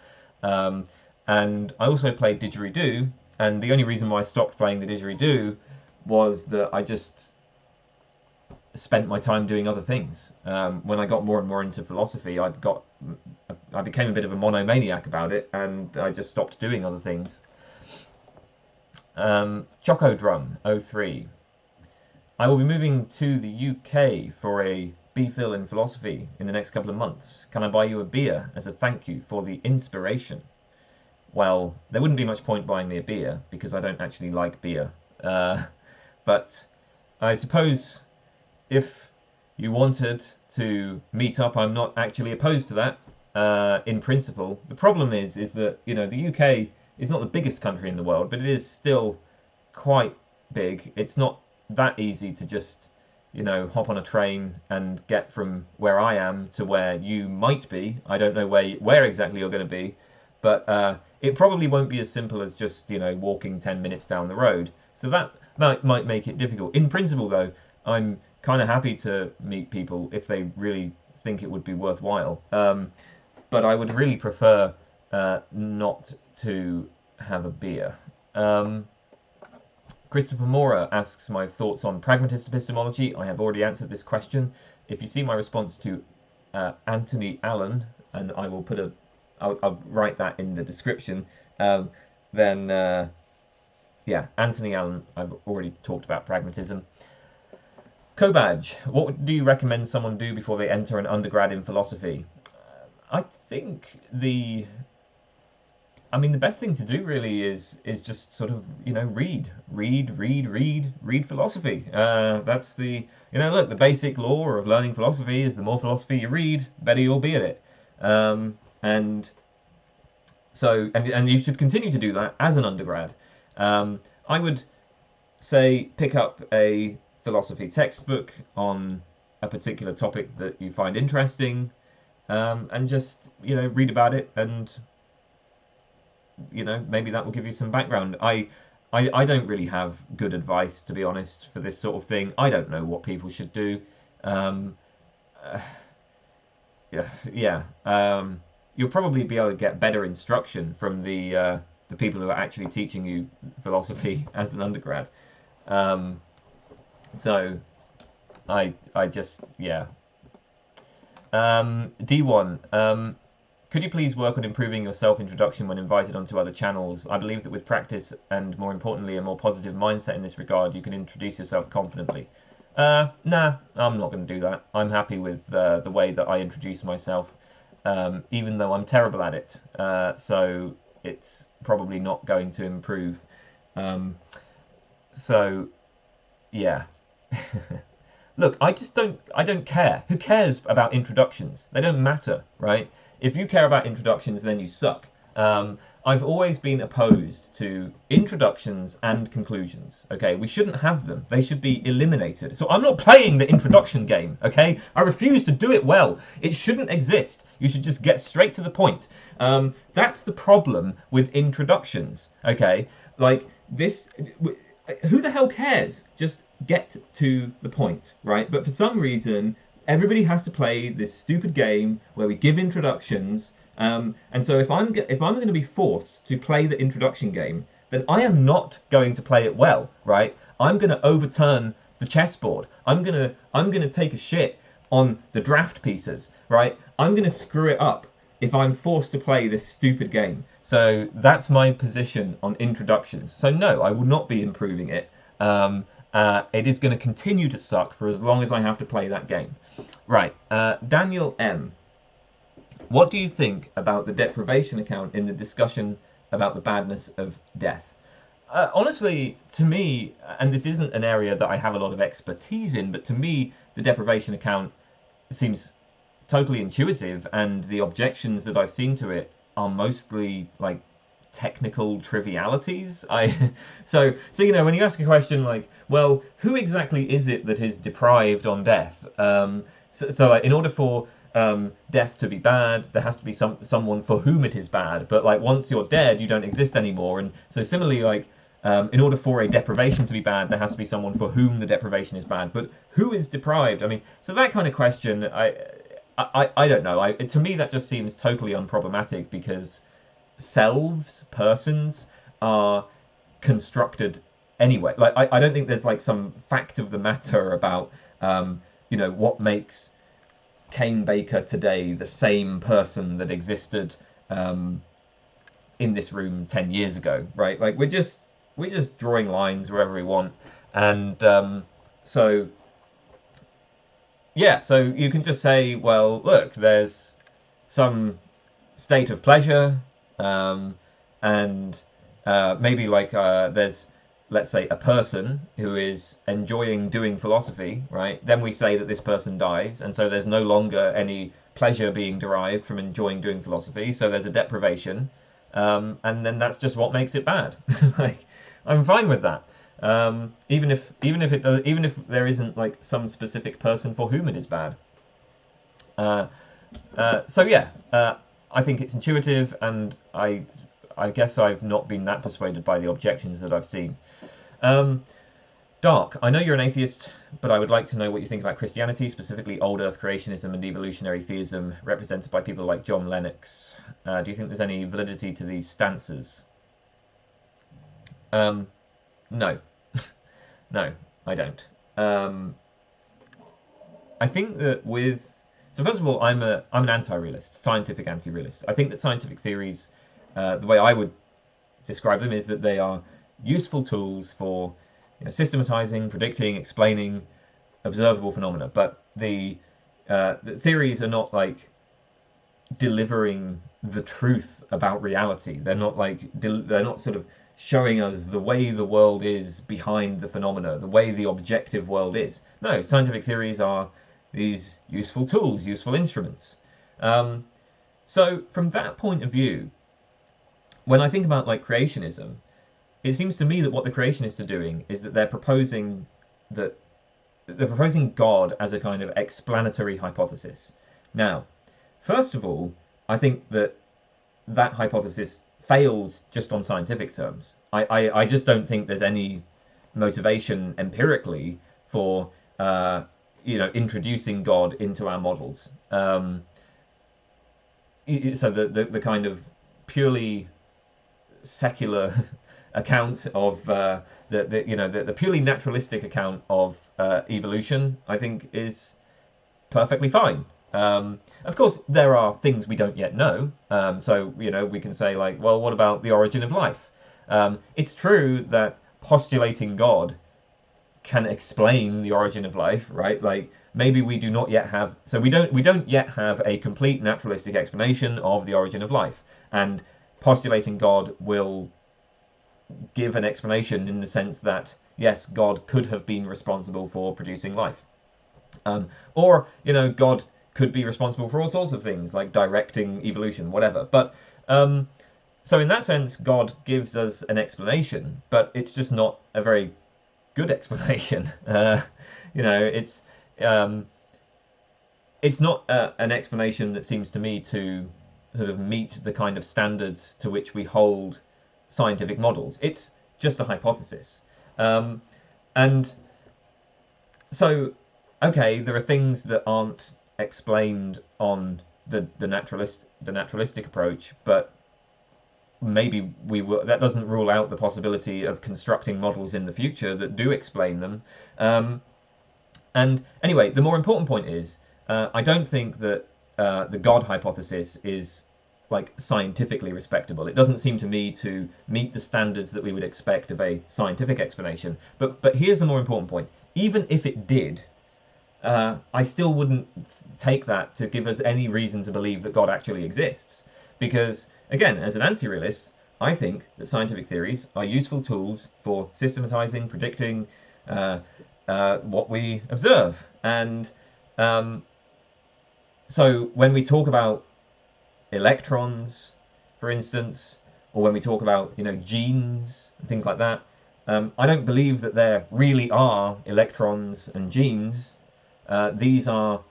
And I also played didgeridoo, and the only reason why I stopped playing the didgeridoo was that I just spent my time doing other things. When I got more and more into philosophy, I became a bit of a monomaniac about it, and I just stopped doing other things. Chocodrum 03. I will be moving to the UK for a BPhil in philosophy in the next couple of months. Can I buy you a beer as a thank you for the inspiration? Well, there wouldn't be much point buying me a beer because I don't actually like beer. But I suppose if you wanted to meet up, I'm not actually opposed to that in principle. The problem is that, you know, the UK is not the biggest country in the world, but it is still quite big. It's not that easy to just, you know, hop on a train and get from where I am to where you might be. I don't know where exactly you're going to be, but it probably won't be as simple as just, you know, walking 10 minutes down the road. So that might make it difficult. In principle, though, I'm kind of happy to meet people if they really think it would be worthwhile. But I would really prefer not to have a beer. Christopher Mora asks my thoughts on pragmatist epistemology. I have already answered this question. If you see my response to Athony Allen, and I will put I'll write that in the description, then yeah, Athony Allen, I've already talked about pragmatism. Kobaj, what do you recommend someone do before they enter an undergrad in philosophy? I think the best thing to do really is just sort of, you know, read philosophy. That's the, you know, look, the basic law of learning philosophy is the more philosophy you read, the better you'll be at it. And so, and you should continue to do that as an undergrad. I would say pick up a philosophy textbook on a particular topic that you find interesting, and just, you know, read about it, and, you know, maybe that will give you some background. I don't really have good advice, to be honest, for this sort of thing. I don't know what people should do. You'll probably be able to get better instruction from the people who are actually teaching you philosophy as an undergrad. So I just, yeah. D1, could you please work on improving your self-introduction when invited onto other channels? I believe that with practice and, more importantly, a more positive mindset in this regard, you can introduce yourself confidently. Nah, I'm not going to do that. I'm happy with the way that I introduce myself, even though I'm terrible at it. So it's probably not going to improve. So, yeah. Look, I don't care. Who cares about introductions? They don't matter, right? If you care about introductions, then you suck. I've always been opposed to introductions and conclusions, okay? We shouldn't have them. They should be eliminated. So I'm not playing the introduction game, okay? I refuse to do it well. It shouldn't exist. You should just get straight to the point. That's the problem with introductions, okay? Like, this... Who the hell cares? Just get to the point, right? But for some reason, everybody has to play this stupid game where we give introductions. And so if I'm going to be forced to play the introduction game, then I am not going to play it well, right? I'm going to overturn the chessboard. I'm going to take a shit on the draft pieces, right? I'm going to screw it up if I'm forced to play this stupid game. So that's my position on introductions. So no, I will not be improving it. It is going to continue to suck for as long as I have to play that game. Right, Daniel M. What do you think about the deprivation account in the discussion about the badness of death? Honestly, to me, and this isn't an area that I have a lot of expertise in, but to me, the deprivation account seems totally intuitive, and the objections that I've seen to it are mostly like technical trivialities. So when you ask a question like, well, who exactly is it that is deprived on death? So like, in order for death to be bad, there has to be someone for whom it is bad. But like, once you're dead, you don't exist anymore. And so similarly, like, in order for a deprivation to be bad, there has to be someone for whom the deprivation is bad. But who is deprived? I mean, so that kind of question, I don't know. To me, that just seems totally unproblematic, because selves, persons, are constructed anyway. Like, I don't think there's like some fact of the matter about what makes Kane Baker today the same person that existed in this room 10 years ago, right? Like, we're just drawing lines wherever we want, and so you can just say, well, look, there's some state of pleasure, and maybe like there's, let's say, a person who is enjoying doing philosophy, right? Then we say that this person dies, and so there's no longer any pleasure being derived from enjoying doing philosophy, so there's a deprivation, and then that's just what makes it bad. Like, I'm fine with that. Even if there isn't like some specific person for whom it is bad. I think it's intuitive, and I guess I've not been that persuaded by the objections that I've seen. Dark, I know you're an atheist, but I would like to know what you think about Christianity, specifically old Earth creationism and evolutionary theism, represented by people like John Lennox. Do you think there's any validity to these stances? No. No, I don't. I think that so first of all, I'm an anti-realist, scientific anti-realist. I think that scientific theories, the way I would describe them, is that they are useful tools for systematizing, predicting, explaining observable phenomena. But the theories are not like delivering the truth about reality. They're not sort of showing us the way the world is behind the phenomena, the way the objective world is. No, scientific theories are these useful tools, useful instruments. So from that point of view, when I think about like creationism, it seems to me that what the creationists are doing is that they're proposing God as a kind of explanatory hypothesis. Now, first of all, I think that hypothesis fails just on scientific terms. I just don't think there's any motivation empirically for introducing God into our models. So the kind of purely secular account of the purely naturalistic account of evolution, I think, is perfectly fine. Of course, there are things we don't yet know. So we can say like, well, what about the origin of life? It's true that postulating God can explain the origin of life, right? Like, maybe we do not yet have, so we don't yet have a complete naturalistic explanation of the origin of life, and postulating God will give an explanation in the sense that yes, God could have been responsible for producing life, or God could be responsible for all sorts of things like directing evolution, whatever. But so in that sense, God gives us an explanation, but it's just not a very good explanation. It's not an explanation that seems to me to sort of meet the kind of standards to which we hold scientific models. It's just a hypothesis. And so, okay, there are things that aren't explained on the naturalistic approach, but maybe that doesn't rule out the possibility of constructing models in the future that do explain them. And anyway, the more important point is, I don't think that the God hypothesis is like scientifically respectable. It doesn't seem to me to meet the standards that we would expect of a scientific explanation. But here's the more important point. Even if it did, I still wouldn't take that to give us any reason to believe that God actually exists. Because, again, as an anti-realist, I think that scientific theories are useful tools for systematizing, predicting what we observe. And so when we talk about electrons, for instance, or when we talk about, you know, genes and things like that, I don't believe that there really are electrons and genes. These are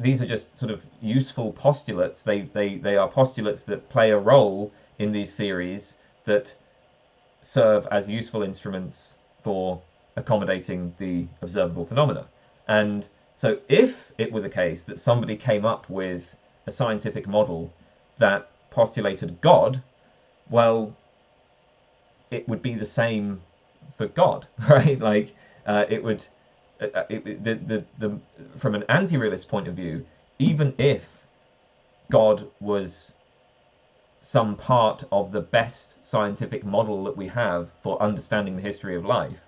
just sort of useful postulates. They are postulates that play a role in these theories that serve as useful instruments for accommodating the observable phenomena. And so if it were the case that somebody came up with a scientific model that postulated God, well, it would be the same for God, right? Like it would, from an anti-realist point of view, even if God was some part of the best scientific model that we have for understanding the history of life,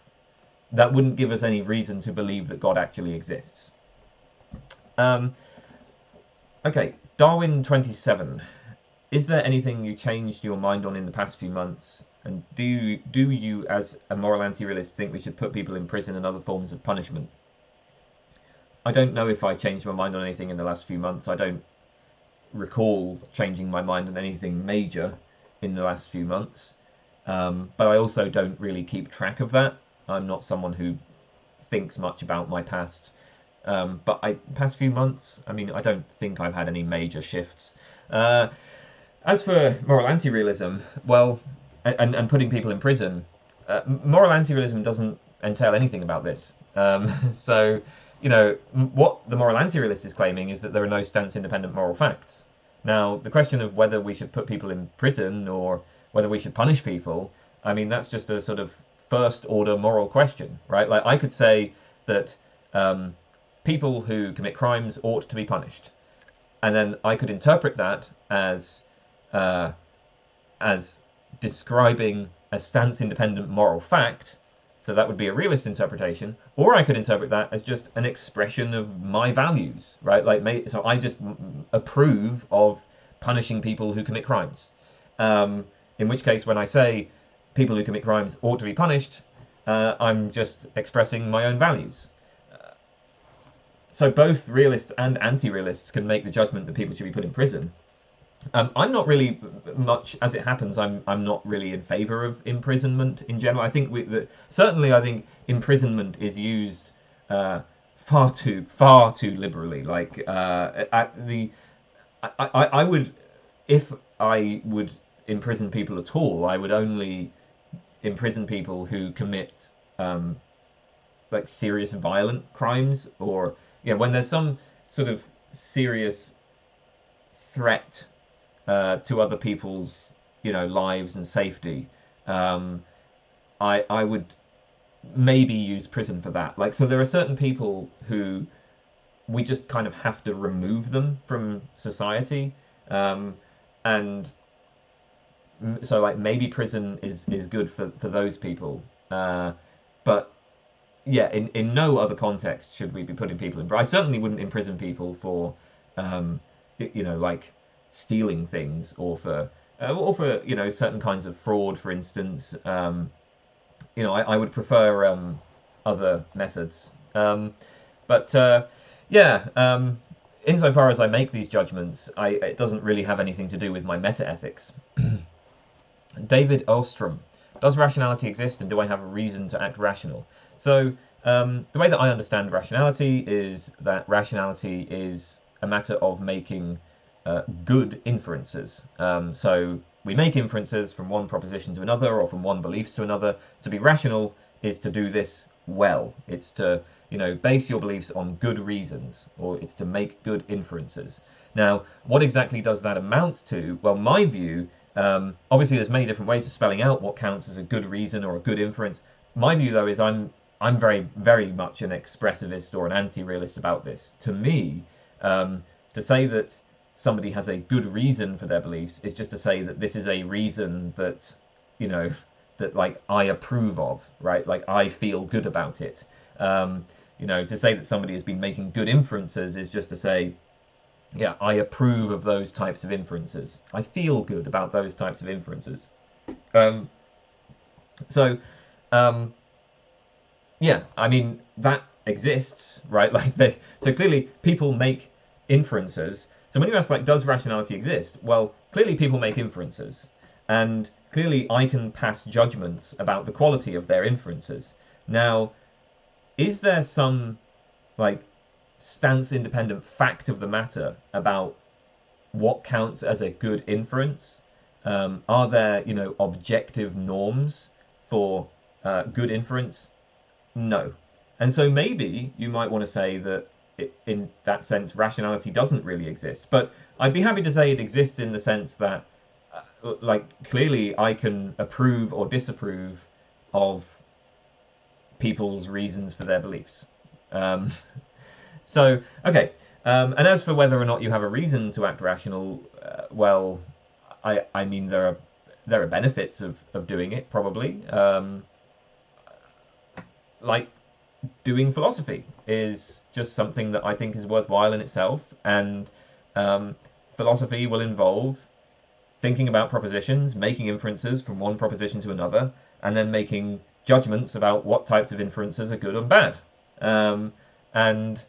that wouldn't give us any reason to believe that God actually exists. Okay, Darwin 27. Is there anything you changed your mind on in the past few months? And do you, as a moral anti-realist, think we should put people in prison and other forms of punishment? I don't know if I changed my mind on anything in the last few months. I don't recall changing my mind on anything major in the last few months. But I also don't really keep track of that. I'm not someone who thinks much about my past. But past few months, I mean, I don't think I've had any major shifts. As for moral anti-realism, well, and putting people in prison, moral anti-realism doesn't entail anything about this. So, you know, what the moral anti-realist is claiming is that there are no stance-independent moral facts. Now, the question of whether we should put people in prison or whether we should punish people, I mean, that's just a sort of first-order moral question, right? Like, I could say that people who commit crimes ought to be punished. And then I could interpret that as describing a stance-independent moral fact, so that would be a realist interpretation, or I could interpret that as just an expression of my values, right? Like, so I just approve of punishing people who commit crimes. In which case, when I say people who commit crimes ought to be punished, I'm just expressing my own values. So both realists and anti-realists can make the judgment that people should be put in prison. I'm not really much, as it happens, I'm not really in favour of imprisonment in general. I think certainly I think imprisonment is used far too liberally. Like I would, if I would imprison people at all, I would only imprison people who commit like serious violent crimes, or when there's some sort of serious threat to other people's, lives and safety. I would maybe use prison for that. Like, so there are certain people who we just kind of have to remove them from society, and so like maybe prison is good for those people. But yeah, in no other context should we be putting people in. But I certainly wouldn't imprison people for, like stealing things, or for certain kinds of fraud, for instance. I would prefer other methods. Insofar as I make these judgments, it doesn't really have anything to do with my meta-ethics. David Ostrom. Does rationality exist, and do I have a reason to act rational? So the way that I understand rationality is that rationality is a matter of making good inferences. So we make inferences from one proposition to another, or from one belief to another. To be rational is to do this well. It's to base your beliefs on good reasons, or it's to make good inferences. Now, what exactly does that amount to? Well, my view, obviously there's many different ways of spelling out what counts as a good reason or a good inference. My view, though, is I'm very, very much an expressivist or an anti-realist about this. To me, to say that somebody has a good reason for their beliefs is just to say that this is a reason that, that like I approve of, right? Like I feel good about it. To say that somebody has been making good inferences is just to say, yeah, I approve of those types of inferences. I feel good about those types of inferences. Um, so, um, yeah, I mean, that exists, right? So clearly people make inferences. So when you ask, like, does rationality exist? Well, clearly people make inferences. And clearly I can pass judgments about the quality of their inferences. Now, is there some, like, stance-independent fact of the matter about what counts as a good inference? Are there, objective norms for good inference? No. And so maybe you might want to say that in that sense, rationality doesn't really exist. But I'd be happy to say it exists in the sense that, clearly I can approve or disapprove of people's reasons for their beliefs. Um, so, okay. And as for whether or not you have a reason to act rational, well, I mean, there are benefits of doing it, probably. Like, doing philosophy is just something that I think is worthwhile in itself, and philosophy will involve thinking about propositions, making inferences from one proposition to another, and then making judgments about what types of inferences are good and bad. And,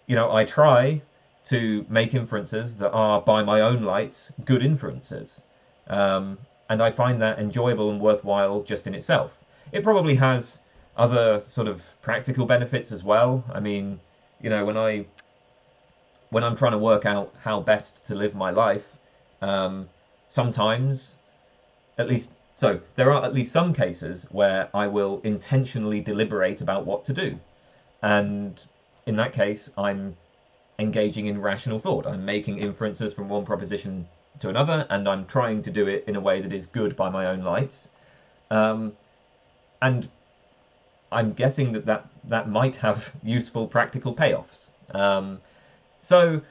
I try to make inferences that are, by my own lights, good inferences. And I find that enjoyable and worthwhile just in itself. It probably has other sort of practical benefits as well. I mean, when I'm trying to work out how best to live my life, sometimes, there are at least some cases where I will intentionally deliberate about what to do. And in that case, I'm engaging in rational thought. I'm making inferences from one proposition to another, and I'm trying to do it in a way that is good by my own lights. And I'm guessing that might have useful practical payoffs. So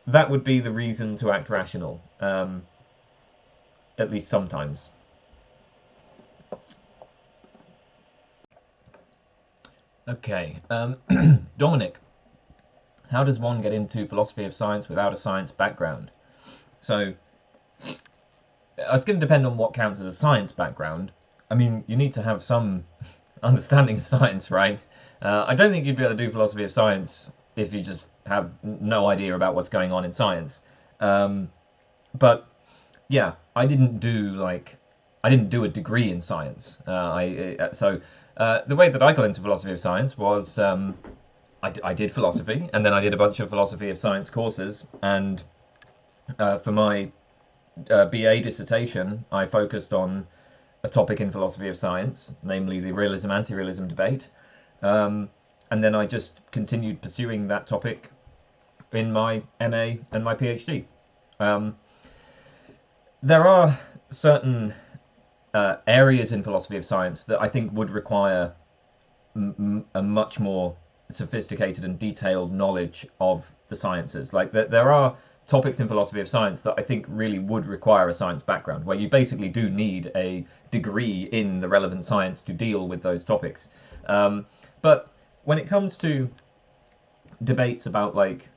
that would be the reason to act rational, at least sometimes. Okay, Dominic, how does one get into philosophy of science without a science background? So it's going to depend on what counts as a science background. I mean, you need to have some understanding of science, right? I don't think you'd be able to do philosophy of science if you just have no idea about what's going on in science. But yeah, I didn't do a degree in science. The way that I got into philosophy of science was I did philosophy, and then I did a bunch of philosophy of science courses. And for my BA dissertation, I focused on a topic in philosophy of science, namely the realism-antirealism debate. And then I just continued pursuing that topic in my MA and my PhD. There are certain areas in philosophy of science that I think would require a much more sophisticated and detailed knowledge of the sciences. Like, there are topics in philosophy of science that I think really would require a science background, where you basically do need a degree in the relevant science to deal with those topics. But when it comes to debates about, like,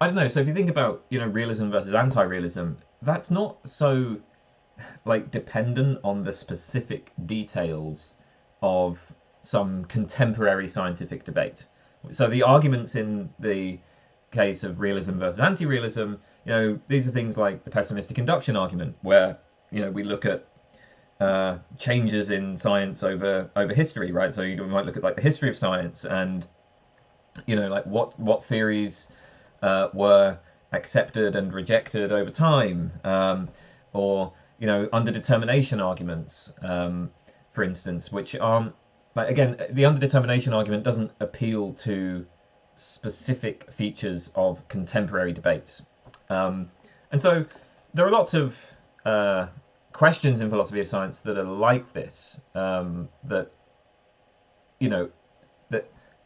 I don't know, so if you think about, realism versus anti-realism, that's not so, like, dependent on the specific details of some contemporary scientific debate. So the arguments in the case of realism versus anti-realism, these are things like the pessimistic induction argument, where, we look at changes in science over history, right? So you might look at, like, the history of science, and like what theories were accepted and rejected over time, or underdetermination arguments, for instance, which aren't, like, again, the underdetermination argument doesn't appeal to specific features of contemporary debates, and so there are lots of questions in philosophy of science that are like this, that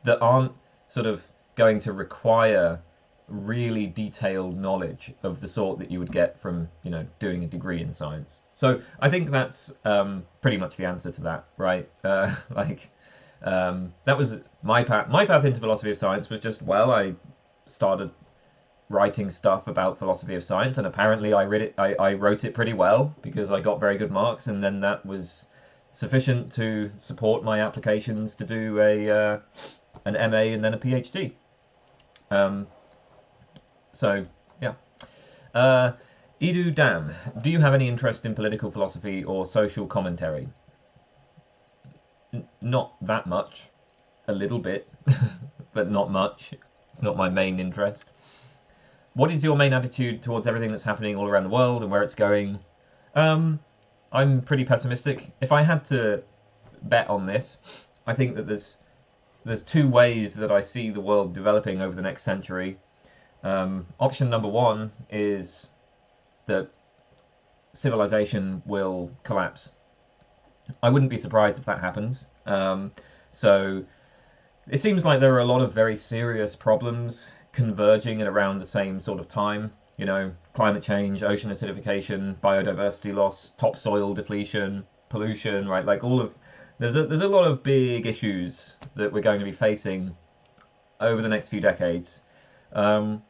that aren't sort of going to require really detailed knowledge of the sort that you would get from doing a degree in science. So I think that's pretty much the answer to that, right? That was my path. My path into philosophy of science was just, well, I started writing stuff about philosophy of science, and apparently I wrote it pretty well because I got very good marks, and then that was sufficient to support my applications to do an MA and then a PhD. So yeah. Edu Dam, do you have any interest in political philosophy or social commentary? Not that much. A little bit, but not much. It's not my main interest. What is your main attitude towards everything that's happening all around the world and where it's going? I'm pretty pessimistic. If I had to bet on this, I think that there's two ways that I see the world developing over the next century. Option number one is that civilization will collapse. I wouldn't be surprised if that happens. So it seems like there are a lot of very serious problems converging at around the same sort of time. You know, climate change, ocean acidification, biodiversity loss, topsoil depletion, pollution, right? Like all of there's a lot of big issues that we're going to be facing over the next few decades. And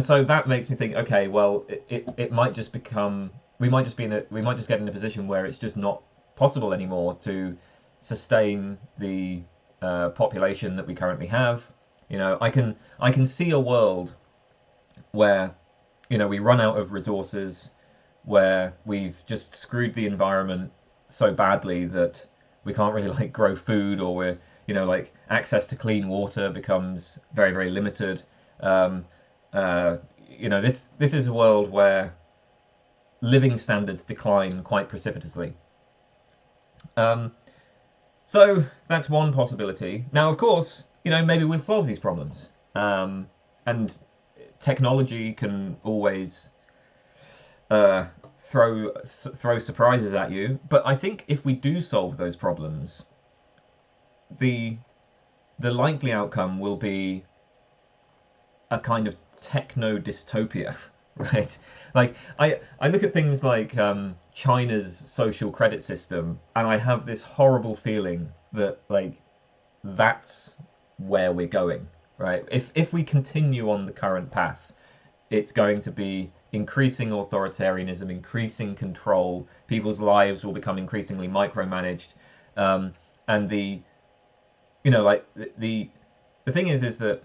so that makes me think, okay, well, it might just become, we might just get in a position where it's just not possible anymore to sustain the population that we currently have. You know, I can see a world where, you know, we run out of resources, where we've just screwed the environment so badly that we can't really like grow food, or we're, you know, like access to clean water becomes very, very limited. You know, this is a world where living standards decline quite precipitously. So that's one possibility. Now, of course, you know, maybe we'll solve these problems. And technology can always throw surprises at you. But I think if we do solve those problems, the likely outcome will be a kind of techno-dystopia, right? Like, I look at things like China's social credit system, and I have this horrible feeling that, like, that's where we're going, right? If we continue on the current path, it's going to be increasing authoritarianism, increasing control, people's lives will become increasingly micromanaged, and the thing is that,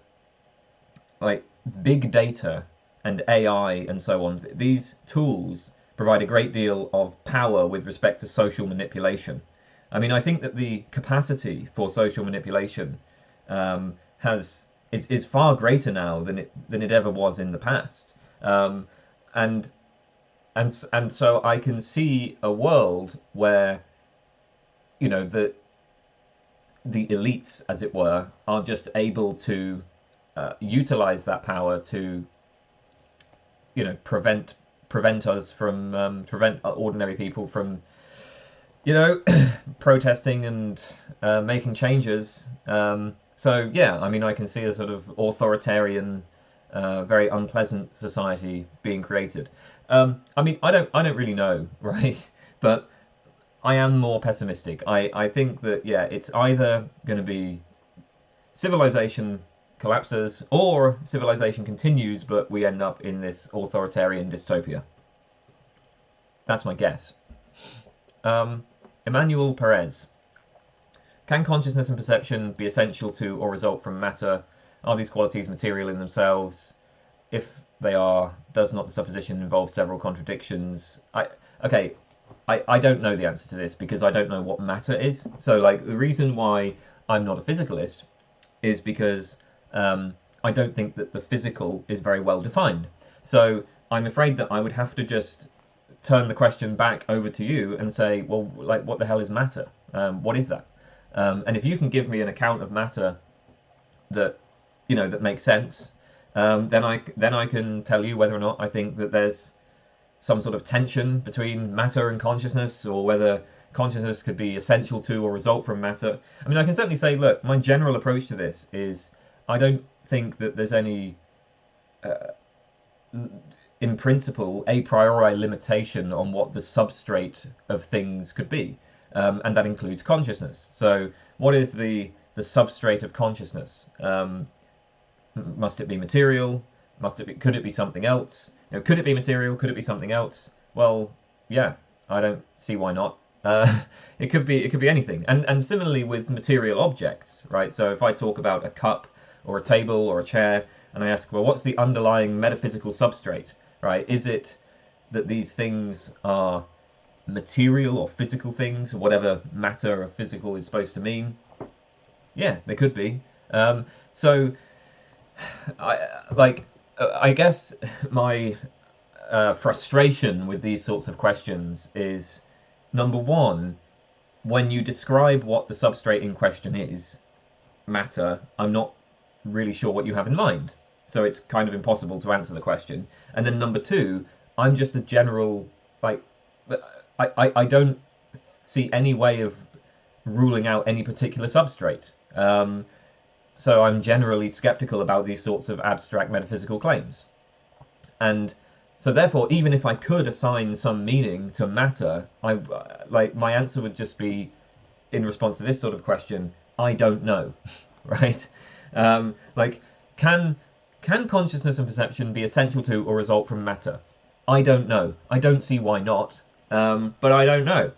like, big data and AI and so on, these tools provide a great deal of power with respect to social manipulation. I mean, I think that the capacity for social manipulation is far greater now than it ever was in the past, and so I can see a world where, you know, the elites, as it were, are just able to utilize that power to, you know, prevent ordinary people from, you know, protesting and making changes. So yeah, I mean, I can see a sort of authoritarian, very unpleasant society being created. I mean, I don't really know, right? But I am more pessimistic. I think that, yeah, it's either going to be civilization collapses or civilization continues, but we end up in this authoritarian dystopia. That's my guess. Emmanuel Perez. Can consciousness and perception be essential to or result from matter? Are these qualities material in themselves? If they are, does not the supposition involve several contradictions? I don't know the answer to this because I don't know what matter is. So, like, the reason why I'm not a physicalist is because I don't think that the physical is very well defined. So I'm afraid that I would have to just turn the question back over to you and say, well, like, what the hell is matter? What is that? And if you can give me an account of matter that, you know, that makes sense, then I can tell you whether or not I think that there's some sort of tension between matter and consciousness, or whether consciousness could be essential to or result from matter. I mean, I can certainly say, look, my general approach to this is I don't think that there's any, in principle, a priori limitation on what the substrate of things could be. And that includes consciousness. So what is the substrate of consciousness? Must it be material? Could it be something else? Could it be material? Could it be something else? Well, yeah, I don't see why not. It could be anything. And similarly with material objects, right? So if I talk about a cup or a table or a chair, and I ask, well, what's the underlying metaphysical substrate, right? Is it that these things are material or physical things, or whatever matter or physical is supposed to mean? Yeah, they could be. So, I guess my frustration with these sorts of questions is, number one, when you describe what the substrate in question is, matter, I'm not really sure what you have in mind. So it's kind of impossible to answer the question. And then number two, I'm just a general, I don't see any way of ruling out any particular substrate. So I'm generally skeptical about these sorts of abstract metaphysical claims. And so therefore, even if I could assign some meaning to matter, my answer would just be, in response to this sort of question, I don't know, right? Can consciousness and perception be essential to or result from matter? I don't know. I don't see why not, but I don't know.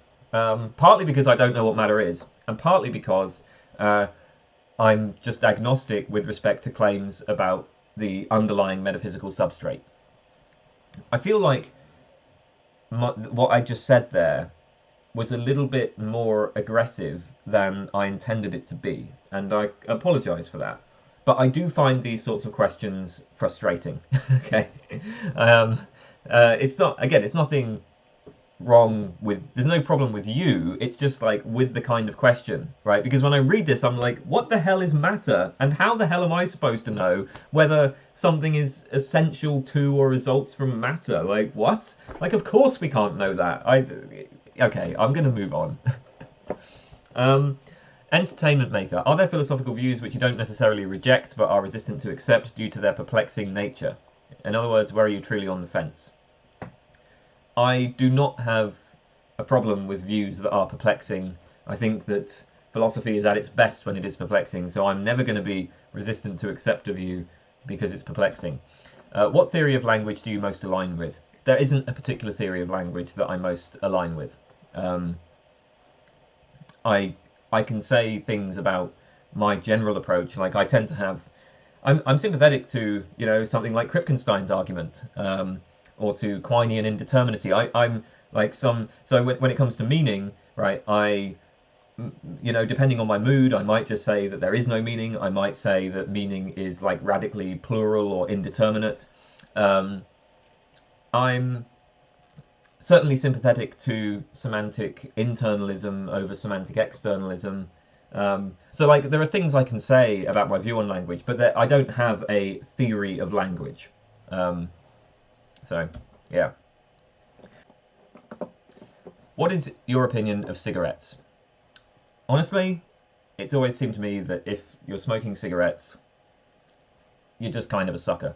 Partly because I don't know what matter is, and partly because I'm just agnostic with respect to claims about the underlying metaphysical substrate. I feel like what I just said there was a little bit more aggressive than I intended it to be, and I apologise for that. But I do find these sorts of questions frustrating. Okay, it's nothing wrong with. There's no problem with you. It's just like with the kind of question, right? Because when I read this, I'm like, what the hell is matter, and how the hell am I supposed to know whether something is essential to or results from matter? Like, what? Like, of course we can't know that. Okay, I'm going to move on. Entertainment maker. Are there philosophical views which you don't necessarily reject but are resistant to accept due to their perplexing nature? In other words, where are you truly on the fence? I do not have a problem with views that are perplexing. I think that philosophy is at its best when it is perplexing, so I'm never going to be resistant to accept a view because it's perplexing. What theory of language do you most align with? There isn't a particular theory of language that I most align with. I can say things about my general approach, like I tend to have... I'm sympathetic to, something like Kripkenstein's argument, or to Quinean indeterminacy. I'm like so when it comes to meaning, right, depending on my mood, I might just say that there is no meaning. I might say that meaning is like radically plural or indeterminate. I'm certainly sympathetic to semantic internalism over semantic externalism. So like there are things I can say about my view on language, but I don't have a theory of language. So, yeah. What is your opinion of cigarettes? Honestly, it's always seemed to me that if you're smoking cigarettes, you're just kind of a sucker.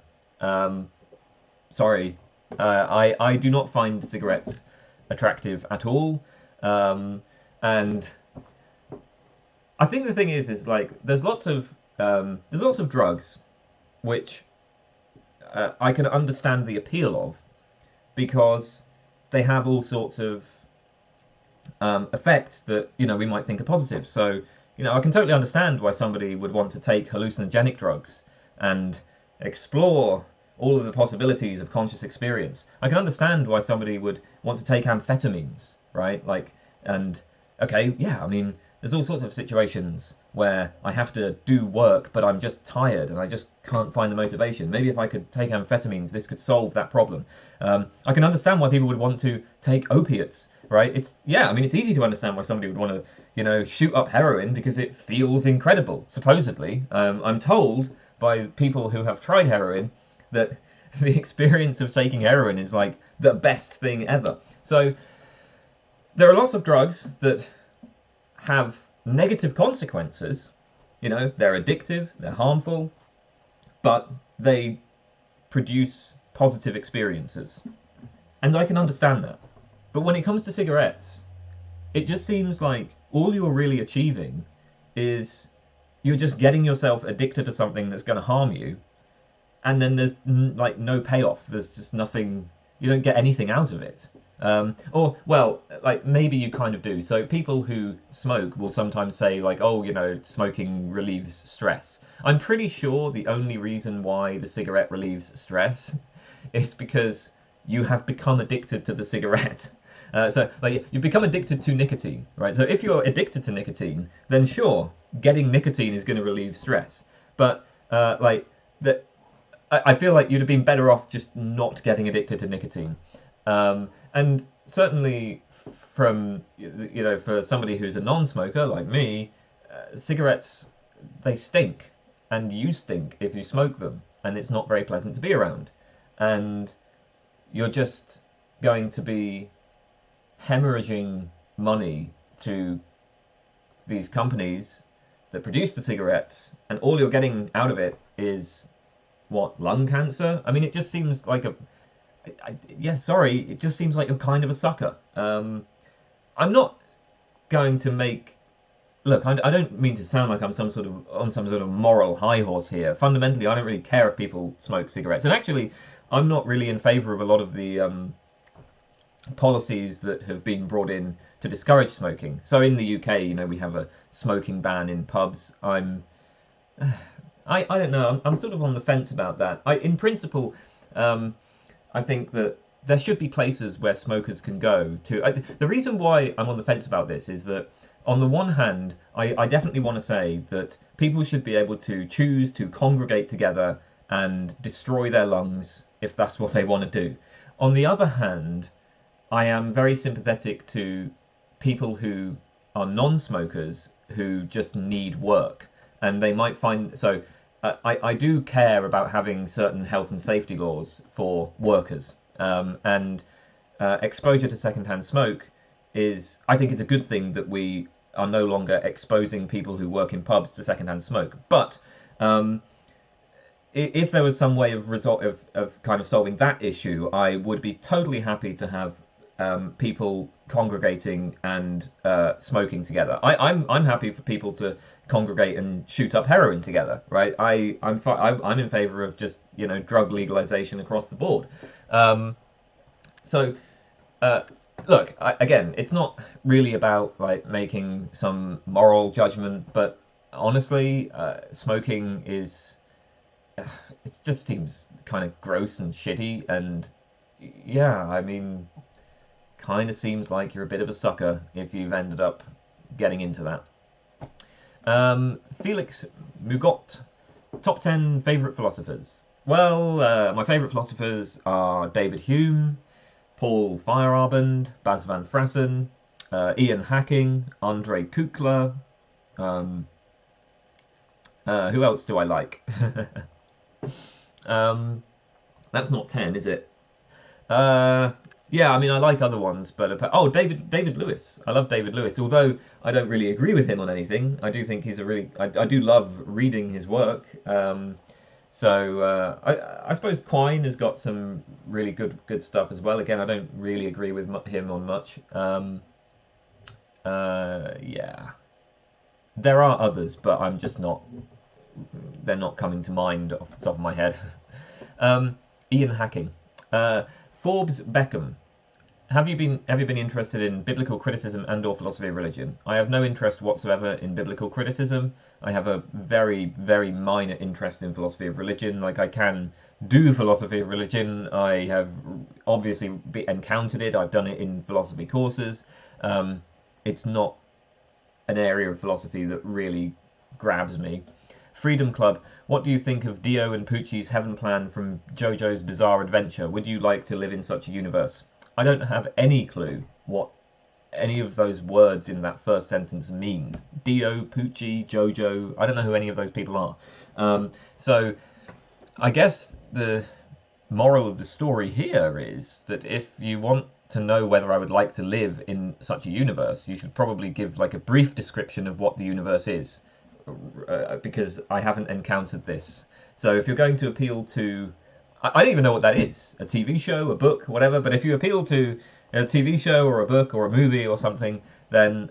Sorry. I do not find cigarettes attractive at all. And I think the thing is like, there's lots of drugs which I can understand the appeal of because they have all sorts of effects that, we might think are positive. So, I can totally understand why somebody would want to take hallucinogenic drugs and explore all of the possibilities of conscious experience. I can understand why somebody would want to take amphetamines, right? There's all sorts of situations where I have to do work, but I'm just tired and I just can't find the motivation. Maybe if I could take amphetamines, this could solve that problem. I can understand why people would want to take opiates, right? It's easy to understand why somebody would want to, shoot up heroin because it feels incredible, supposedly. I'm told by people who have tried heroin that the experience of taking heroin is like the best thing ever. So there are lots of drugs that have negative consequences. They're addictive, they're harmful, but they produce positive experiences. And I can understand that. But when it comes to cigarettes, it just seems like all you're really achieving is you're just getting yourself addicted to something that's going to harm you, and then there's like no payoff. There's just nothing. You don't get anything out of it. Or, well, like maybe you kind of do. So people who smoke will sometimes say like, oh, you know, smoking relieves stress. I'm pretty sure the only reason why the cigarette relieves stress is because you have become addicted to the cigarette. So like you become addicted to nicotine, right? So if you're addicted to nicotine, then sure, getting nicotine is going to relieve stress. But like that, I feel like you'd have been better off just not getting addicted to nicotine. And certainly from, you know, for somebody who's a non-smoker like me, cigarettes, they stink, and you stink if you smoke them, and it's not very pleasant to be around. And you're just going to be hemorrhaging money to these companies that produce the cigarettes, and all you're getting out of it is, what, lung cancer? I mean, it just seems like it just seems like you're kind of a sucker. I'm not going to make... Look, I don't mean to sound like I'm on some sort of moral high horse here. Fundamentally, I don't really care if people smoke cigarettes. And actually, I'm not really in favour of a lot of the policies that have been brought in to discourage smoking. So in the UK, you know, we have a smoking ban in pubs. I don't know. I'm sort of on the fence about that. In principle, I think that there should be places where smokers can go to. The reason why I'm on the fence about this is that, on the one hand, I definitely want to say that people should be able to choose to congregate together and destroy their lungs if that's what they want to do. On the other hand, I am very sympathetic to people who are non-smokers who just need work, and they might find... So I do care about having certain health and safety laws for workers, and exposure to secondhand smoke is... I think it's a good thing that we are no longer exposing people who work in pubs to secondhand smoke. But if there was some way of kind of solving that issue, I would be totally happy to have people congregating and smoking together. I'm happy for people to congregate and shoot up heroin together, right? I'm in favour of just, you know, drug legalisation across the board. Look, again, it's not really about like making some moral judgment, but honestly, smoking is... it just seems kind of gross and shitty, and yeah, I mean, kind of seems like you're a bit of a sucker if you've ended up getting into that. Félix Mugot, top 10 favourite philosophers. Well, my favourite philosophers are David Hume, Paul Feyerabend, Bas van Frassen, Ian Hacking, André Kukla. Who else do I like? That's not 10, is it? Yeah, I mean, I like other ones, but... David Lewis. I love David Lewis, although I don't really agree with him on anything. I do think he's a really... I do love reading his work. I suppose Quine has got some really good stuff as well. Again, I don't really agree with him on much. Yeah. There are others, but I'm just not... They're not coming to mind off the top of my head. Ian Hacking. Forbes Beckum. Have you been interested in biblical criticism and/or philosophy of religion? I have no interest whatsoever in biblical criticism. I have a very, very minor interest in philosophy of religion. Like, I can do philosophy of religion. I have obviously encountered it. I've done it in philosophy courses. It's not an area of philosophy that really grabs me. Freedom Club. What do you think of Dio and Poochie's heaven plan from JoJo's Bizarre Adventure? Would you like to live in such a universe? I don't have any clue what any of those words in that first sentence mean. Dio, Poochie, JoJo. I don't know who any of those people are. So I guess the moral of the story here is that if you want to know whether I would like to live in such a universe, you should probably give like a brief description of what the universe is. Because I haven't encountered this. So if you're going to appeal to... I don't even know what that is. A TV show, a book, whatever. But if you appeal to a TV show or a book or a movie or something, then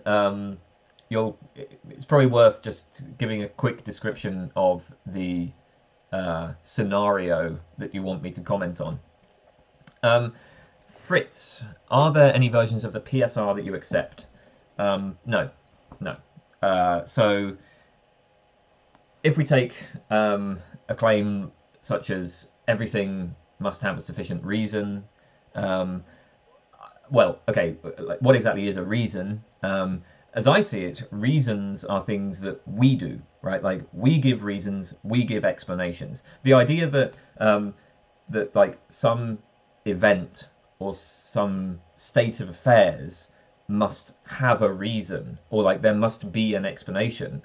it's probably worth just giving a quick description of the scenario that you want me to comment on. Fritz, are there any versions of the PSR that you accept? No. So if we take a claim such as everything must have a sufficient reason, well, okay, what exactly is a reason? As I see it, reasons are things that we do, right? Like, we give reasons, we give explanations. The idea that that like some event or some state of affairs must have a reason, or like there must be an explanation,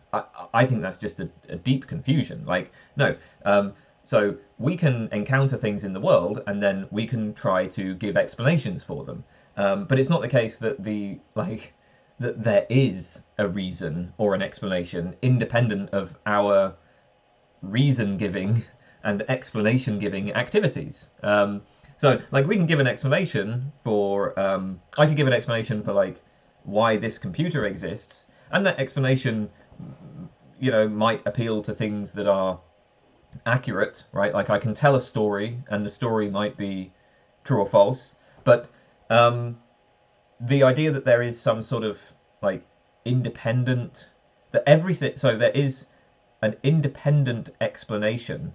I think that's just a deep confusion. Like, no. So we can encounter things in the world and then we can try to give explanations for them. But it's not the case that that there is a reason or an explanation independent of our reason giving and explanation giving activities. So, like, we can give an explanation for, I could give an explanation for, like, why this computer exists, and that explanation, you know, might appeal to things that are accurate, right? Like, I can tell a story, and the story might be true or false, but the idea that there is some sort of, like, independent, that everything, so there is an independent explanation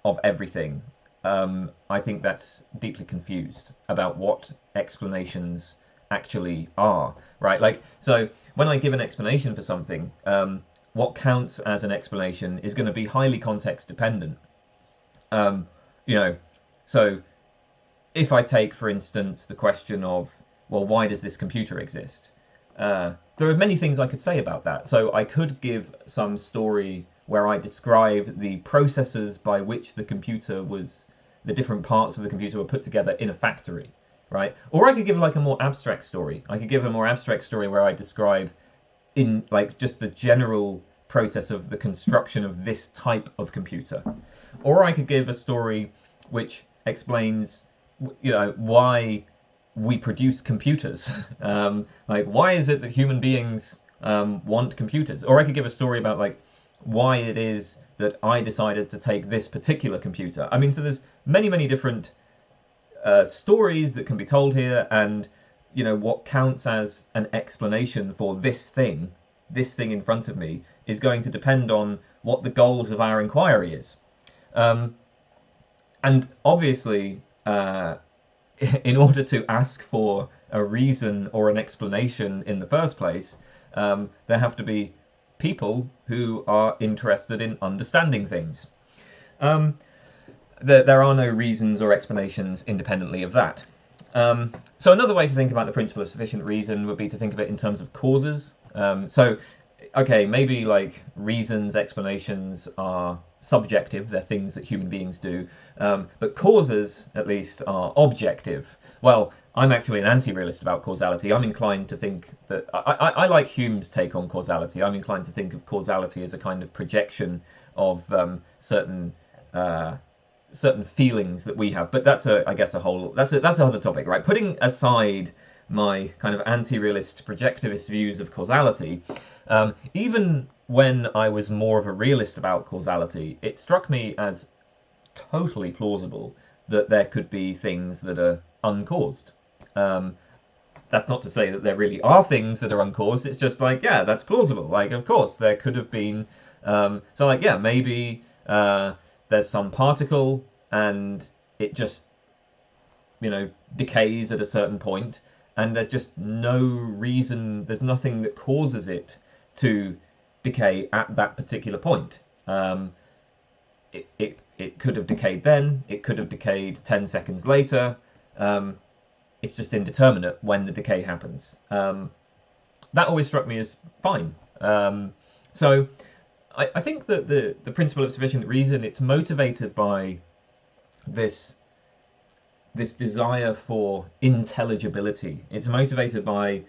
of everything, I think that's deeply confused about what explanations actually are, right? Like, so when I give an explanation for something, what counts as an explanation is going to be highly context dependent. You know, so if I take, for instance, the question of, well, why does this computer exist? There are many things I could say about that. So I could give some story where I describe the processes by which the computer was, the different parts of the computer were put together in a factory, right? Or I could give like a more abstract story. I could give a more abstract story where I describe in like just the general process of the construction of this type of computer. Or I could give a story which explains, you know, why we produce computers. Like, why is it that human beings want computers? Or I could give a story about like why it is that I decided to take this particular computer. I mean, so there's many different stories that can be told here, and you know, what counts as an explanation for this thing in front of me is going to depend on what the goals of our inquiry is. And obviously, in order to ask for a reason or an explanation in the first place, there have to be people who are interested in understanding things. There are no reasons or explanations independently of that. So another way to think about the principle of sufficient reason would be to think of it in terms of causes. So, okay, maybe like reasons, explanations are subjective, they're things that human beings do, but causes, at least, are objective. Well, I'm actually an anti-realist about causality. I'm inclined to think that, I like Hume's take on causality. I'm inclined to think of causality as a kind of projection of certain feelings that we have. But that's that's another topic, right? Putting aside my kind of anti-realist, projectivist views of causality, even when I was more of a realist about causality, it struck me as totally plausible that there could be things that are uncaused. That's not to say that there really are things that are uncaused. It's just like, yeah, that's plausible. Like, of course, there could have been. So, like, yeah, maybe there's some particle and it just, you know, decays at a certain point, and there's just no reason. There's nothing that causes it to decay at that particular point. It could have decayed then. It could have decayed 10 seconds later. It's just indeterminate when the decay happens. That always struck me as fine. So I think that the principle of sufficient reason, it's motivated by this desire for intelligibility. It's motivated by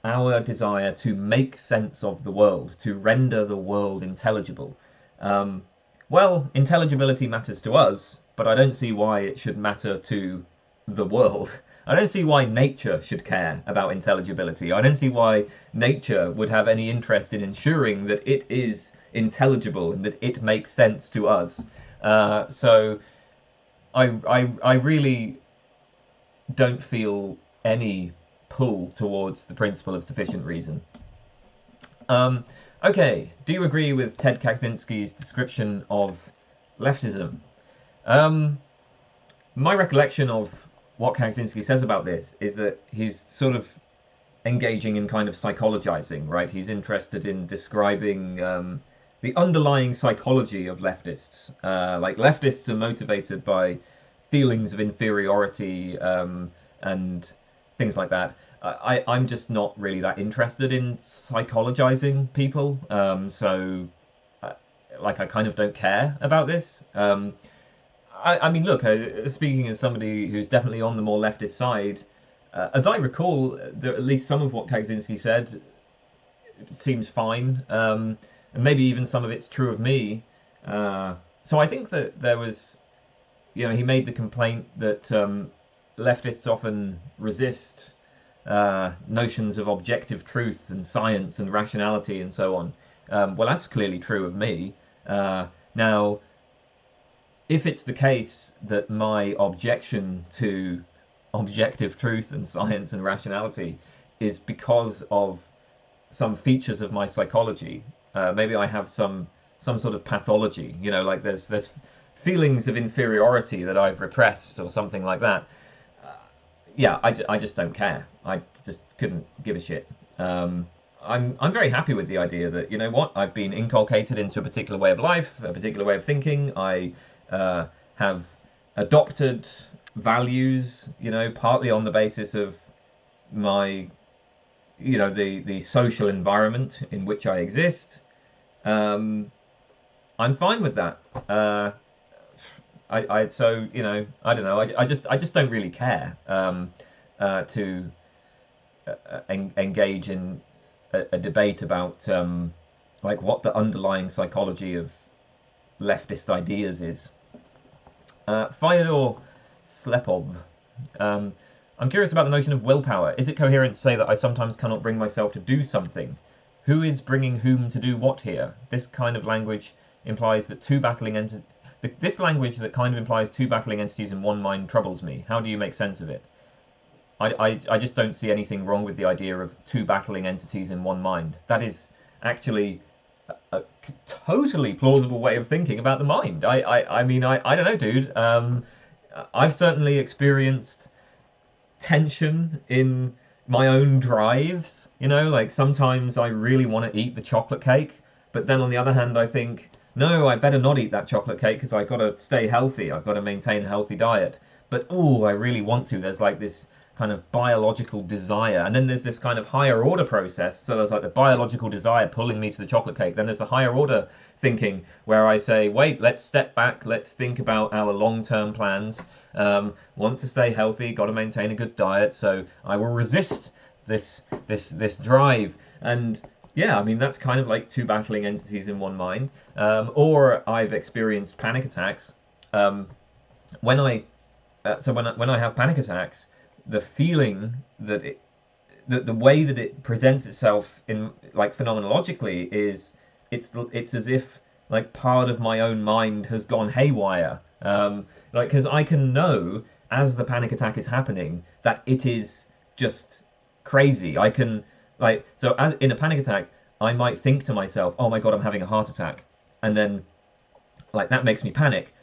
our desire to make sense of the world, to render the world intelligible. Well, intelligibility matters to us, but I don't see why it should matter to the world. I don't see why nature should care about intelligibility. I don't see why nature would have any interest in ensuring that it is intelligible and that it makes sense to us. So I really don't feel any pull towards the principle of sufficient reason. Okay, do you agree with Ted Kaczynski's description of leftism? My recollection of what Kaczynski says about this is that he's sort of engaging in kind of psychologizing, right? He's interested in describing the underlying psychology of leftists. Like leftists are motivated by feelings of inferiority and things like that. I'm just not really that interested in psychologizing people, so like I kind of don't care about this. I mean, look, speaking as somebody who's definitely on the more leftist side, as I recall, at least some of what Kaczynski said seems fine, and maybe even some of it's true of me. So I think that there was, you know, he made the complaint that leftists often resist notions of objective truth and science and rationality and so on. Well, that's clearly true of me. Now, if it's the case that my objection to objective truth and science and rationality is because of some features of my psychology, maybe I have some sort of pathology, you know, like there's feelings of inferiority that I've repressed or something like that. Yeah, I just don't care. I just couldn't give a shit. I'm very happy with the idea that, you know what, I've been inculcated into a particular way of life, a particular way of thinking. I have adopted values, you know, partly on the basis of my, you know, the social environment in which I exist. I'm fine with that. So, you know, I don't know. I just don't really care to engage in a debate about like what the underlying psychology of leftist ideas is. Fyodor Slepov. I'm curious about the notion of willpower. Is it coherent to say that I sometimes cannot bring myself to do something? Who is bringing whom to do what here? This kind of language implies that two battling entities. This language that kind of implies two battling entities in one mind troubles me. How do you make sense of it? I just don't see anything wrong with the idea of two battling entities in one mind. That is actually a totally plausible way of thinking about the mind. I mean, I don't know, dude. I've certainly experienced tension in my own drives, you know, like sometimes I really want to eat the chocolate cake, but then on the other hand I think, no, I better not eat that chocolate cake because I've got to stay healthy, I've got to maintain a healthy diet. But oh, I really want to. There's like this kind of biological desire, and then there's this kind of higher order process. So there's like the biological desire pulling me to the chocolate cake, then there's the higher order thinking where I say, wait, let's step back, let's think about our long-term plans. Want to stay healthy, got to maintain a good diet, so I will resist this drive. And yeah, I mean, that's kind of like two battling entities in one mind. Or I've experienced panic attacks. When I have panic attacks, the feeling that the way that it presents itself in like phenomenologically is it's as if like part of my own mind has gone haywire. Like, because I can know as the panic attack is happening that it is just crazy. I can like, so as in a panic attack, I might think to myself, oh my God, I'm having a heart attack. And then like that makes me panic.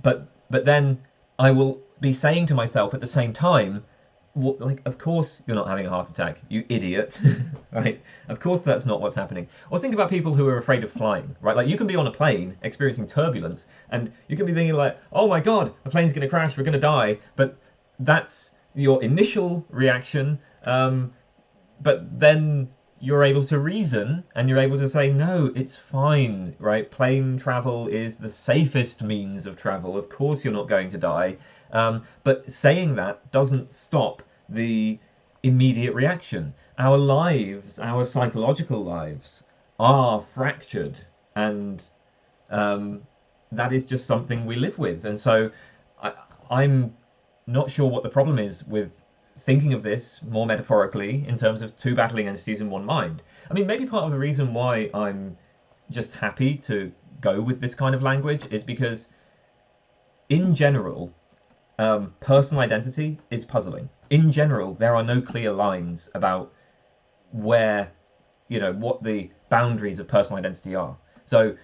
But then I will be saying to myself at the same time, like, of course you're not having a heart attack, you idiot, right? Of course that's not what's happening. Or think about people who are afraid of flying, right? Like you can be on a plane experiencing turbulence and you can be thinking like, oh my God, the plane's going to crash, we're going to die. But that's your initial reaction. But then you're able to reason and you're able to say, no, it's fine, right? Plane travel is the safest means of travel. Of course you're not going to die. But saying that doesn't stop the immediate reaction. Our lives, our psychological lives, are fractured, and that is just something we live with. And so I'm not sure what the problem is with thinking of this more metaphorically in terms of two battling entities in one mind. I mean, maybe part of the reason why I'm just happy to go with this kind of language is because in general, personal identity is puzzling. In general, there are no clear lines about where, what the boundaries of personal identity are. So,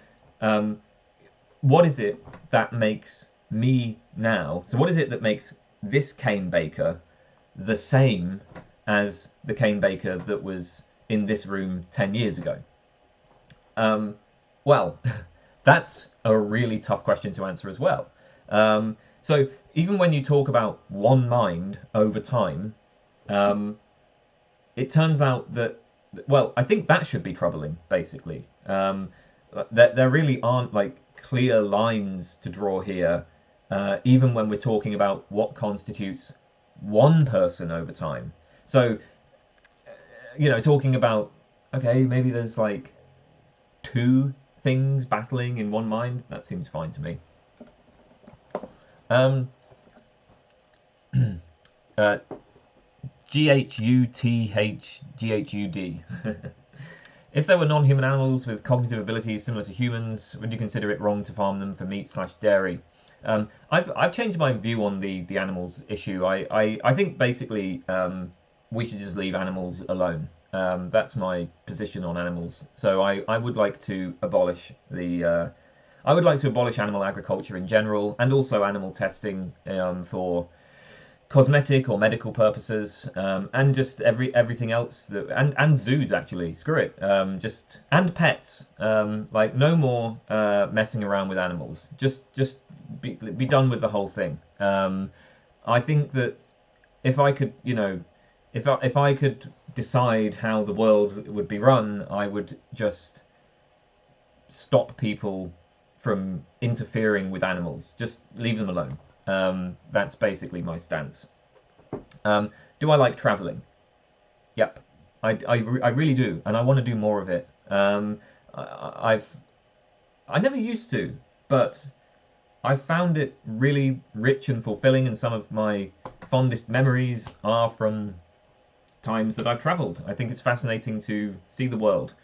what is it that makes me now? So, what is it that makes this Kane Baker the same as the Kane Baker that was in this room 10 years ago? Well, that's a really tough question to answer as well. So even when you talk about one mind over time, it turns out that, well, I think that should be troubling, basically. There really aren't like clear lines to draw here, even when we're talking about what constitutes one person over time. So, talking about, okay, maybe there's like two things battling in one mind, that seems fine to me. 𝒯𝓷𝒶𝓁 If there were non-human animals with cognitive abilities similar to humans, would you consider it wrong to farm them for meat/dairy? I've changed my view on the animals issue. I think basically we should just leave animals alone. That's my position on animals. So I would like to abolish animal agriculture in general, and also animal testing for cosmetic or medical purposes, and just everything else and zoos actually. Screw it. And pets. Like no more messing around with animals. Just be done with the whole thing. I think that if I could, if I could decide how the world would be run, I would just stop people from interfering with animals. Just leave them alone. That's basically my stance. Do I like traveling? Yep, I really do, and I want to do more of it. I never used to, but I found it really rich and fulfilling, and some of my fondest memories are from times that I've travelled. I think it's fascinating to see the world.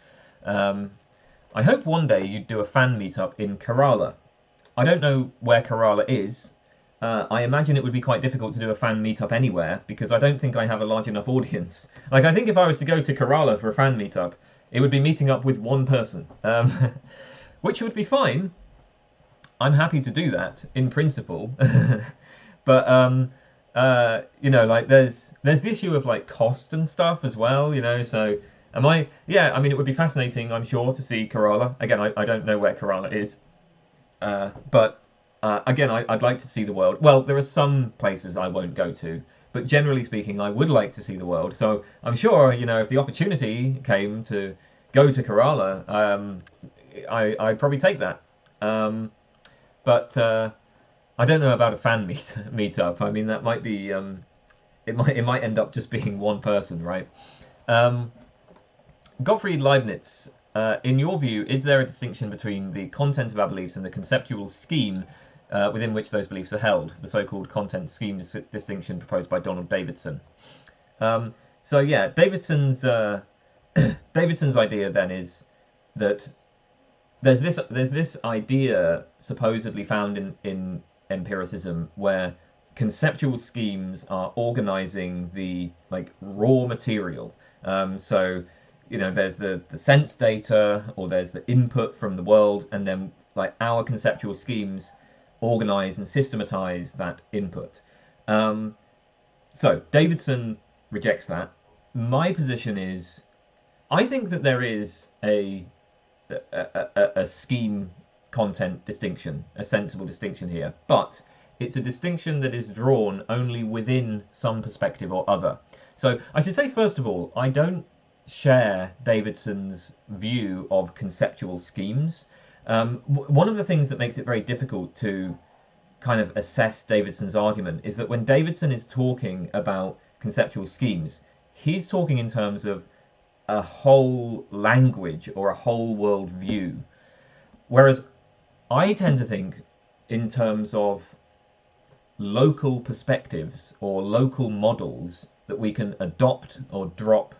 I hope one day you'd do a fan meetup in Kerala. I don't know where Kerala is. I imagine it would be quite difficult to do a fan meetup anywhere, because I don't think I have a large enough audience. Like, I think if I was to go to Kerala for a fan meetup, it would be meeting up with one person, which would be fine. I'm happy to do that in principle, but like there's the issue of like cost and stuff as well, So yeah, I mean, it would be fascinating, I'm sure, to see Kerala. Again, I don't know where Kerala is, but again, I'd like to see the world. Well, there are some places I won't go to, but generally speaking, I would like to see the world. So I'm sure, if the opportunity came to go to Kerala, I'd probably take that. But I don't know about a fan meetup. I mean, that might be it might end up just being one person, right? Gottfried Leibniz, in your view, is there a distinction between the content of our beliefs and the conceptual scheme within which those beliefs are held, the so-called content scheme distinction proposed by Donald Davidson? So yeah, Davidson's idea then is that there's this idea supposedly found in empiricism where conceptual schemes are organizing the raw material. So there's the sense data, or there's the input from the world, and then our conceptual schemes organize and systematize that input. So Davidson rejects that. My position is, I think that there is a scheme content distinction, a sensible distinction here, but it's a distinction that is drawn only within some perspective or other. So I should say, first of all, I don't share Davidson's view of conceptual schemes. One of the things that makes it very difficult to kind of assess Davidson's argument is that when Davidson is talking about conceptual schemes, he's talking in terms of a whole language or a whole world view, whereas I tend to think in terms of local perspectives or local models that we can adopt or drop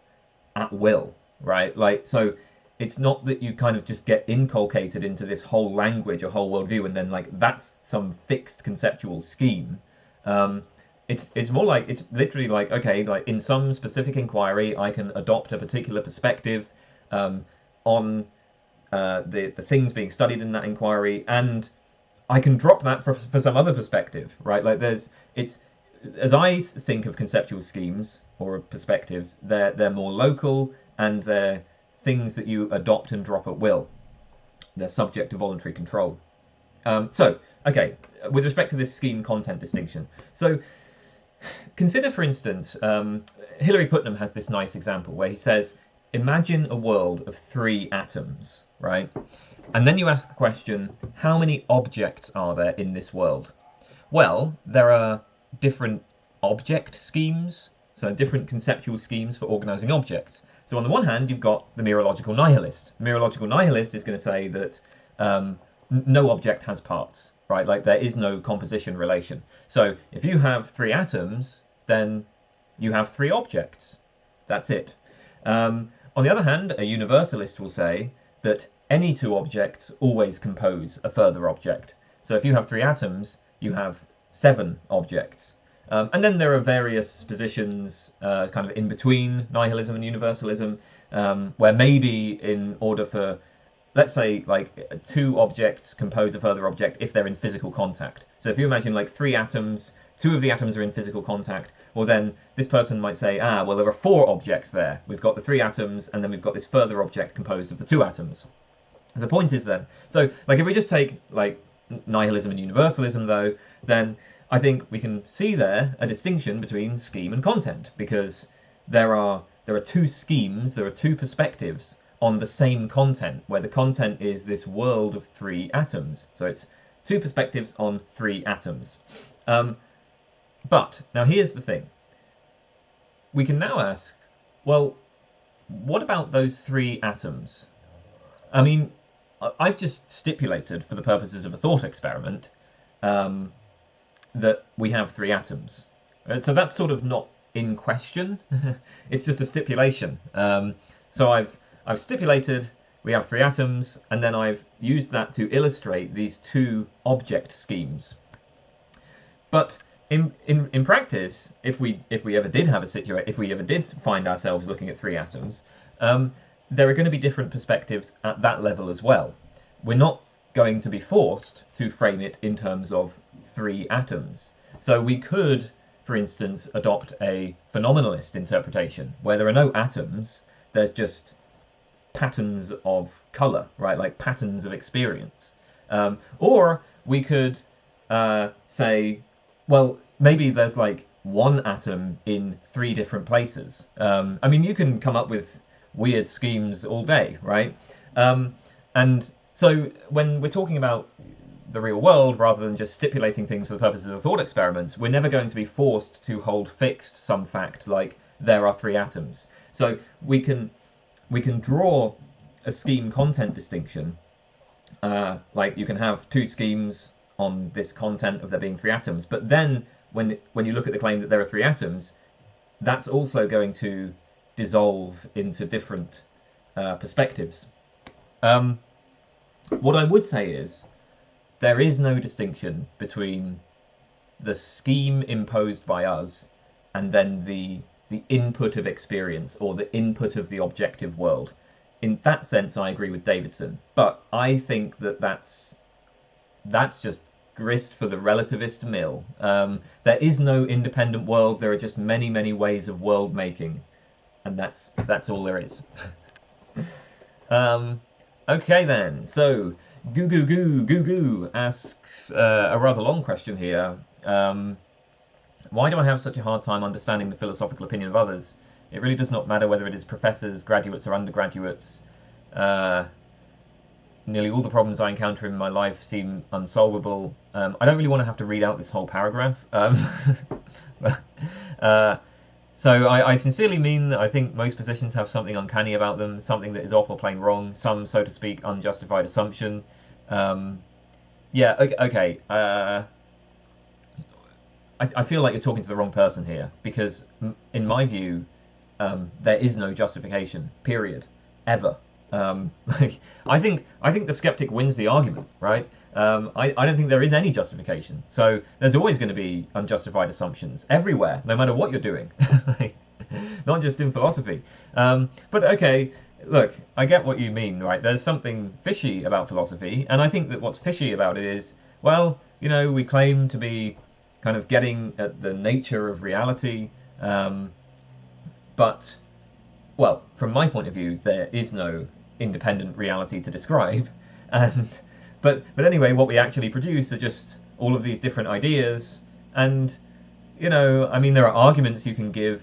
at will, right? So it's not that you kind of just get inculcated into this whole language, a whole worldview, and then like that's some fixed conceptual scheme. It's more like, it's literally like, okay, like in some specific inquiry, I can adopt a particular perspective on the things being studied in that inquiry, and I can drop that for some other perspective, right? Like it's as I think of conceptual schemes or perspectives, they're more local, and they're things that you adopt and drop at will. They're subject to voluntary control. So, okay, with respect to this scheme content distinction. So, consider, for instance, Hilary Putnam has this nice example where he says, imagine a world of 3 atoms, right? And then you ask the question, how many objects are there in this world? Well, there are different object schemes, so different conceptual schemes for organizing objects. So on the one hand, you've got the mereological nihilist. The mereological nihilist is going to say that no object has parts, right? Like there is no composition relation. So if you have 3 atoms, then you have 3 objects. That's it. On the other hand, a universalist will say that any 2 objects always compose a further object. So if you have 3 atoms, you have 7 objects. And then there are various positions kind of in between nihilism and universalism, where maybe in order for, let's say, like 2 objects compose a further object if they're in physical contact. So if you imagine like 3 atoms, 2 of the atoms are in physical contact, well then this person might say, well there are 4 objects there. We've got the 3 atoms, and then we've got this further object composed of the 2 atoms. The point is then, so like if we just take like nihilism and universalism though, then I think we can see there a distinction between scheme and content, because there are 2 schemes, there are 2 perspectives on the same content, where the content is this world of 3 atoms. So it's 2 perspectives on 3 atoms. But now here's the thing. We can now ask, well, what about those 3 atoms? I mean, I've just stipulated for the purposes of a thought experiment that we have 3 atoms. So that's sort of not in question. It's just a stipulation. So I've stipulated we have 3 atoms, and then I've used that to illustrate these 2 object schemes. But in practice, if we ever did have a situation, if we ever did find ourselves looking at 3 atoms, there are going to be different perspectives at that level as well. We're not going to be forced to frame it in terms of 3 atoms. So we could, for instance, adopt a phenomenalist interpretation where there are no atoms, there's just patterns of colour, right? Like patterns of experience. Or we could say, well, maybe there's like 1 atom in 3 different places. I mean, you can come up with weird schemes all day, right? And so when we're talking about the real world, rather than just stipulating things for the purposes of thought experiments, we're never going to be forced to hold fixed some fact like there are 3 atoms. So we can draw a scheme content distinction, like you can have 2 schemes on this content of there being 3 atoms, but then when you look at the claim that there are 3 atoms, that's also going to dissolve into different perspectives. What I would say is there is no distinction between the scheme imposed by us and then the input of experience, or the input of the objective world. In that sense, I agree with Davidson, but I think that that's just grist for the relativist mill. There is no independent world. There are just many, many ways of world making, and that's all there is. Okay then, so Goo Goo Goo Goo Goo asks a rather long question here. Why do I have such a hard time understanding the philosophical opinion of others? It really does not matter whether it is professors, graduates, or undergraduates. Nearly all the problems I encounter in my life seem unsolvable. I don't really want to have to read out this whole paragraph. So I sincerely mean that I think most positions have something uncanny about them, something that is off or plain wrong, some, so to speak, unjustified assumption. Yeah, okay. I feel like you're talking to the wrong person here, because in my view, there is no justification, period, ever, Like, I think the skeptic wins the argument, right? I don't think there is any justification. So there's always going to be unjustified assumptions everywhere, no matter what you're doing. Like, not just in philosophy. But okay, look, I get what you mean, right? There's something fishy about philosophy, and I think that what's fishy about it is, well, you know, we claim to be kind of getting at the nature of reality, but, well, from my point of view, there is no independent reality to describe, and but anyway, what we actually produce are just all of these different ideas, and, you know, I mean, there are arguments you can give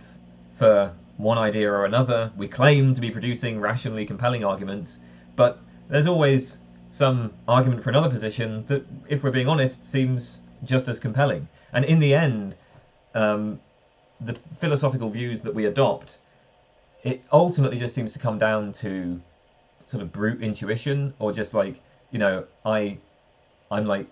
for one idea or another. We claim to be producing rationally compelling arguments, but there's always some argument for another position that, if we're being honest, seems just as compelling. And in the end, the philosophical views that we adopt, it ultimately just seems to come down to sort of brute intuition, or just like, you know, I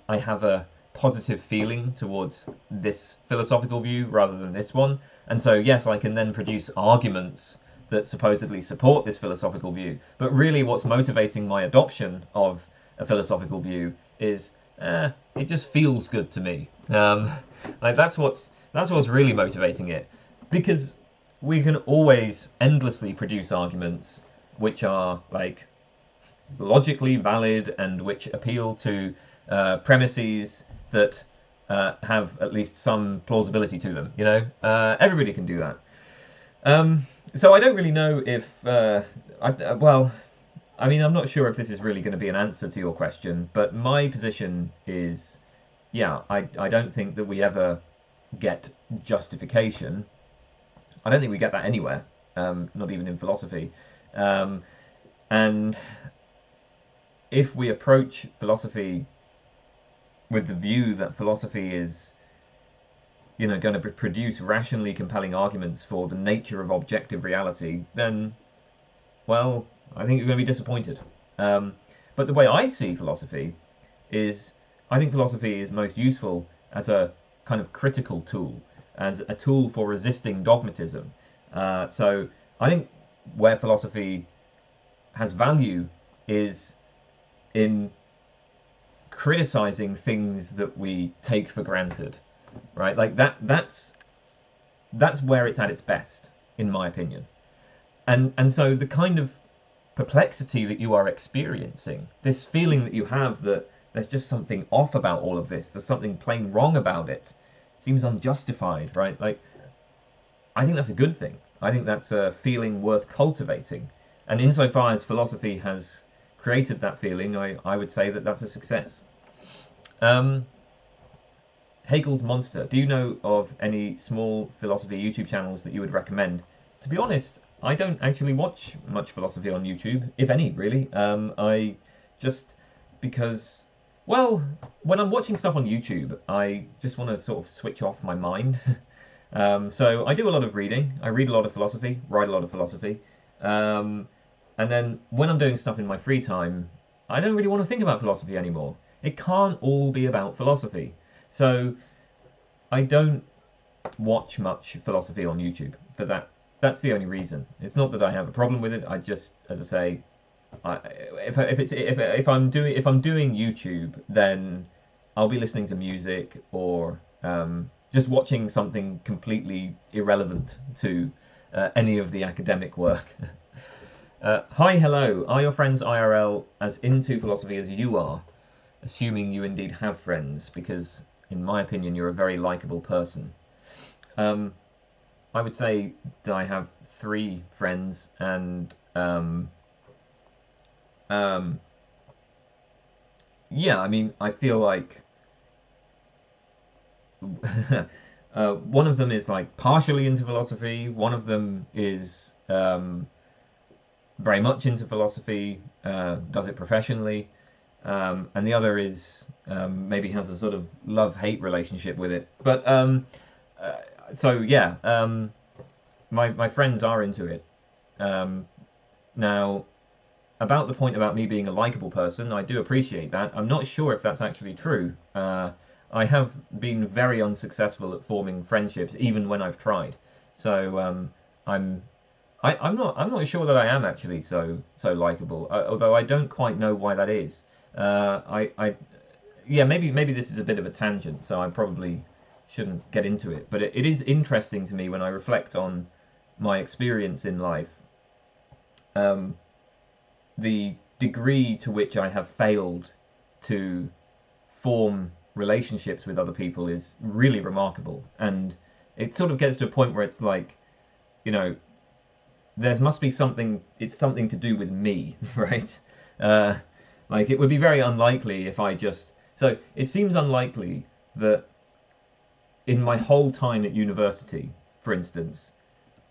have a positive feeling towards this philosophical view rather than this one. And so, yes, I can then produce arguments that supposedly support this philosophical view. But really what's motivating my adoption of a philosophical view is, it just feels good to me. Like that's what's really motivating it. Because we can always endlessly produce arguments which are like logically valid and which appeal to premises that have at least some plausibility to them. You know, everybody can do that. So I don't really know if well, I mean, I'm not sure if this is really going to be an answer to your question, but my position is, yeah, I don't think that we ever get justification. I don't think we get that anywhere, not even in philosophy. And if we approach philosophy with the view that philosophy is, you know, going to produce rationally compelling arguments for the nature of objective reality, then, well, I think you're going to be disappointed. But the way I see philosophy is, I think philosophy is most useful as a kind of critical tool, as a tool for resisting dogmatism. So I think where philosophy has value is in criticizing things that we take for granted, right? Like that's where it's at its best, in my opinion. And so the kind of perplexity that you are experiencing, this feeling that you have that there's just something off about all of this, there's something plain wrong about it, seems unjustified, right? Like, I think that's a good thing. I think that's a feeling worth cultivating. And insofar as philosophy has created that feeling, I would say that that's a success. Hegel's Monster. Do you know of any small philosophy YouTube channels that you would recommend? To be honest, I don't actually watch much philosophy on YouTube, if any, really. I just, because, well, when I'm watching stuff on YouTube, I just want to sort of switch off my mind. So I do a lot of reading. I read a lot of philosophy, write a lot of philosophy. And then when I'm doing stuff in my free time, I don't really want to think about philosophy anymore. It can't all be about philosophy. So I don't watch much philosophy on YouTube for that. That's the only reason. It's not that I have a problem with it. I just, as I say, if I'm doing YouTube, then I'll be listening to music or just watching something completely irrelevant to any of the academic work. Hi, hello. Are your friends IRL as into philosophy as you are? Assuming you indeed have friends, because in my opinion, you're a very likable person. I would say that I have 3 friends, and yeah, I mean, I feel like one of them is like partially into philosophy, one of them is very much into philosophy, does it professionally, and the other is maybe has a sort of love-hate relationship with it. But so yeah, my friends are into it. Now, about the point about me being a likable person, I do appreciate that. I'm not sure if that's actually true. I have been very unsuccessful at forming friendships, even when I've tried. So I'm I'm not sure that I am actually so likable. Although I don't quite know why that is. Yeah, maybe this is a bit of a tangent, so I probably shouldn't get into it. But it is interesting to me when I reflect on my experience in life. The degree to which I have failed to form relationships with other people is really remarkable, and it sort of gets to a point where it's like, you know, there must be something. It's something to do with me, right? Like it would be very unlikely if I just. So it seems unlikely that in my whole time at university, for instance,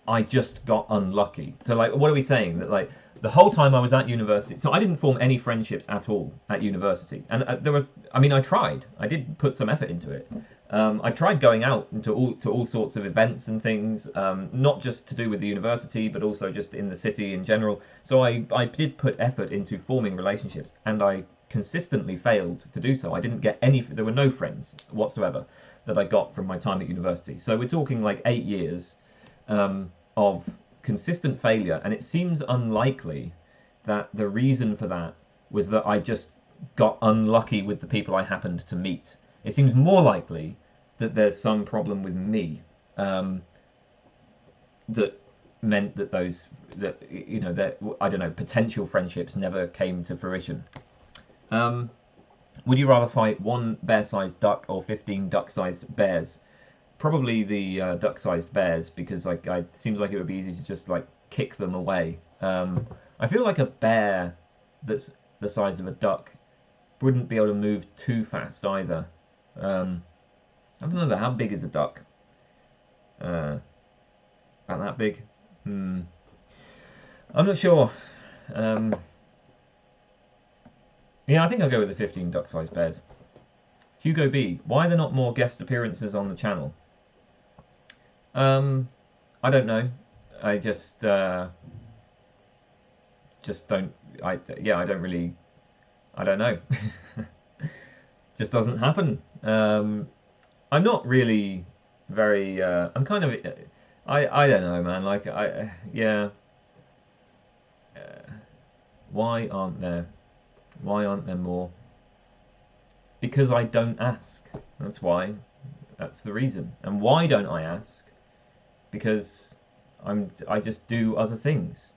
I just got unlucky. So like, what are we saying? That like the whole time I was at university, so I didn't form any friendships at all at university. And there were, I mean, I tried. I did put some effort into it. I tried going out into all sorts of events and things, not just to do with the university, but also just in the city in general. So I did put effort into forming relationships, and I consistently failed to do so. I didn't get any. There were no friends whatsoever that I got from my time at university. So we're talking like 8 years of consistent failure, and it seems unlikely that the reason for that was that I just got unlucky with the people I happened to meet. It seems more likely that there's some problem with me that meant that that I don't know, potential friendships never came to fruition. Would you rather fight one bear-sized duck or 15 duck-sized bears? Probably the duck-sized bears, because like it seems like it would be easy to just like kick them away. I feel like a bear that's the size of a duck wouldn't be able to move too fast either. I don't know, how big is a duck? About that big? I'm not sure. Yeah, I think I'll go with the 15 duck-sized bears. Hugo B, why are there not more guest appearances on the channel? I don't know. I just don't. I don't really. I don't know. Just doesn't happen. I'm not really very. I'm kind of. I don't know, man. Like yeah. Why aren't there? Why aren't there more? Because I don't ask. That's why. That's the reason. And why don't I ask? Because I just do other things.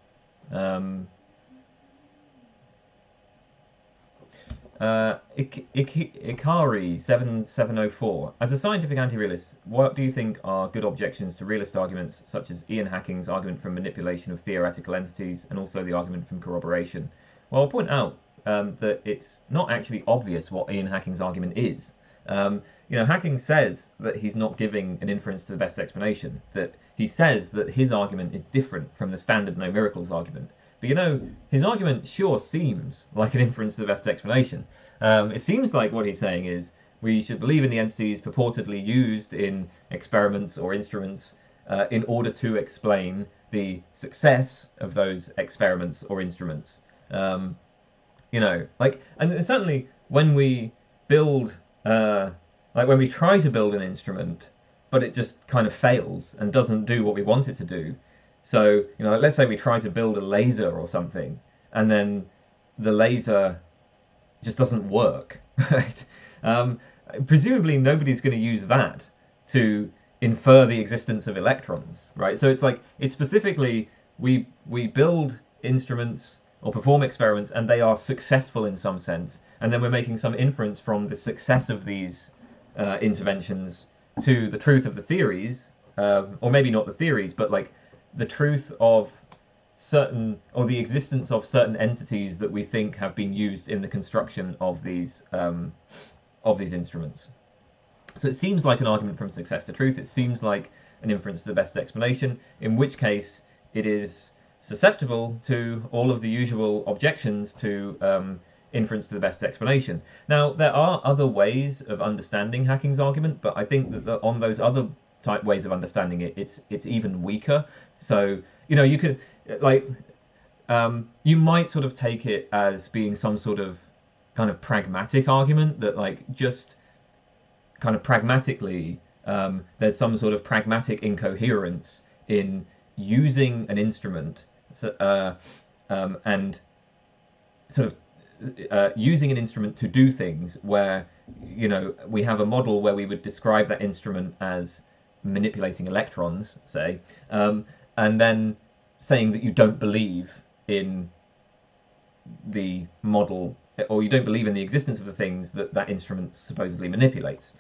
Ikari7704. As a scientific anti-realist, what do you think are good objections to realist arguments such as Ian Hacking's argument from manipulation of theoretical entities and also the argument from corroboration? Well, I'll point out that it's not actually obvious what Ian Hacking's argument is. Hacking says that he's not giving an inference to the best explanation, that he says that his argument is different from the standard no miracles argument. But his argument sure seems like an inference to the best explanation. It seems like what he's saying is we should believe in the entities purportedly used in experiments or instruments in order to explain the success of those experiments or instruments. And certainly when we build, when we try to build an instrument, but it just kind of fails and doesn't do what we want it to do. So, let's say we try to build a laser or something, and then the laser just doesn't work, right? Presumably nobody's going to use that to infer the existence of electrons, right? So it's specifically, we build instruments or perform experiments and they are successful in some sense, and then we're making some inference from the success of these interventions to the truth of the theories, or maybe not the theories, but like the truth of certain, or the existence of certain entities that we think have been used in the construction of these instruments. So it seems like an argument from success to truth. It seems like an inference to the best explanation, in which case it is susceptible to all of the usual objections to inference to the best explanation. Now, there are other ways of understanding Hacking's argument, but I think that on those other type ways of understanding it, it's even weaker. So, you could, you might sort of take it as being some sort of kind of pragmatic argument that, just kind of pragmatically, there's some sort of pragmatic incoherence in using an instrument and sort of using an instrument to do things where, you know, we have a model where we would describe that instrument as manipulating electrons, say, and then saying that you don't believe in the model, or you don't believe in the existence of the things that that instrument supposedly manipulates.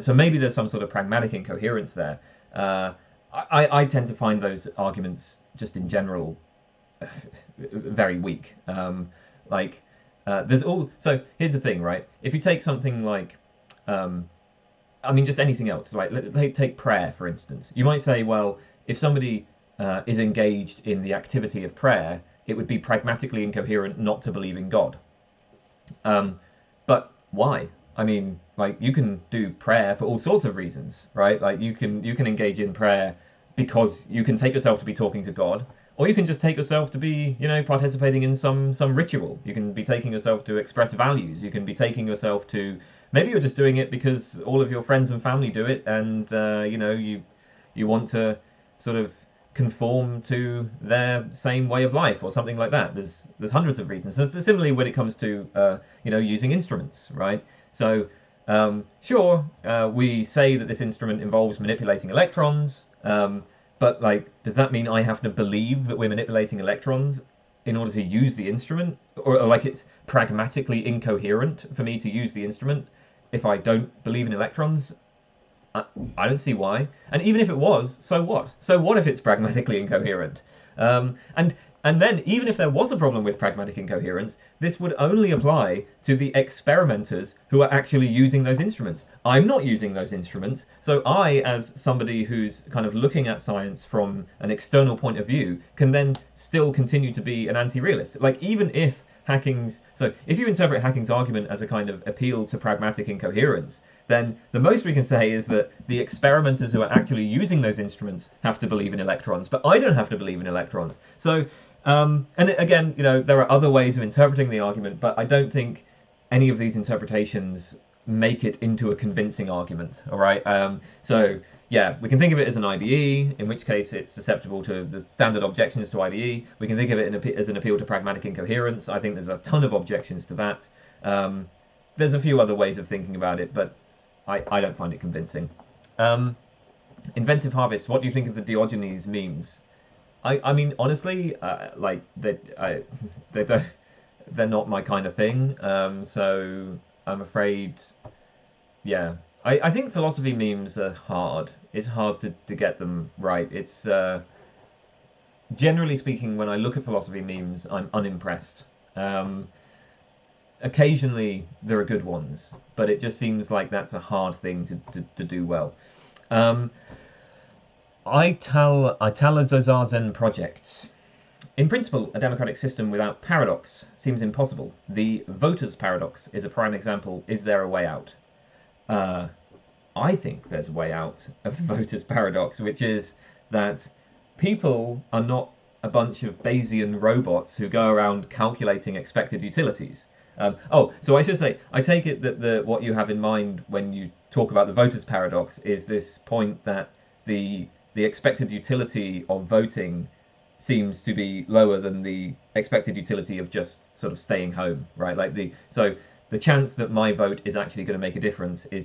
So maybe there's some sort of pragmatic incoherence there. I tend to find those arguments just in general very weak. So here's the thing, right? If you take something like, I mean, just anything else, like take prayer, for instance. You might say, well, if somebody is engaged in the activity of prayer, it would be pragmatically incoherent not to believe in God. But why? I mean, like, you can do prayer for all sorts of reasons, right? Like, you can engage in prayer because you can take yourself to be talking to God, or you can just take yourself to be, you know, participating in some ritual. You can be taking yourself to express values. You can be taking yourself to, maybe you're just doing it because all of your friends and family do it, and you know, you want to sort of conform to their same way of life or something like that. There's hundreds of reasons. So similarly, when it comes to you know, using instruments, right? So sure, we say that this instrument involves manipulating electrons, but like, does that mean I have to believe that we're manipulating electrons in order to use the instrument, or like it's pragmatically incoherent for me to use the instrument if I don't believe in electrons? I don't see why. And even if it was, so what? So what if it's pragmatically incoherent? And then, even if there was a problem with pragmatic incoherence, this would only apply to the experimenters who are actually using those instruments. I'm not using those instruments, so I, as somebody who's kind of looking at science from an external point of view, can then still continue to be an anti-realist. Like, even if so if you interpret Hacking's argument as a kind of appeal to pragmatic incoherence, then the most we can say is that the experimenters who are actually using those instruments have to believe in electrons, but I don't have to believe in electrons. So, and again, you know, there are other ways of interpreting the argument, but I don't think any of these interpretations make it into a convincing argument, all right? So, yeah, we can think of it as an IDE, in which case it's susceptible to the standard objections to IDE. We can think of it as an appeal to pragmatic incoherence. I think there's a ton of objections to that. There's a few other ways of thinking about it, but I don't find it convincing. Inventive Harvest, what do you think of the Diogenes memes? I mean, honestly, like, they're not my kind of thing, so I'm afraid, yeah. I think philosophy memes are hard. It's hard to get them right. It's, generally speaking, when I look at philosophy memes, I'm unimpressed. Occasionally, there are good ones, but it just seems like that's a hard thing to do well. Idealism project. In principle, a democratic system without paradox seems impossible. The voters' paradox is a prime example. Is there a way out? I think there's a way out of the voters' paradox, which is that people are not a bunch of Bayesian robots who go around calculating expected utilities. So I should say, I take it that what you have in mind when you talk about the voters' paradox is this point that the expected utility of voting seems to be lower than the expected utility of just sort of staying home, right? Like the chance that my vote is actually going to make a difference is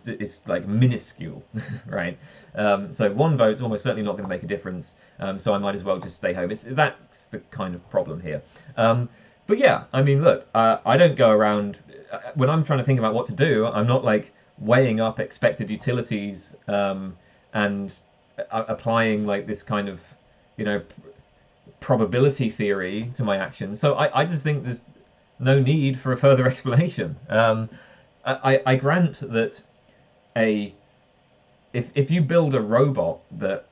it's like minuscule, right? So one vote's almost certainly not going to make a difference, so I might as well just stay home. That's the kind of problem here. But yeah, I mean, look, I don't go around, when I'm trying to think about what to do, I'm not like weighing up expected utilities and applying like this kind of, you know, probability theory to my actions. So I just think there's no need for a further explanation. I grant that if you build a robot that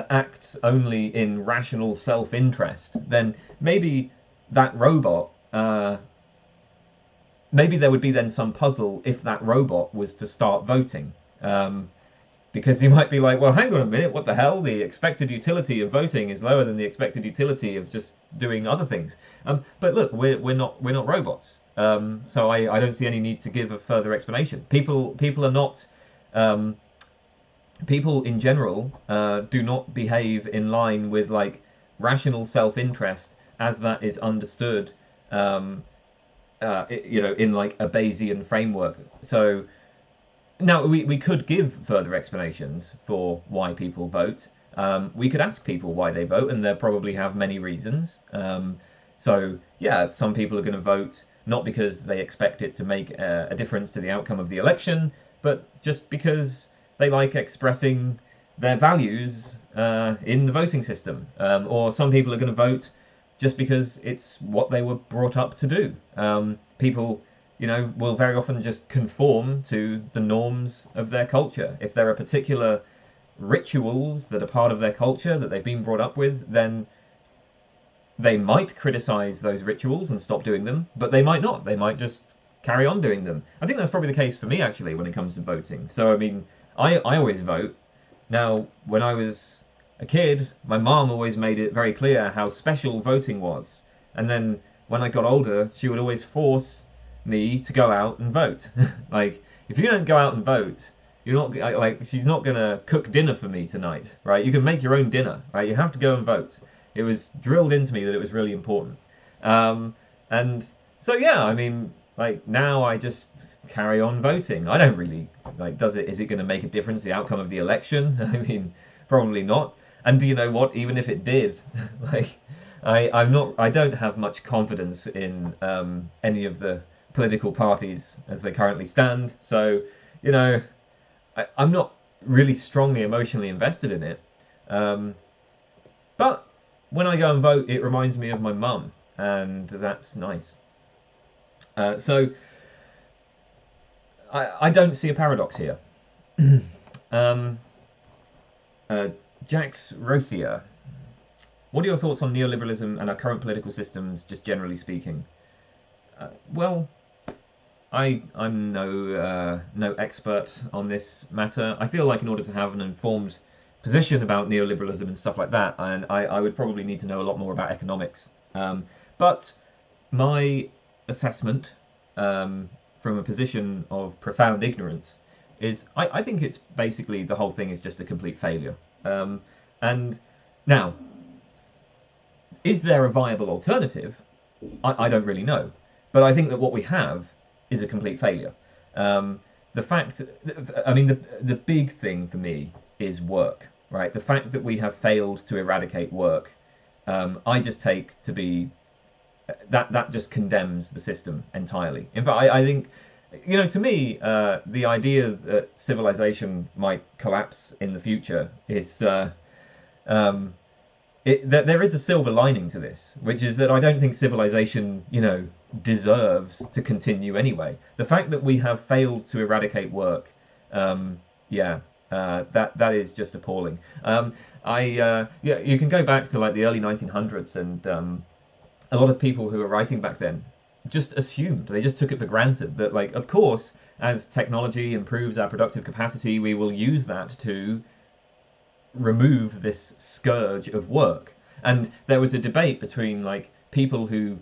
acts only in rational self-interest, then maybe that robot, maybe there would be then some puzzle if that robot was to start voting. Because you might be like, well, hang on a minute, what the hell? The expected utility of voting is lower than the expected utility of just doing other things. But look, we're not robots. So I don't see any need to give a further explanation. People are not people in general do not behave in line with like rational self-interest as that is understood, in like a Bayesian framework. So now we could give further explanations for why people vote. We could ask people why they vote, and they'll probably have many reasons. So yeah, some people are going to vote not because they expect it to make a difference to the outcome of the election, but just because they like expressing their values in the voting system. Or some people are going to vote just because it's what they were brought up to do. People, will very often just conform to the norms of their culture. If there are particular rituals that are part of their culture that they've been brought up with, then they might criticize those rituals and stop doing them, but they might not. They might just carry on doing them. I think that's probably the case for me, actually, when it comes to voting. So, I mean, I always vote. Now, when I was a kid, my mom always made it very clear how special voting was. And then when I got older, she would always force me to go out and vote. Like, if you don't go out and vote, you're not, like, she's not going to cook dinner for me tonight, right? You can make your own dinner, right? You have to go and vote. It was drilled into me that it was really important. And so, yeah, I mean, like, now I just carry on voting. I don't really, like, is it going to make a difference, the outcome of the election? I mean, probably not. And do you know what? Even if it did, like, I don't have much confidence in any of the political parties as they currently stand. So, I'm not really strongly emotionally invested in it. But when I go and vote, it reminds me of my mum, and that's nice. So I don't see a paradox here. Jax Rosia, what are your thoughts on neoliberalism and our current political systems, just generally speaking? Well, I'm no expert on this matter. I feel like in order to have an informed position about neoliberalism and stuff like that, and I would probably need to know a lot more about economics. But my assessment from a position of profound ignorance is I think it's basically the whole thing is just a complete failure. And now, is there a viable alternative? I don't really know. But I think that what we have is a complete failure. The fact, I mean, the big thing for me is work, right? The fact that we have failed to eradicate work, I just take to be, that just condemns the system entirely. In fact, I think, to me, the idea that civilization might collapse in the future is, there is a silver lining to this, which is that I don't think civilization, deserves to continue anyway. The fact that we have failed to eradicate work, that is just appalling. You can go back to like the early 1900s, and a lot of people who were writing back then just assumed, they just took it for granted that, like, of course, as technology improves our productive capacity, we will use that to remove this scourge of work. And there was a debate between like people who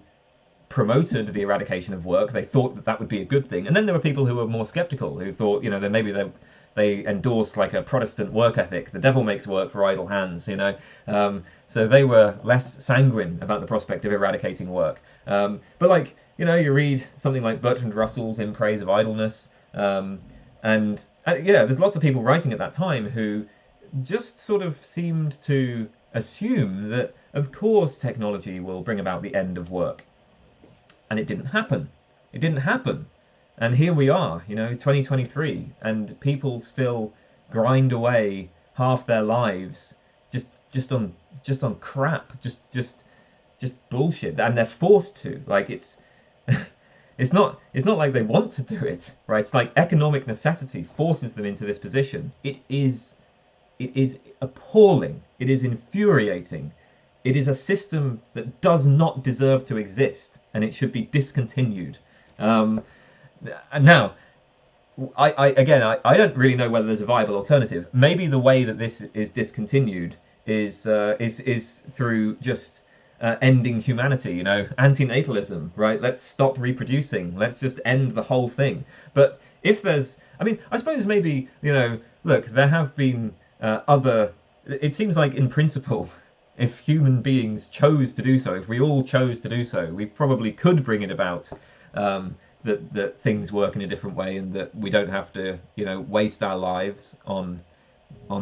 promoted the eradication of work. They thought that that would be a good thing, and then there were people who were more skeptical, who thought, that maybe they endorsed like a Protestant work ethic. The devil makes work for idle hands, so they were less sanguine about the prospect of eradicating work. But like, you read something like Bertrand Russell's In Praise of Idleness, and there's lots of people writing at that time who just sort of seemed to assume that, of course, technology will bring about the end of work. And it didn't happen. It didn't happen. And here we are, 2023, and people still grind away half their lives just on crap, just bullshit, and they're forced to. Like, it's it's not like they want to do it, right? It's like economic necessity forces them into this position. It is appalling. It is infuriating. It is a system that does not deserve to exist, and it should be discontinued. And now, I don't really know whether there's a viable alternative. Maybe the way that this is discontinued is through just ending humanity. Antinatalism, right? Let's stop reproducing. Let's just end the whole thing. But if there's, I mean, I suppose maybe, look, there have been other, it seems like in principle, if human beings chose to do so, if we all chose to do so, we probably could bring it about, that things work in a different way, and that we don't have to, waste our lives on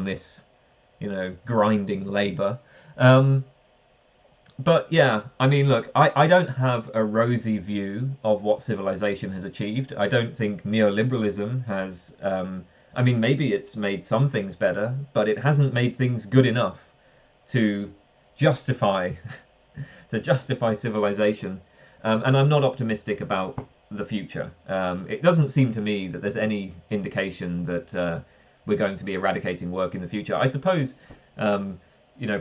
this, grinding labour. But yeah, I mean, look, I don't have a rosy view of what civilization has achieved. I don't think neoliberalism has, I mean, maybe it's made some things better, but it hasn't made things good enough to justify civilization. And I'm not optimistic about the future. It doesn't seem to me that there's any indication that we're going to be eradicating work in the future. I suppose,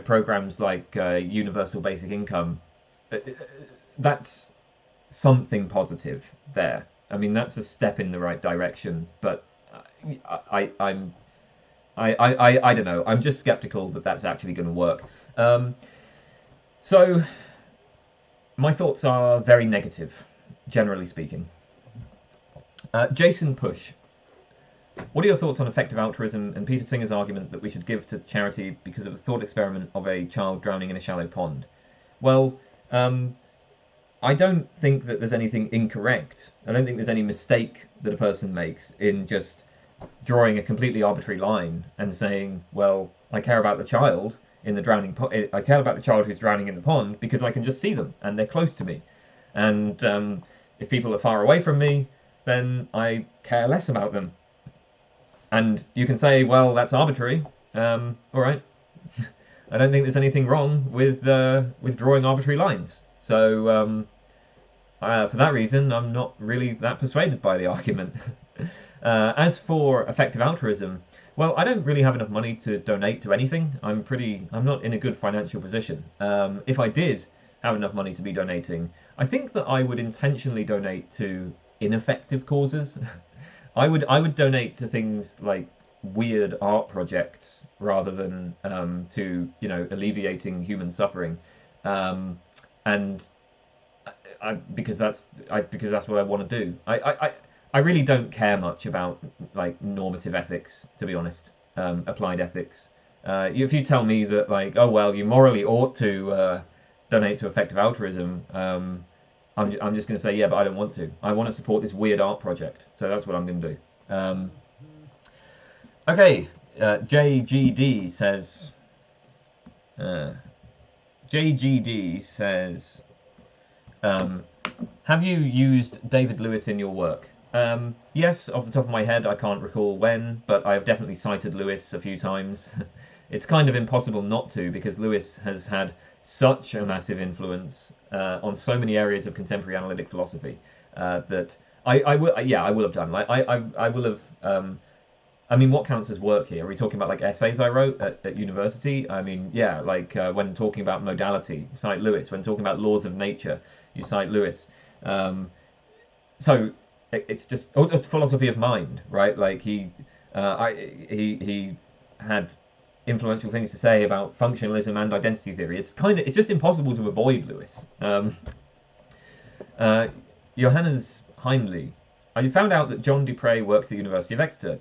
programs like universal basic income, that's something positive there. I mean, that's a step in the right direction, but I don't know. I'm just skeptical that that's actually going to work. So my thoughts are very negative, generally speaking. Jason Push. What are your thoughts on effective altruism and Peter Singer's argument that we should give to charity because of the thought experiment of a child drowning in a shallow pond? Well, I don't think that there's anything incorrect. I don't think there's any mistake that a person makes in just drawing a completely arbitrary line and saying, well, I care about the child in the drowning pond. I care about the child who's drowning in the pond because I can just see them and they're close to me. And if people are far away from me, then I care less about them. And you can say, well, that's arbitrary. All right. I don't think there's anything wrong with drawing arbitrary lines. So for that reason, I'm not really that persuaded by the argument. As for effective altruism, well, I don't really have enough money to donate to anything. I'm not in a good financial position. If I did have enough money to be donating, I think that I would intentionally donate to ineffective causes. I would donate to things like weird art projects rather than to alleviating human suffering, because that's what I want to do. I really don't care much about like normative ethics, to be honest. Applied ethics. If you tell me that like, oh well, you morally ought to donate to effective altruism, I'm just going to say, yeah, but I don't want to. I want to support this weird art project. So that's what I'm going to do. Okay, JGD says... have you used David Lewis in your work? Yes, off the top of my head, I can't recall when, but I've definitely cited Lewis a few times. It's kind of impossible not to, because Lewis has had such a massive influence on so many areas of contemporary analytic philosophy that I will have done. I will have. I mean, what counts as work here? Are we talking about like essays I wrote at university? I mean, yeah, like when talking about modality, cite Lewis. When talking about laws of nature, you cite Lewis. So it's just a philosophy of mind, right? Like he had influential things to say about functionalism and identity theory. It's just impossible to avoid Lewis. Johannes Heinley. You found out that John Dupre works at the University of Exeter.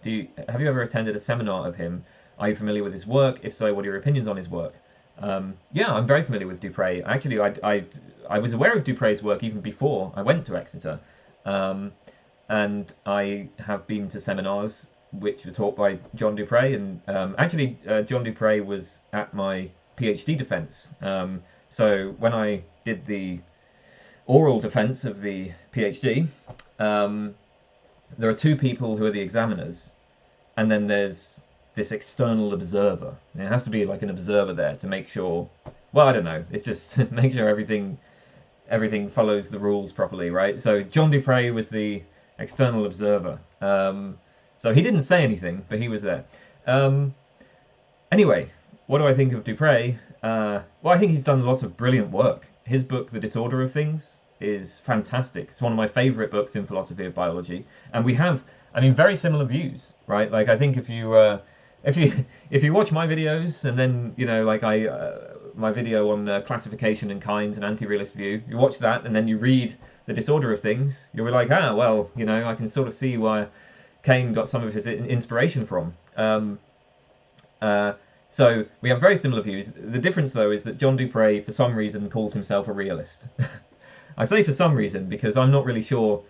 Have you ever attended a seminar of him? Are you familiar with his work? If so, what are your opinions on his work? Yeah, I'm very familiar with Dupre. Actually, I was aware of Dupre's work even before I went to Exeter. And I have been to seminars which were taught by John Dupre, and actually John Dupre was at my PhD defence. So when I did the oral defence of the PhD, there are two people who are the examiners, and then there's this external observer. And it has to be like an observer there to make sure, well, I don't know, it's just make sure everything follows the rules properly, right? So John Dupre was the external observer. So he didn't say anything, but he was there. Anyway, what do I think of Dupre? Well, I think he's done lots of brilliant work. His book, The Disorder of Things, is fantastic. It's one of my favourite books in philosophy of biology. And we have, I mean, very similar views, right? Like, I think if you watch my videos and then, like my video on classification and kinds and anti-realist view, you watch that and then you read The Disorder of Things, you'll be like, well, I can sort of see why Kane got some of his inspiration from. So we have very similar views. The difference, though, is that John Dupre, for some reason, calls himself a realist. I say for some reason because I'm not really sure.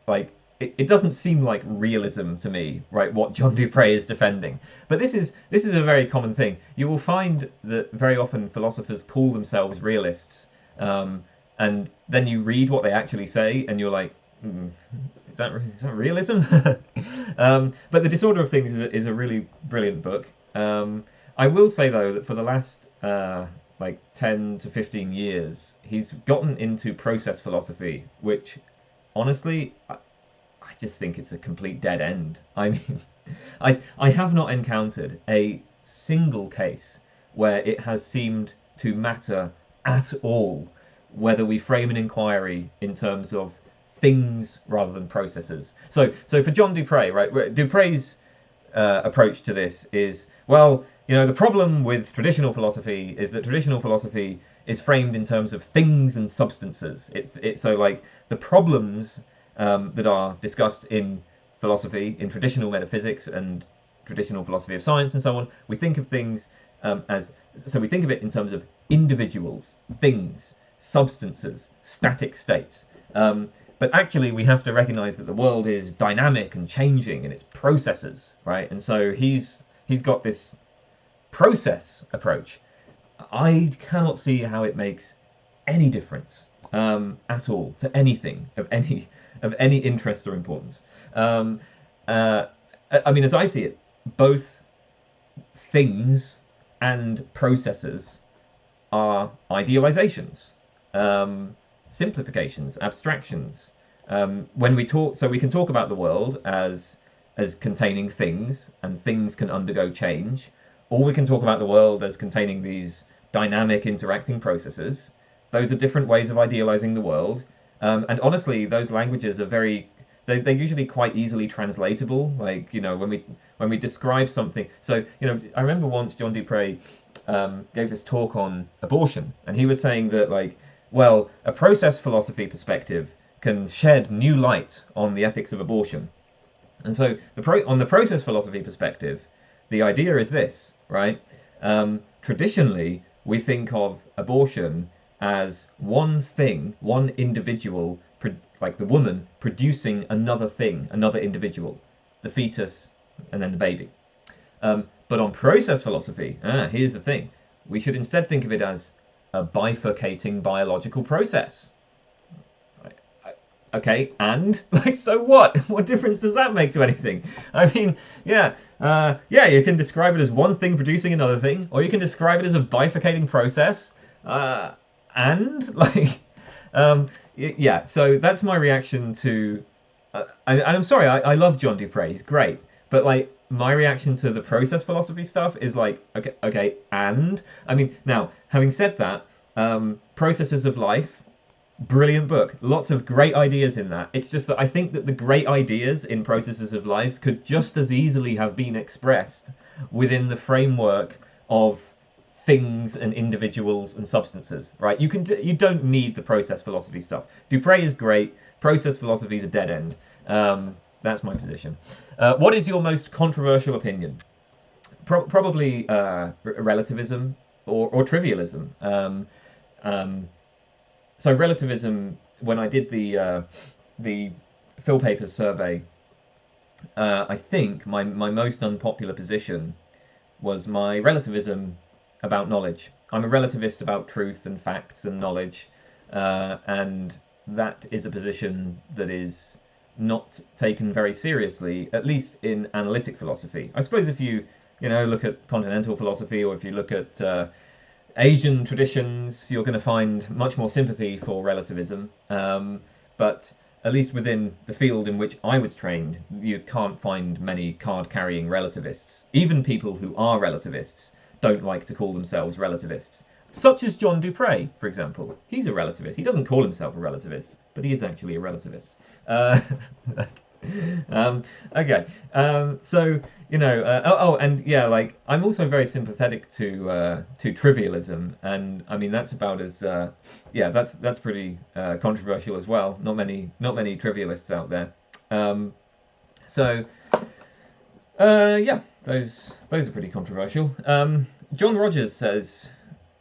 Like, it doesn't seem like realism to me, right? What John Dupre is defending. But this is a very common thing. You will find that very often philosophers call themselves realists, and then you read what they actually say, and you're like, is that realism? But The Disorder of Things is a really brilliant book. I will say, though, that for the last like 10 to 15 years, he's gotten into process philosophy, which, honestly, I just think it's a complete dead end. I mean, I have not encountered a single case where it has seemed to matter at all whether we frame an inquiry in terms of things rather than processes. So for John Dupre, right, Dupre's approach to this is, well, the problem with traditional philosophy is that traditional philosophy is framed in terms of things and substances. So like the problems that are discussed in philosophy, in traditional metaphysics and traditional philosophy of science and so on, we think of things we think of it in terms of individuals, things, substances, static states. But actually, we have to recognize that the world is dynamic and changing, and it's processes, right? And so he's got this process approach. I cannot see how it makes any difference at all to anything of any interest or importance. I mean, as I see it, both things and processes are idealizations, simplifications, abstractions. When we talk, so we can talk about the world as containing things, and things can undergo change, or we can talk about the world as containing these dynamic interacting processes. Those are different ways of idealizing the world. And honestly, those languages are they're usually quite easily translatable. Like, when we describe something. So, I remember once John Dupre gave this talk on abortion, and he was saying that, like, well, a process philosophy perspective can shed new light on the ethics of abortion. And so on the process philosophy perspective, the idea is this, right? Traditionally, we think of abortion as one thing, one individual, like the woman, producing another thing, another individual, the fetus, and then the baby. But on process philosophy, here's the thing. We should instead think of it as a bifurcating biological process. Okay, and like, so what? What difference does that make to anything? I mean, you can describe it as one thing producing another thing, or you can describe it as a bifurcating process. So that's my reaction to. I'm sorry, I love John Dupre. He's great, but like, my reaction to the process philosophy stuff is like, okay, and I mean, now having said that, Processes of Life. Brilliant book. Lots of great ideas in that. It's just that I think that the great ideas in Processes of Life could just as easily have been expressed within the framework of things and individuals and substances, right? You don't need the process philosophy stuff. Dupre is great. Process philosophy is a dead end. That's my position. What is your most controversial opinion? Probably relativism or trivialism. So relativism, when I did the Phil Papers survey, I think my most unpopular position was my relativism about knowledge. I'm a relativist about truth and facts and knowledge, and that is a position that is not taken very seriously, at least in analytic philosophy. I suppose if you look at continental philosophy, or if you look at Asian traditions, you're going to find much more sympathy for relativism. But at least within the field in which I was trained, you can't find many card-carrying relativists. Even people who are relativists don't like to call themselves relativists. Such as John Dupre, for example. He's a relativist. He doesn't call himself a relativist, but he is actually a relativist. Okay. I'm also very sympathetic to trivialism, and I mean that's about as that's pretty controversial as well. Not many trivialists out there. So, yeah, those are pretty controversial. John Rogers says,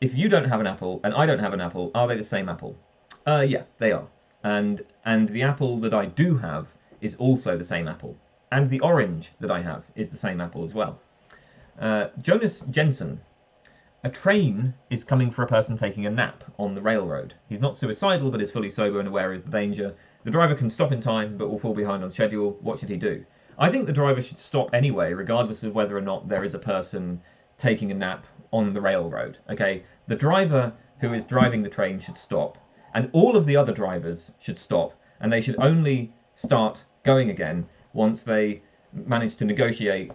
if you don't have an apple and I don't have an apple, are they the same apple? Yeah, they are. And the apple that I do have is also the same apple. And the orange that I have is the same apple as well. Jonas Jensen. A train is coming for a person taking a nap on the railroad. He's not suicidal, but is fully sober and aware of the danger. The driver can stop in time, but will fall behind on schedule. What should he do? I think the driver should stop anyway, regardless of whether or not there is a person taking a nap on the railroad. Okay, the driver who is driving the train should stop, and all of the other drivers should stop, and they should only start going again once they manage to negotiate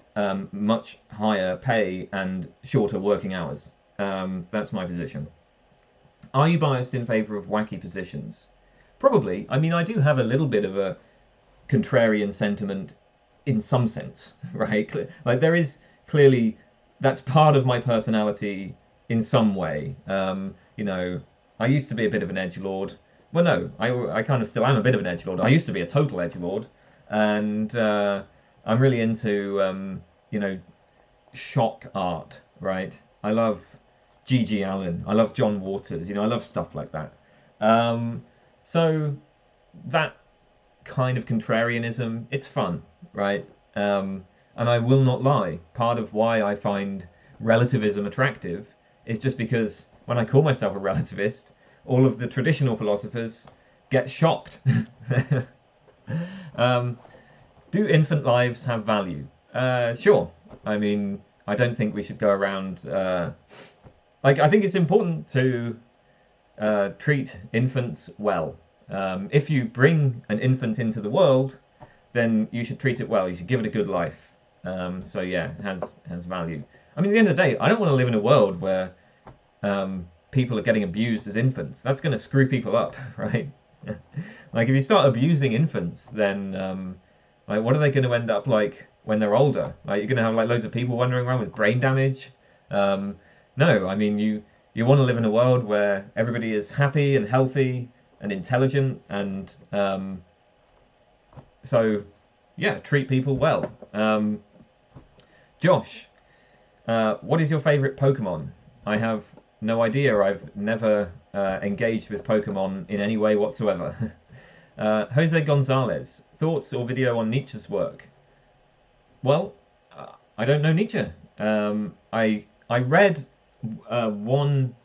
much higher pay and shorter working hours. That's my position. Are you biased in favour of wacky positions? Probably. I mean, I do have a little bit of a contrarian sentiment in some sense, right? Like, there is clearly, that's part of my personality in some way. You know, I used to be a bit of an edgelord. Well, no, I kind of still am a bit of an edgelord. I used to be a total edgelord, and I'm really into, you know, shock art, right? I love G.G. Allen. I love John Waters. You know, I love stuff like that. So that kind of contrarianism, it's fun, right? And I will not lie. Part of why I find relativism attractive is just because when I call myself a relativist, all of the traditional philosophers get shocked. Do infant lives have value? Sure. I mean, I don't think we should go around... I think it's important to treat infants well. If you bring an infant into the world, then you should treat it well. You should give it a good life. So yeah, it has value. I mean, at the end of the day, I don't want to live in a world where people are getting abused as infants. That's going to screw people up, right? Like, if you start abusing infants, then like, what are they going to end up like when they're older? Like, you're going to have like loads of people wandering around with brain damage. No, I mean, you want to live in a world where everybody is happy and healthy and intelligent, and so yeah, treat people well. Josh, what is your favourite Pokemon? I have no idea. I've never engaged with Pokemon in any way whatsoever. Jose Gonzalez, thoughts or video on Nietzsche's work? Well, I don't know Nietzsche. I read one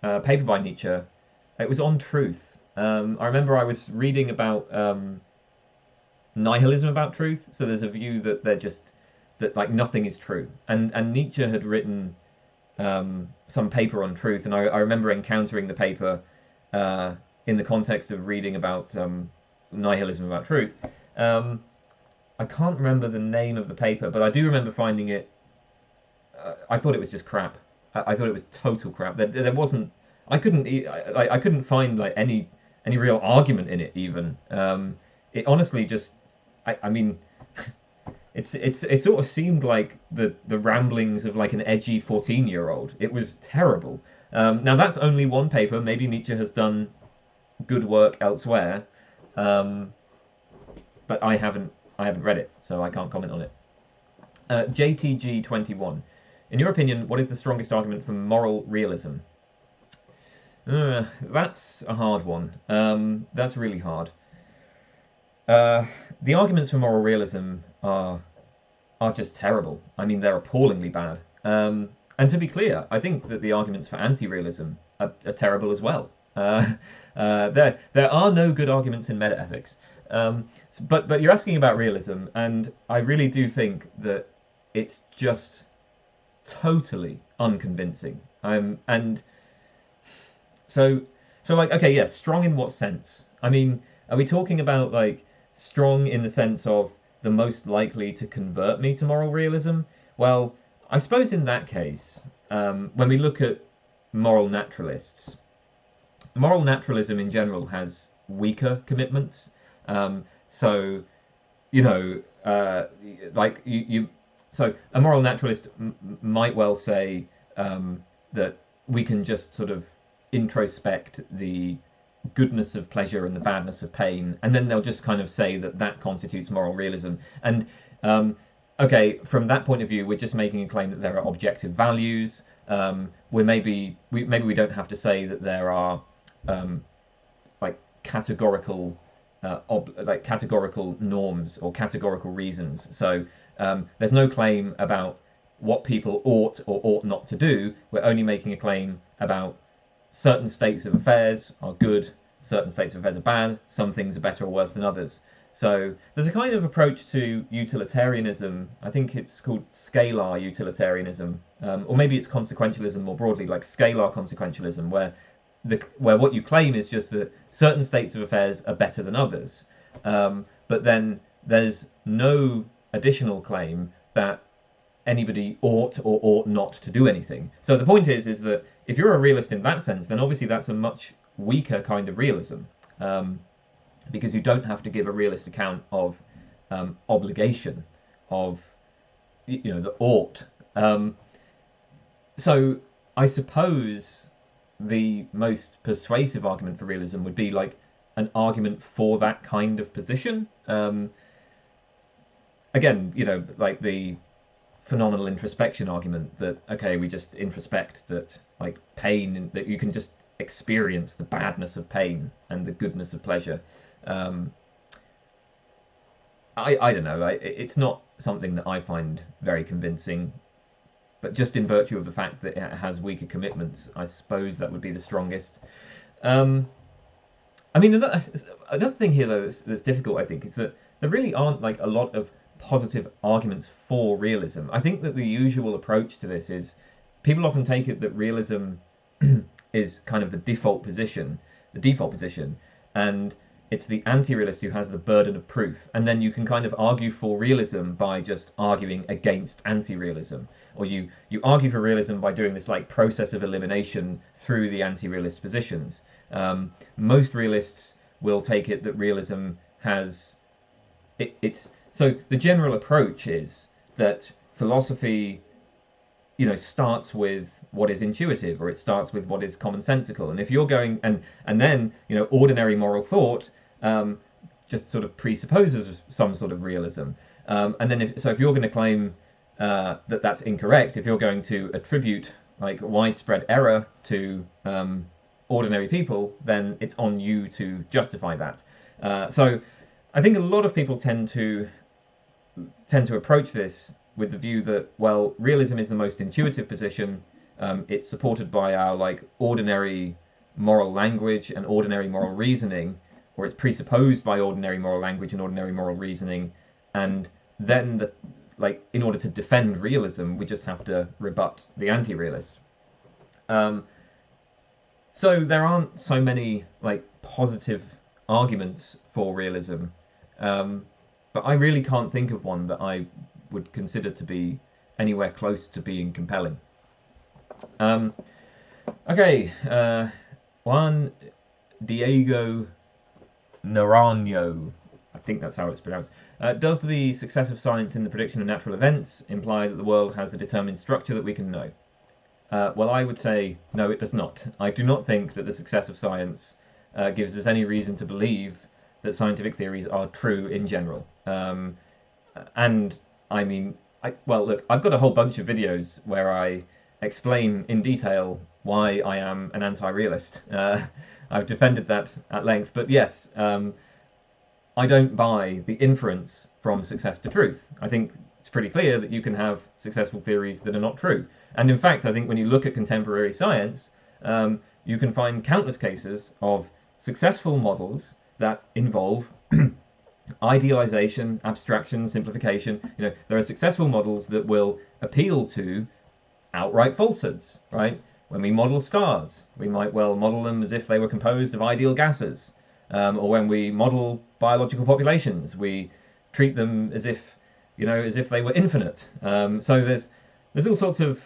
paper by Nietzsche. It was on truth. I remember I was reading about nihilism about truth. So there's a view that that like nothing is true. And Nietzsche had written some paper on truth, and I remember encountering the paper in the context of reading about nihilism about truth. I can't remember the name of the paper, but I do remember finding it. I thought it was just crap. I thought it was total crap. There wasn't. I couldn't find like any real argument in it even. It honestly just. I mean, it sort of seemed like the ramblings of like an edgy 14-year-old. It was terrible. Now that's only one paper. Maybe Nietzsche has done good work elsewhere, but I haven't read it, so I can't comment on it. JTG21. In your opinion, what is the strongest argument for moral realism? That's a hard one. That's really hard. The arguments for moral realism are just terrible. I mean, they're appallingly bad. And to be clear, I think that the arguments for anti-realism are terrible as well. There are no good arguments in metaethics. But you're asking about realism, and I really do think that it's just totally unconvincing. And so like, okay, yes, strong in what sense? I mean, are we talking about like strong in the sense of the most likely to convert me to moral realism? Well, I suppose in that case, when we look at moral naturalists, moral naturalism in general has weaker commitments. So, you know, like so a moral naturalist might well say that we can just sort of introspect the goodness of pleasure and the badness of pain, and then they'll just kind of say that that constitutes moral realism. And okay, from that point of view, we're just making a claim that there are objective values. Maybe we don't have to say that there are like categorical categorical norms or categorical reasons. So there's no claim about what people ought or ought not to do. We're only making a claim about certain states of affairs are good, certain states of affairs are bad, some things are better or worse than others. So there's a kind of approach to utilitarianism, I think it's called scalar utilitarianism, or maybe it's consequentialism more broadly, like scalar consequentialism, where what you claim is just that certain states of affairs are better than others, but then there's no additional claim that anybody ought or ought not to do anything. So the point is that if you're a realist in that sense, then obviously that's a much weaker kind of realism, because you don't have to give a realist account of obligation, of the ought. So I suppose the most persuasive argument for realism would be like an argument for that kind of position. Again, like the phenomenal introspection argument that, okay, we just introspect that, like, pain, that you can just experience the badness of pain and the goodness of pleasure. I don't know, it's not something that I find very convincing, but just in virtue of the fact that it has weaker commitments, I suppose that would be the strongest. I mean, another thing here, though, that's difficult, I think, is that there really aren't like a lot of positive arguments for realism. I think that the usual approach to this is people often take it that realism is kind of the default position, and it's the anti-realist who has the burden of proof, and then you can kind of argue for realism by just arguing against anti-realism, or you argue for realism by doing this like process of elimination through the anti-realist positions. Most realists will take it that realism has it's so the general approach is that philosophy, starts with what is intuitive, or it starts with what is commonsensical. And if you're going and then ordinary moral thought just sort of presupposes some sort of realism. And then if you're going to claim that that's incorrect, if you're going to attribute like widespread error to ordinary people, then it's on you to justify that. So I think a lot of people tend to approach this with the view that, well, realism is the most intuitive position. It's supported by our like ordinary moral language and ordinary moral reasoning, or it's presupposed by ordinary moral language and ordinary moral reasoning. And then in order to defend realism, we just have to rebut the anti-realist. So there aren't so many like positive arguments for realism. But I really can't think of one that I would consider to be anywhere close to being compelling. Okay, Juan Diego Naranjo, I think that's how it's pronounced. Does the success of science in the prediction of natural events imply that the world has a determined structure that we can know? Well, I would say no, it does not. I do not think that the success of science gives us any reason to believe that scientific theories are true in general. And I mean, look, I've got a whole bunch of videos where I explain in detail why I am an anti-realist. I've defended that at length, but yes, I don't buy the inference from success to truth. I think it's pretty clear that you can have successful theories that are not true. And in fact, I think when you look at contemporary science, you can find countless cases of successful models that involve idealization, abstraction, simplification. There are successful models that will appeal to outright falsehoods, right? When we model stars, we might well model them as if they were composed of ideal gases. Or when we model biological populations, we treat them as if they were infinite. So there's all sorts of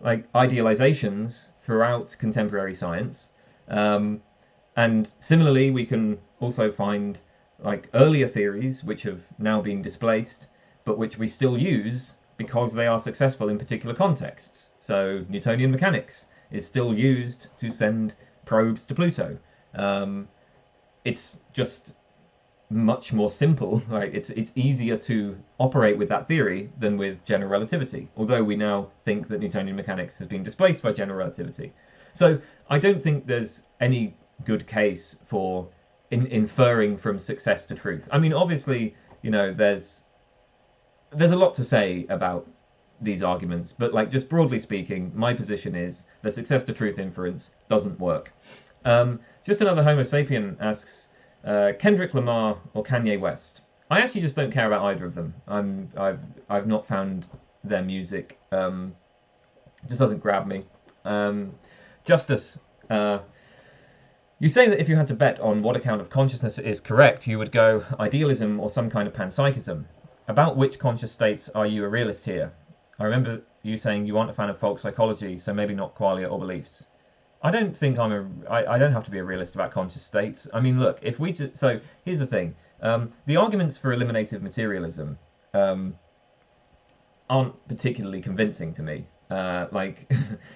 like idealizations throughout contemporary science. And similarly, we can also find like earlier theories which have now been displaced, but which we still use because they are successful in particular contexts. So Newtonian mechanics is still used to send probes to Pluto. it's just much more simple, right? It's easier to operate with that theory than with general relativity, although we now think that Newtonian mechanics has been displaced by general relativity. So I don't think there's any good case for inferring from success to truth. I mean, obviously, you know, there's a lot to say about these arguments, but like just broadly speaking, my position is that success to truth inference doesn't work. Just another Homo sapien asks, Kendrick Lamar or Kanye West? I actually just don't care about either of them. I've not found their music. Just doesn't grab me. Justice, you say that if you had to bet on what account of consciousness is correct, you would go idealism or some kind of panpsychism. About which conscious states are you a realist here? I remember you saying you aren't a fan of folk psychology, so maybe not qualia or beliefs. I don't think I don't have to be a realist about conscious states. I mean, look, if we just, so here's the thing. The arguments for eliminative materialism aren't particularly convincing to me. Like,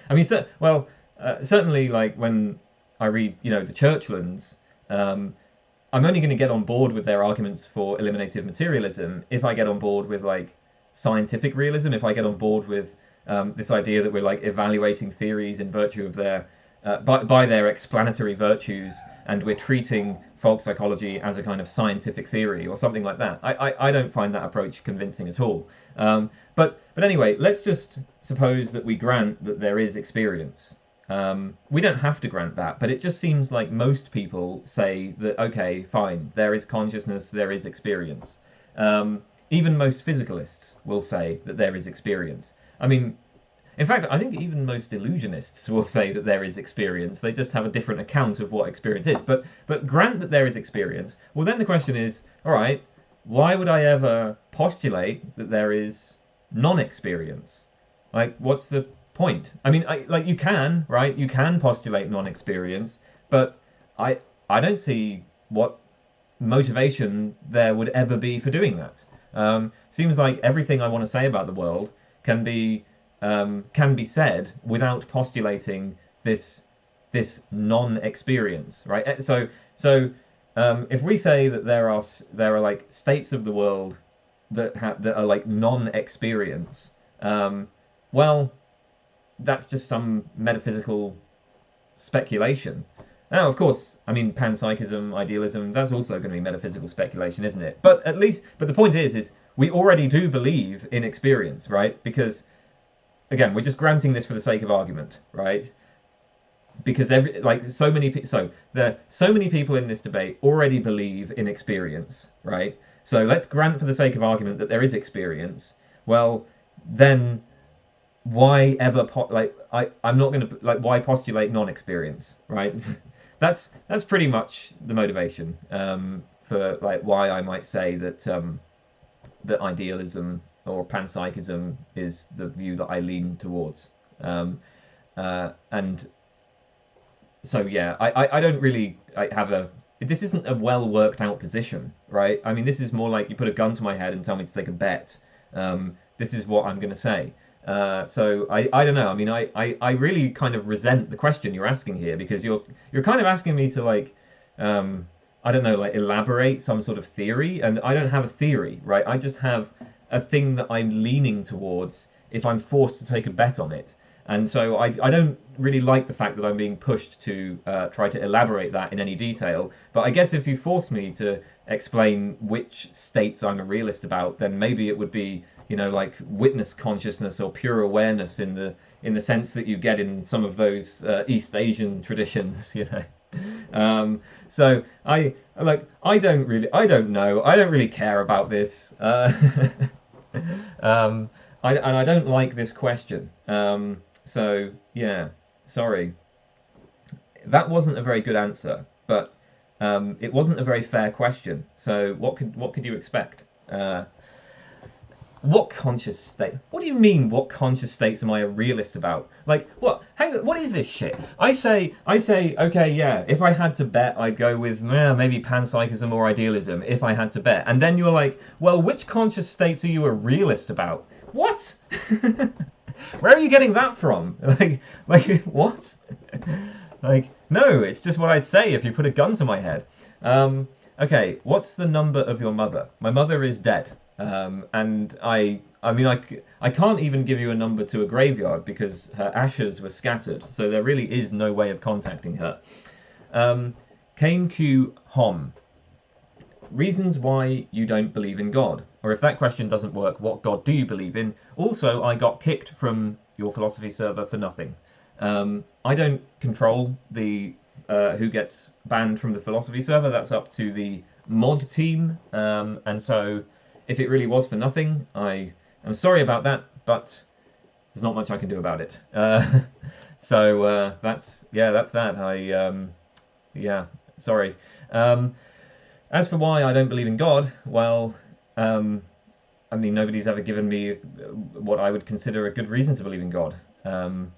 I mean, certainly, like when I read, you know, the Churchlands, I'm only going to get on board with their arguments for eliminative materialism if I get on board with like scientific realism, if I get on board with this idea that we're like evaluating theories in virtue of their by their explanatory virtues, and we're treating folk psychology as a kind of scientific theory or something like that. I don't find that approach convincing at all. But anyway, let's just suppose that we grant that there is experience. We don't have to grant that, but it just seems like most people say that, okay, fine, there is consciousness, there is experience. Even most physicalists will say that there is experience. I mean, in fact, I think even most illusionists will say that there is experience. They just have a different account of what experience is. But grant that there is experience. Well, then the question is, all right, why would I ever postulate that there is non-experience? Like, what's the point? I mean, you can, right? You can postulate non-experience, but I don't see what motivation there would ever be for doing that. Seems like everything I want to say about the world can be said without postulating this non-experience, right? So if we say that there are like states of the world that are like non-experience, well, that's just some metaphysical speculation. Now, of course, I mean, panpsychism, idealism, that's also going to be metaphysical speculation, isn't it? But the point is we already do believe in experience, right? Because, again, we're just granting this for the sake of argument, right? Because so many people in this debate already believe in experience, right? So let's grant for the sake of argument that there is experience. Well, then why ever I'm not going to why postulate non-experience, right? That's pretty much the motivation for like why I might say that that idealism or panpsychism is the view that I lean towards. And so yeah, I don't really this isn't a well worked out position, right? I mean, this is more like you put a gun to my head and tell me to take a bet. This is what I'm going to say. So I don't know. I mean, I really kind of resent the question you're asking here, because you're kind of asking me to like, I don't know, like elaborate some sort of theory, and I don't have a theory, right? I just have a thing that I'm leaning towards if I'm forced to take a bet on it. And so I don't really like the fact that I'm being pushed to try to elaborate that in any detail. But I guess if you force me to explain which states I'm a realist about, then maybe it would be, you know, like witness consciousness or pure awareness in the sense that you get in some of those East Asian traditions, you know. So I don't know. I don't really care about this. And I don't like this question. So yeah, sorry. That wasn't a very good answer, but it wasn't a very fair question. So what could you expect? What conscious state? What do you mean? What conscious states am I a realist about? Like what? Hang on, what is this shit? I say, okay, yeah. If I had to bet, I'd go with maybe panpsychism or idealism. If I had to bet, and then you're like, well, which conscious states are you a realist about? What? Where are you getting that from? Like what? Like, no, it's just what I'd say if you put a gun to my head. Okay, what's the number of your mother? My mother is dead. And I can't even give you a number to a graveyard because her ashes were scattered. So there really is no way of contacting her. Ssaken Kujamsugurov. Reasons why you don't believe in God. Or if that question doesn't work, what God do you believe in? Also, I got kicked from your philosophy server for nothing. I don't control the who gets banned from the philosophy server. That's up to the mod team. And so if it really was for nothing, I am sorry about that, but there's not much I can do about it. So that's that. Sorry. As for why I don't believe in God, well, nobody's ever given me what I would consider a good reason to believe in God.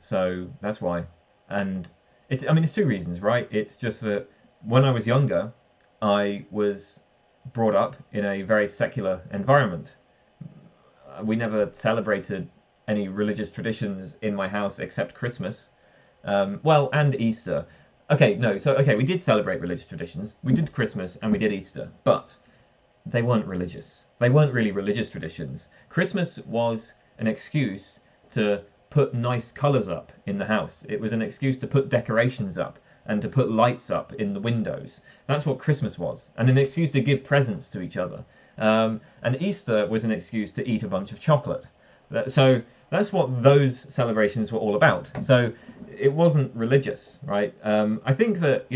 So that's why. And it's two reasons, right? It's just that when I was younger, I was brought up in a very secular environment. We never celebrated any religious traditions in my house except Christmas. And Easter. We did celebrate religious traditions. We did Christmas and we did Easter, but they weren't religious. They weren't really religious traditions. Christmas was an excuse to put nice colours up in the house. It was an excuse to put decorations up and to put lights up in the windows. That's what Christmas was, and an excuse to give presents to each other. And Easter was an excuse to eat a bunch of chocolate. So that's what those celebrations were all about. So it wasn't religious, right? I think that,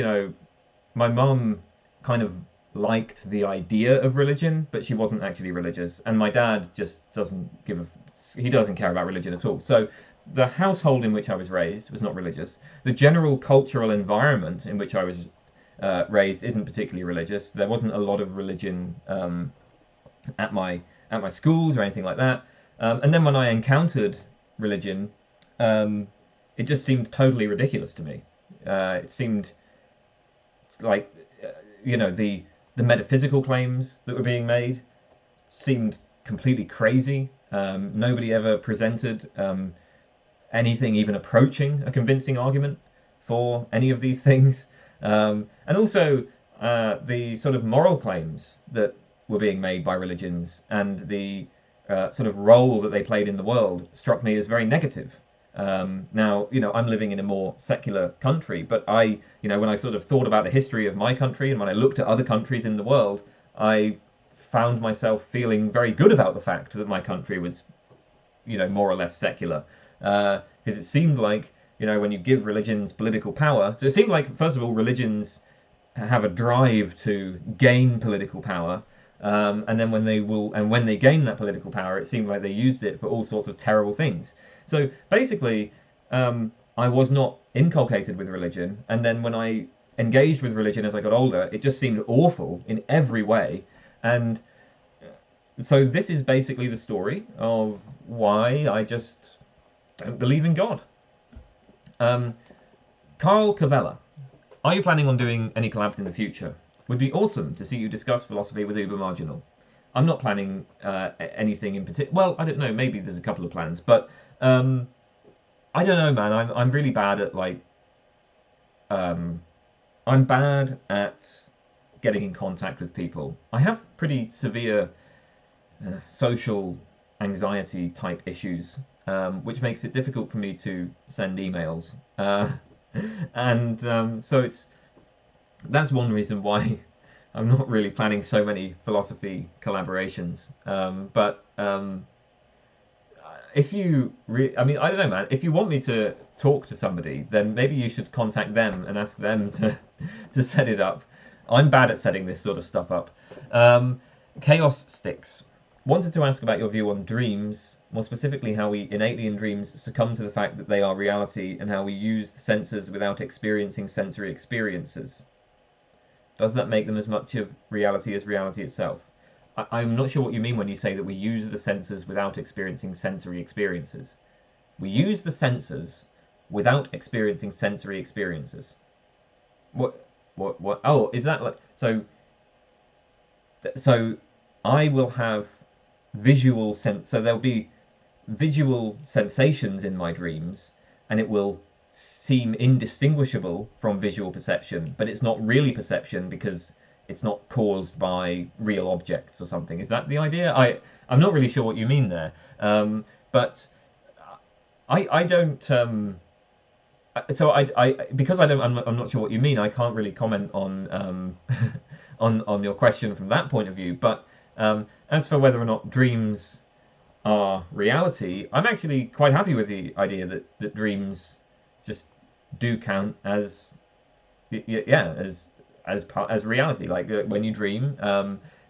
my mum kind of liked the idea of religion, but she wasn't actually religious. And my dad just doesn't care about religion at all. So the household in which I was raised was not religious. The general cultural environment in which I was raised isn't particularly religious. There wasn't a lot of religion at my schools or anything like that. And then when I encountered religion, it just seemed totally ridiculous to me. It seemed like, the metaphysical claims that were being made seemed completely crazy. Nobody ever presented anything even approaching a convincing argument for any of these things. And also the sort of moral claims that were being made by religions and the sort of role that they played in the world struck me as very negative. Now, I'm living in a more secular country, but when I sort of thought about the history of my country and when I looked at other countries in the world, I found myself feeling very good about the fact that my country was, more or less secular. Because it seemed like, when you give religions political power, so it seemed like, first of all, religions have a drive to gain political power. And then when they gain that political power, it seemed like they used it for all sorts of terrible things. So basically, I was not inculcated with religion, and then when I engaged with religion as I got older, it just seemed awful in every way. And so this is basically the story of why I just don't believe in God. Carl Cavella, are you planning on doing any collabs in the future? Would be awesome to see you discuss philosophy with Uber Marginal. I'm not planning anything in particular. Well, I don't know. Maybe there's a couple of plans, but I don't know, man. I'm really bad at I'm bad at getting in contact with people. I have pretty severe social anxiety type issues, which makes it difficult for me to send emails. So that's one reason why I'm not really planning so many philosophy collaborations. If you I don't know, man. If you want me to talk to somebody, then maybe you should contact them and ask them to set it up. I'm bad at setting this sort of stuff up. Chaos Sticks. Wanted to ask about your view on dreams, more specifically how we innately in dreams succumb to the fact that they are reality and how we use the senses without experiencing sensory experiences. Does that make them as much of reality as reality itself? I'm not sure what you mean when you say that we use the senses without experiencing sensory experiences. We use the senses without experiencing sensory experiences. What? Oh, is that like... So I will have visual sense... So there'll be visual sensations in my dreams, and it will seem indistinguishable from visual perception, but it's not really perception because it's not caused by real objects or something. Is that the idea? I'm not really sure what you mean there, but I don't. So I because I'm not sure what you mean. I can't really comment on on your question from that point of view. But as for whether or not dreams are reality, I'm actually quite happy with the idea that dreams just do count as as reality. Like when you dream,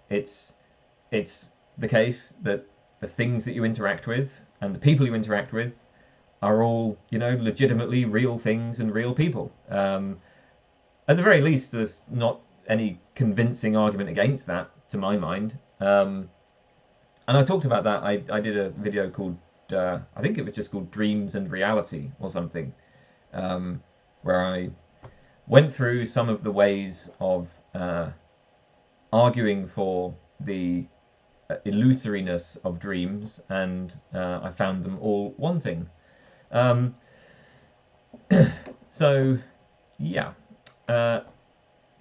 it's the case that the things that you interact with and the people you interact with are all, legitimately real things and real people. At the very least, there's not any convincing argument against that, to my mind. And I talked about that. I did a video called, I think it was just called Dreams and Reality or something, where I went through some of the ways of arguing for the illusoriness of dreams, and I found them all wanting. So, yeah.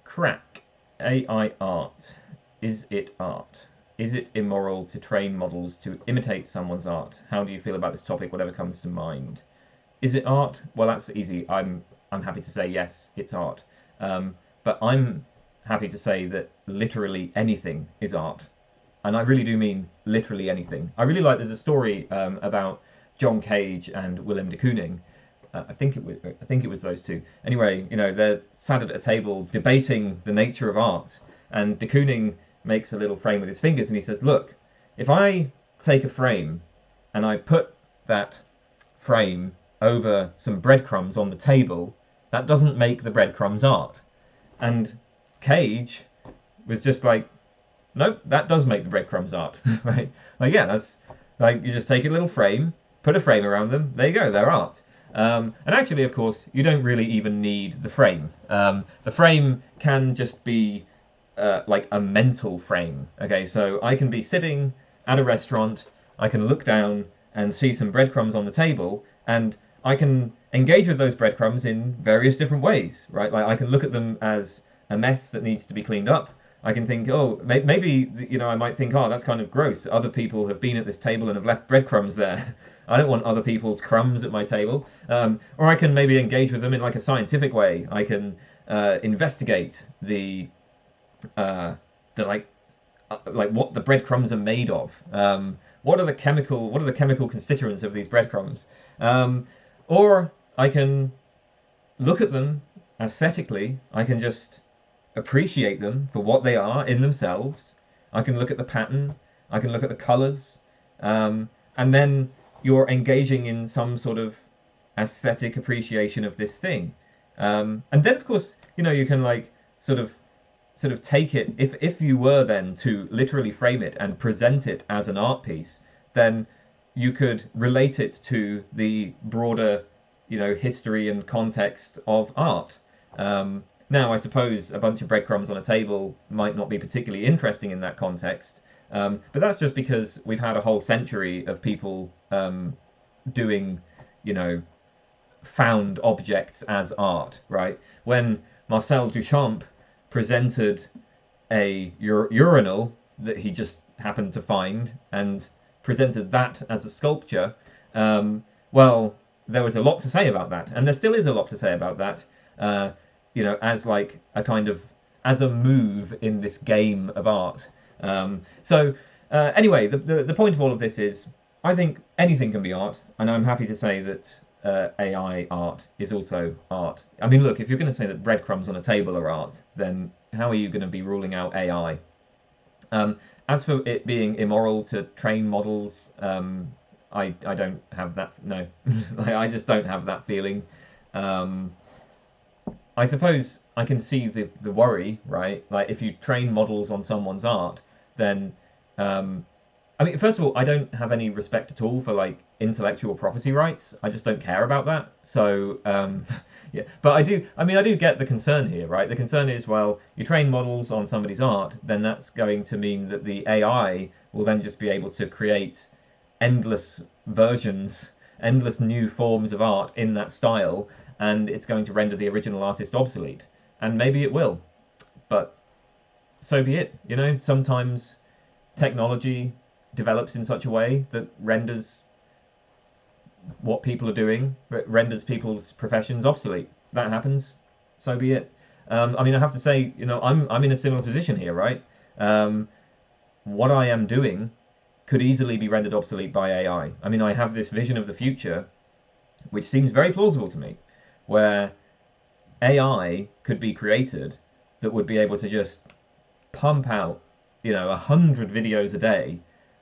Crack. AI art. Is it art? Is it immoral to train models to imitate someone's art? How do you feel about this topic? Whatever comes to mind. Is it art? Well, that's easy. I'm happy to say yes, it's art. But I'm happy to say that literally anything is art. And I really do mean literally anything. I really like, there's a story about John Cage and Willem de Kooning. I think it was those two. Anyway, they're sat at a table debating the nature of art, and de Kooning makes a little frame with his fingers, and he says, "Look, if I take a frame and I put that frame over some breadcrumbs on the table, that doesn't make the breadcrumbs art." And Cage was just like, "Nope, that does make the breadcrumbs art." Right? Like, yeah, that's like, you just take a little frame, put a frame around them, there you go, they're art. And actually, of course, you don't really even need the frame. The frame can just be like a mental frame. Okay, so I can be sitting at a restaurant, I can look down and see some breadcrumbs on the table, and I can engage with those breadcrumbs in various different ways, right? Like, I can look at them as a mess that needs to be cleaned up. I can think, oh, maybe, I might think, oh, that's kind of gross. Other people have been at this table and have left breadcrumbs there. I don't want other people's crumbs at my table. Or I can maybe engage with them in like a scientific way. I can investigate the what the breadcrumbs are made of. What are the chemical constituents of these breadcrumbs? Or I can look at them aesthetically. I can just appreciate them for what they are in themselves. I can look at the pattern. I can look at the colors. And then you're engaging in some sort of aesthetic appreciation of this thing. And then, of course, you can like sort of take it, if you were then to literally frame it and present it as an art piece, then you could relate it to the broader, history and context of art. Now, I suppose a bunch of breadcrumbs on a table might not be particularly interesting in that context, but that's just because we've had a whole century of people doing, found objects as art, right? When Marcel Duchamp presented a urinal that he just happened to find and presented that as a sculpture, well, there was a lot to say about that, and there still is a lot to say about that. As like a kind of, as a move in this game of art. Anyway, the point of all of this is, I think anything can be art, and I'm happy to say that AI art is also art. I mean, look, if you're going to say that breadcrumbs on a table are art, then how are you going to be ruling out AI? As for it being immoral to train models, I don't have that, no. I just don't have that feeling. I suppose I can see the worry, right? Like, if you train models on someone's art, then, I mean, first of all, I don't have any respect at all for, like, intellectual property rights. I just don't care about that. So, yeah. But I do get the concern here, right? The concern is, well, you train models on somebody's art, then that's going to mean that the AI will then just be able to create endless versions, endless new forms of art in that style, and it's going to render the original artist obsolete. And maybe it will, but so be it. You know, sometimes technology develops in such a way that renders what people are doing, renders people's professions obsolete. That happens, so be it. I mean, I have to say, you know, I'm in a similar position here, right? What I am doing could easily be rendered obsolete by AI. I mean, I have this vision of the future, which seems very plausible to me, where AI could be created that would be able to just pump out, you know, 100 videos a day,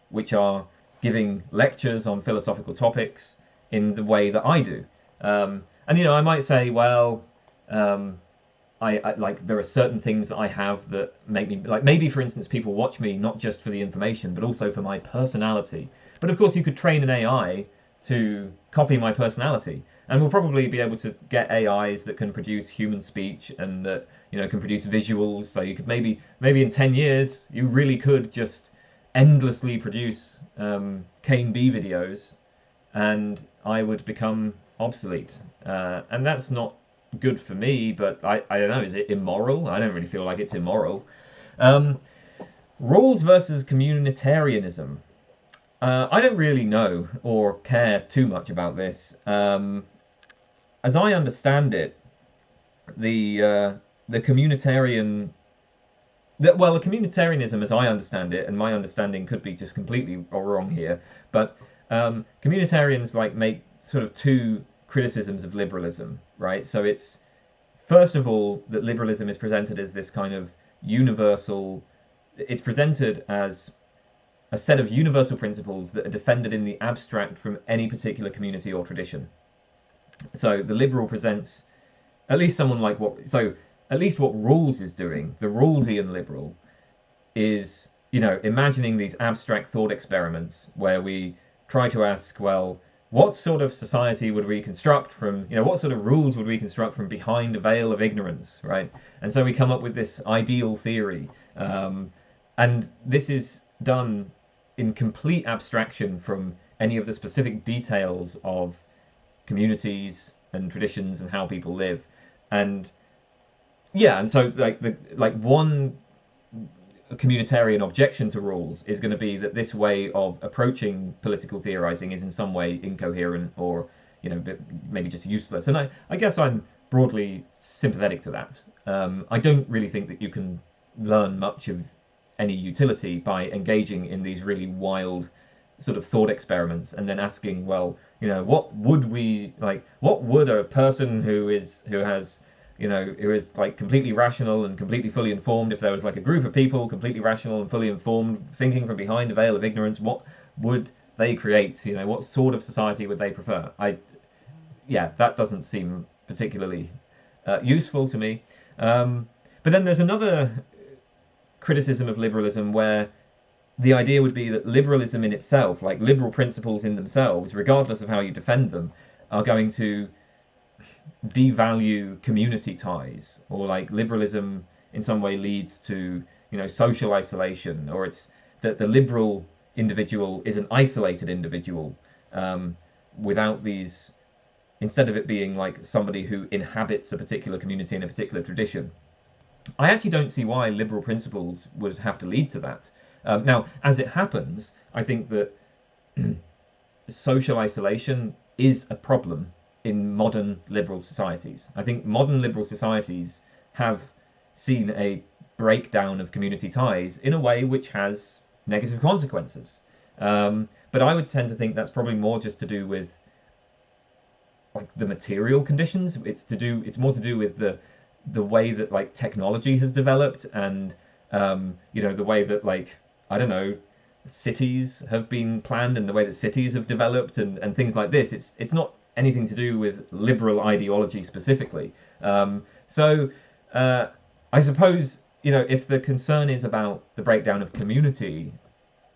which are giving lectures on philosophical topics in the way that I do. And, you know, I might say, well, I like, there are certain things that I have that make me, like, maybe, for instance, people watch me not just for the information, but also for my personality. But of course, you could train an AI to copy my personality, and we'll probably be able to get AIs that can produce human speech and that, you know, can produce visuals. So you could maybe in 10 years, you really could just endlessly produce Kane B videos, and I would become obsolete. And that's not good for me, but I don't know, is it immoral? I don't really feel like it's immoral. Rules versus communitarianism. I don't really know or care too much about this. As I understand it, the communitarian... the communitarianism, as I understand it, and my understanding could be just completely wrong here, but communitarians like make sort of two criticisms of liberalism, right? So it's, first of all, that liberalism is presented as this kind of universal... It's presented as a set of universal principles that are defended in the abstract from any particular community or tradition. So the liberal presents, at least someone like what... So at least what Rawls is doing, the Rawlsian liberal, is, you know, imagining these abstract thought experiments where we try to ask, well, what sort of society would we construct from, you know, what sort of rules would we construct from behind a veil of ignorance, right? And so we come up with this ideal theory. And this is done in complete abstraction from any of the specific details of communities and traditions and how people live. And yeah, and so like one communitarian objection to rules is going to be that this way of approaching political theorizing is in some way incoherent or, you know, maybe just useless. And I guess I'm broadly sympathetic to that. I don't really think that you can learn much of any utility by engaging in these really wild sort of thought experiments and then asking, well, you know, what would a person who has, you know, who is like completely rational and completely fully informed, if there was like a group of people completely rational and fully informed, thinking from behind a veil of ignorance, what would they create? You know, what sort of society would they prefer? Yeah, that doesn't seem particularly useful to me. But then there's another criticism of liberalism where the idea would be that liberalism in itself, like liberal principles in themselves, regardless of how you defend them, are going to devalue community ties, or like liberalism in some way leads to, you know, social isolation, or it's that the liberal individual is an isolated individual without these, instead of it being like somebody who inhabits a particular community in a particular tradition. I actually don't see why liberal principles would have to lead to that. Now, as it happens, I think that social isolation is a problem in modern liberal societies. I think modern liberal societies have seen a breakdown of community ties in a way which has negative consequences. But I would tend to think that's probably more just to do with like the material conditions. It's more to do with the way that like technology has developed, and you know, the way that, like, I don't know, cities have been planned and the way that cities have developed and things like this. It's not anything to do with liberal ideology specifically. So I suppose, you know, if the concern is about the breakdown of community,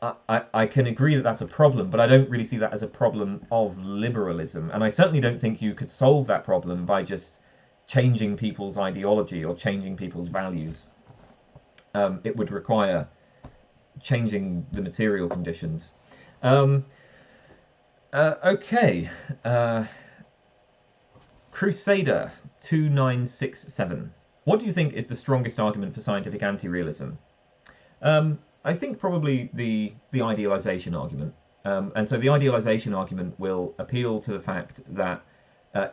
I can agree that that's a problem, but I don't really see that as a problem of liberalism. And I certainly don't think you could solve that problem by just changing people's ideology or changing people's values. It would require changing the material conditions. Okay. Crusader 2967. What do you think is the strongest argument for scientific anti-realism? I think probably the idealization argument. And so the idealization argument will appeal to the fact that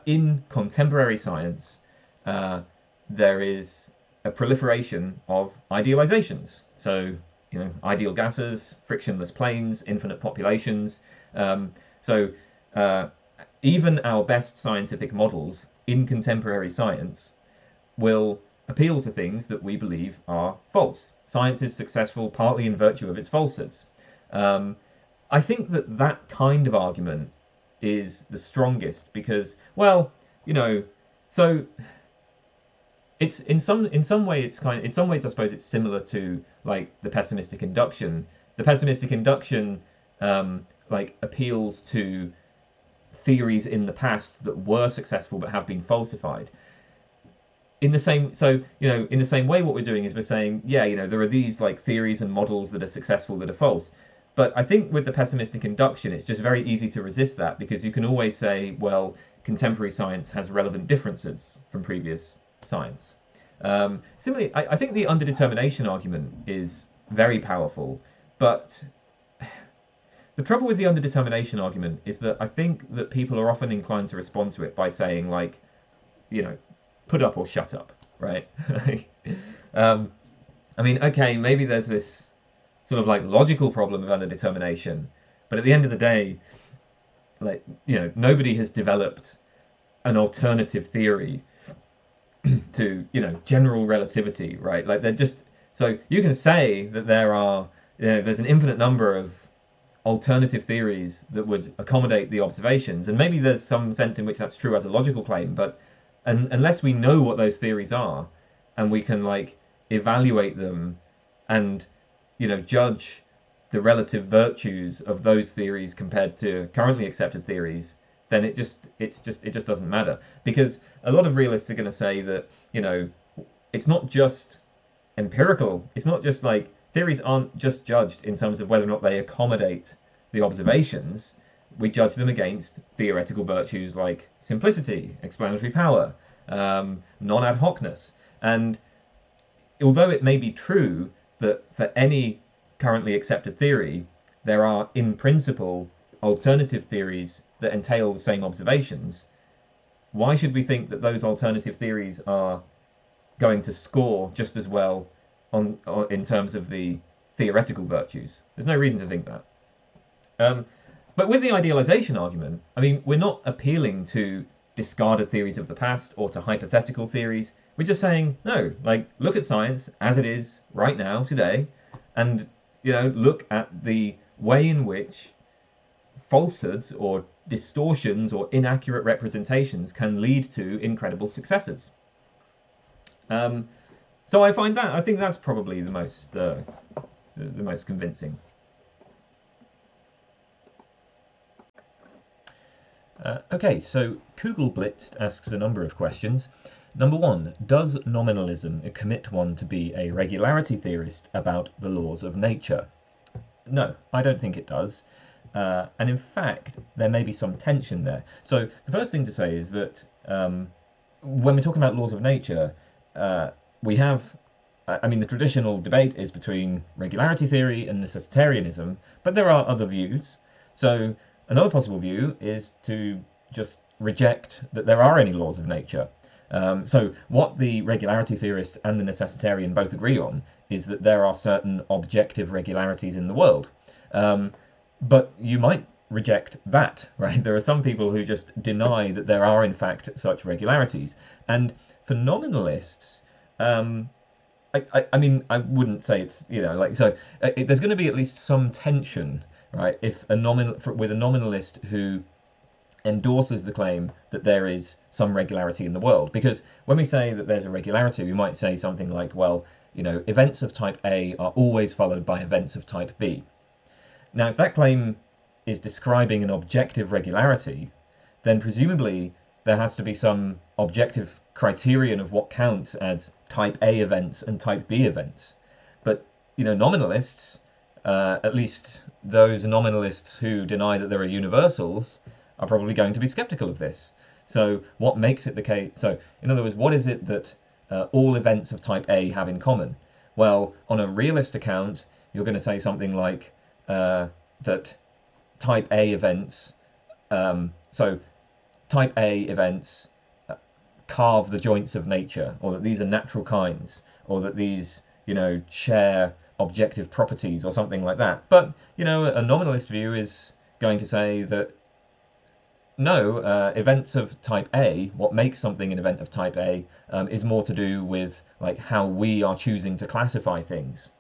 in contemporary science, there is a proliferation of idealizations. So, ideal gases, frictionless planes, infinite populations. Even our best scientific models in contemporary science will appeal to things that we believe are false. Science is successful partly in virtue of its falsehoods. I think that kind of argument is the strongest because, well, so it's in some ways I suppose it's similar to like the pessimistic induction. The pessimistic induction appeals to theories in the past that were successful but have been falsified. In the same way, what we're doing is we're saying, there are these like theories and models that are successful that are false. But I think with the pessimistic induction, it's just very easy to resist that because you can always say, well, contemporary science has relevant differences from previous science. Similarly, I think the underdetermination argument is very powerful, but the trouble with the underdetermination argument is that I think that people are often inclined to respond to it by saying, like, put up or shut up, right? Okay, maybe there's this sort of like logical problem of underdetermination, but at the end of the day, nobody has developed an alternative theory to, general relativity, right? Like so you can say that there's an infinite number of alternative theories that would accommodate the observations, and maybe there's some sense in which that's true as a logical claim, but unless we know what those theories are and we can evaluate them and judge the relative virtues of those theories compared to currently accepted theories, then it just doesn't matter, because a lot of realists are going to say that it's not just empirical. It's not just theories aren't just judged in terms of whether or not they accommodate the observations. We judge them against theoretical virtues like simplicity, explanatory power, non-ad hocness. And although it may be true that for any currently accepted theory, there are in principle alternative theories that entail the same observations, why should we think that those alternative theories are going to score just as well in terms of the theoretical virtues? There's no reason to think that. But with the idealization argument, we're not appealing to discarded theories of the past or to hypothetical theories. We're just saying, no, look at science as it is right now, today, and, look at the way in which falsehoods or distortions or inaccurate representations can lead to incredible successes. So I think that's probably the most convincing. Okay, so Kugelblitz asks a number of questions. Number one, does nominalism commit one to be a regularity theorist about the laws of nature? No, I don't think it does. And in fact, there may be some tension there. So the first thing to say is that when we're talking about laws of nature, we have, the traditional debate is between regularity theory and necessitarianism, but there are other views. So another possible view is to just reject that there are any laws of nature. So what the regularity theorist and the necessitarian both agree on is that there are certain objective regularities in the world. But you might reject that, right? There are some people who just deny that there are in fact such regularities. And for nominalists, I wouldn't say it's, there's going to be at least some tension, right? If with a nominalist who endorses the claim that there is some regularity in the world. Because when we say that there's a regularity, we might say something like, well, events of type A are always followed by events of type B. Now, if that claim is describing an objective regularity, then presumably there has to be some objective criterion of what counts as type A events and type B events. But, nominalists, at least those nominalists who deny that there are universals, are probably going to be skeptical of this. So what makes it the case? So in other words, what is it that all events of type A have in common? Well, on a realist account, you're going to say something like that type A events, so type A events carve the joints of nature, or that these are natural kinds, or that these, share objective properties or something like that. But, a nominalist view is going to say that no, events of type A, what makes something an event of type A, is more to do with like how we are choosing to classify things.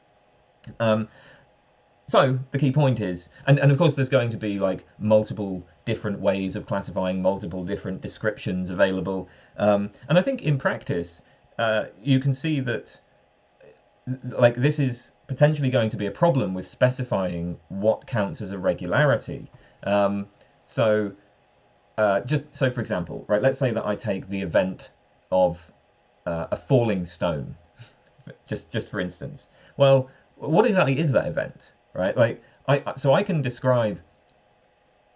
So the key point is, and of course there's going to be like multiple different ways of classifying, multiple different descriptions available. And I think in practice, you can see that like this is potentially going to be a problem with specifying what counts as a regularity. So for example, right, let's say that I take the event of a falling stone, just for instance. Well, what exactly is that event, right? Like, I can describe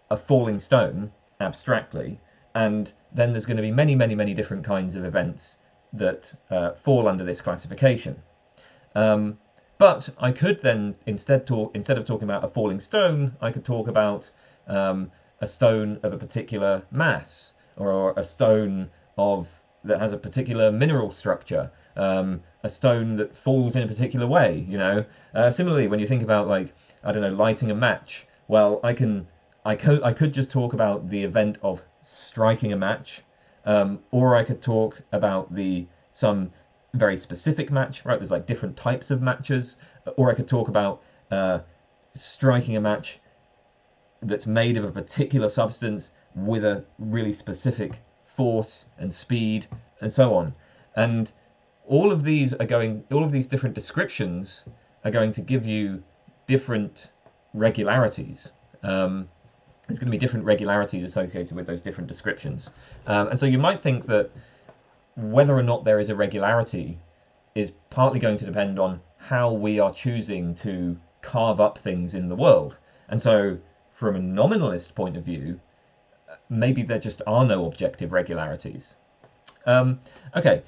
a falling stone abstractly, and then there's going to be many, many, many different kinds of events that fall under this classification. But I could then instead of talking about a falling stone, I could talk about a stone of a particular mass, or a stone that has a particular mineral structure, a stone that falls in a particular way. Similarly, when you think about like, I don't know, lighting a match, well, I could just talk about the event of striking a match, or I could talk about some very specific match, right? There's like different types of matches, or I could talk about striking a match that's made of a particular substance with a really specific force and speed and so on. And all of these different descriptions are going to give you different regularities. There's going to be different regularities associated with those different descriptions. And so you might think that whether or not there is a regularity is partly going to depend on how we are choosing to carve up things in the world. And so from a nominalist point of view, maybe there just are no objective regularities. Okay,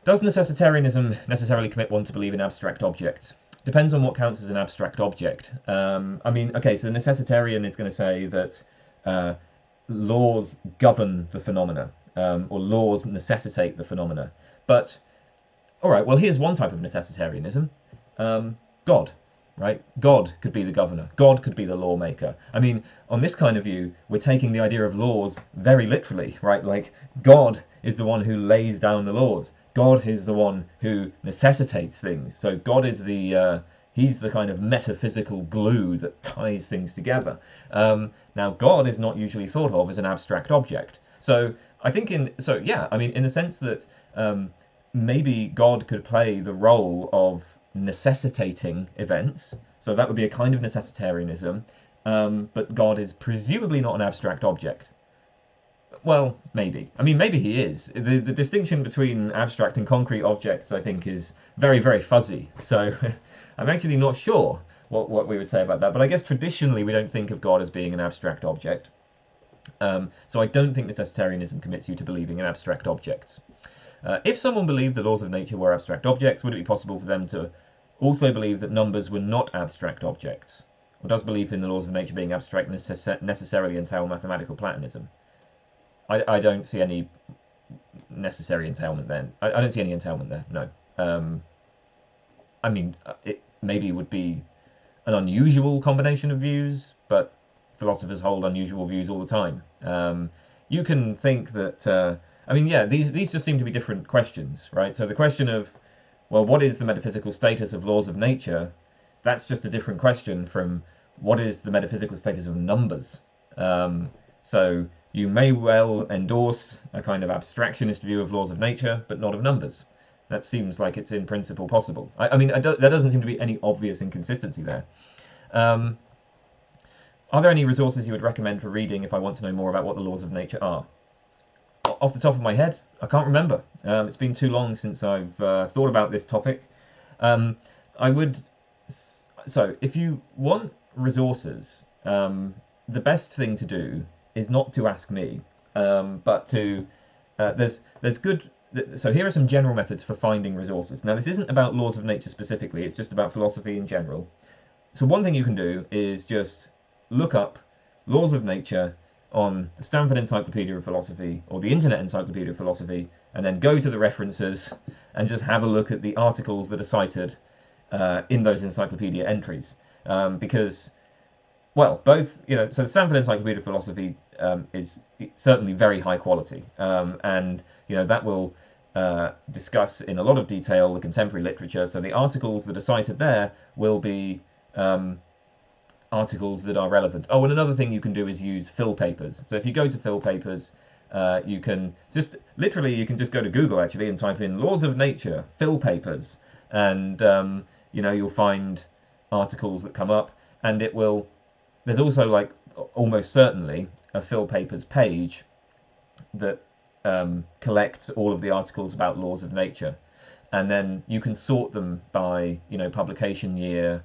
does necessitarianism necessarily commit one to believe in abstract objects? Depends on what counts as an abstract object. So the necessitarian is going to say that laws govern the phenomena, or laws necessitate the phenomena. But, all right, well, here's one type of necessitarianism. God. Right? God could be the governor. God could be the lawmaker. I mean, on this kind of view, we're taking the idea of laws very literally, right? Like, God is the one who lays down the laws. God is the one who necessitates things. So God is he's the kind of metaphysical glue that ties things together. Now, God is not usually thought of as an abstract object. So I think in the sense that maybe God could play the role of necessitating events, so that would be a kind of necessitarianism, but God is presumably not an abstract object. Well, maybe. I mean, maybe he is. The distinction between abstract and concrete objects, I think, is very, very fuzzy. So I'm actually not sure what we would say about that, but I guess traditionally we don't think of God as being an abstract object. So I don't think necessitarianism commits you to believing in abstract objects. If someone believed the laws of nature were abstract objects, would it be possible for them to also believe that numbers were not abstract objects? Or does belief in the laws of nature being abstract necessarily entail mathematical Platonism? I don't see any necessary entailment then. I don't see any entailment there, no. It maybe would be an unusual combination of views, but philosophers hold unusual views all the time. You can think that... these just seem to be different questions, right? So the question of, well, what is the metaphysical status of laws of nature? That's just a different question from what is the metaphysical status of numbers. So you may well endorse a kind of abstractionist view of laws of nature, but not of numbers. That seems like it's in principle possible. There doesn't seem to be any obvious inconsistency there. Are there any resources you would recommend for reading if I want to know more about what the laws of nature are? Off the top of my head, I can't remember. It's been too long since I've thought about this topic. So if you want resources, the best thing to do is not to ask me. but to there's good. So here are some general methods for finding resources. Now this isn't about laws of nature specifically; it's just about philosophy in general. So one thing you can do is just look up laws of nature on the Stanford Encyclopedia of Philosophy or the Internet Encyclopedia of Philosophy, and then go to the references and just have a look at the articles that are cited in those encyclopedia entries. Because, well, both, so the Stanford Encyclopedia of Philosophy is certainly very high quality, and that will discuss in a lot of detail the contemporary literature. So the articles that are cited there will be articles that are relevant. Oh, and another thing you can do is use fill papers. So if you go to fill papers, you can just go to Google actually and type in laws of nature fill papers, and you'll find articles that come up, and there's also like almost certainly a fill papers page that collects all of the articles about laws of nature, and then you can sort them by publication year,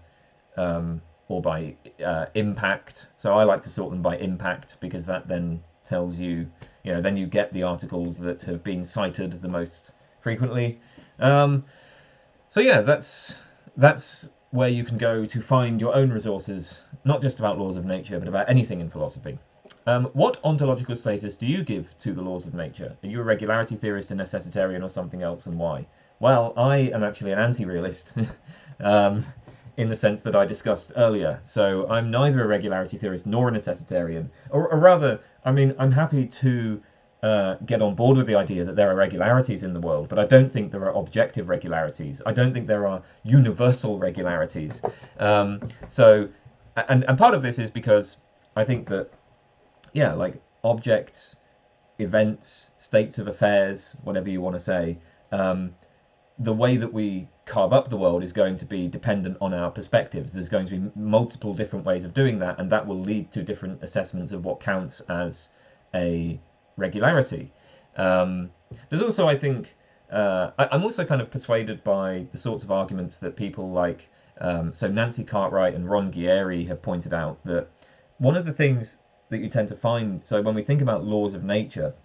or by impact. So I like to sort them by impact, because that then tells you, then you get the articles that have been cited the most frequently. So yeah, that's where you can go to find your own resources, not just about laws of nature, but about anything in philosophy. What ontological status do you give to the laws of nature? Are you a regularity theorist, a necessitarian, or something else, and why? Well, I am actually an anti-realist. In the sense that I discussed earlier. So I'm neither a regularity theorist nor a necessitarian. Or rather, I'm happy to get on board with the idea that there are regularities in the world, but I don't think there are objective regularities. I don't think there are universal regularities. And part of this is because I think that, like objects, events, states of affairs, whatever you want to say, the way that we carve up the world is going to be dependent on our perspectives. There's going to be multiple different ways of doing that, and that will lead to different assessments of what counts as a regularity. There's also, I think, I'm also kind of persuaded by the sorts of arguments that people like, so Nancy Cartwright and Ron Guerrieri have pointed out, that one of the things that you tend to find, so when we think about laws of nature,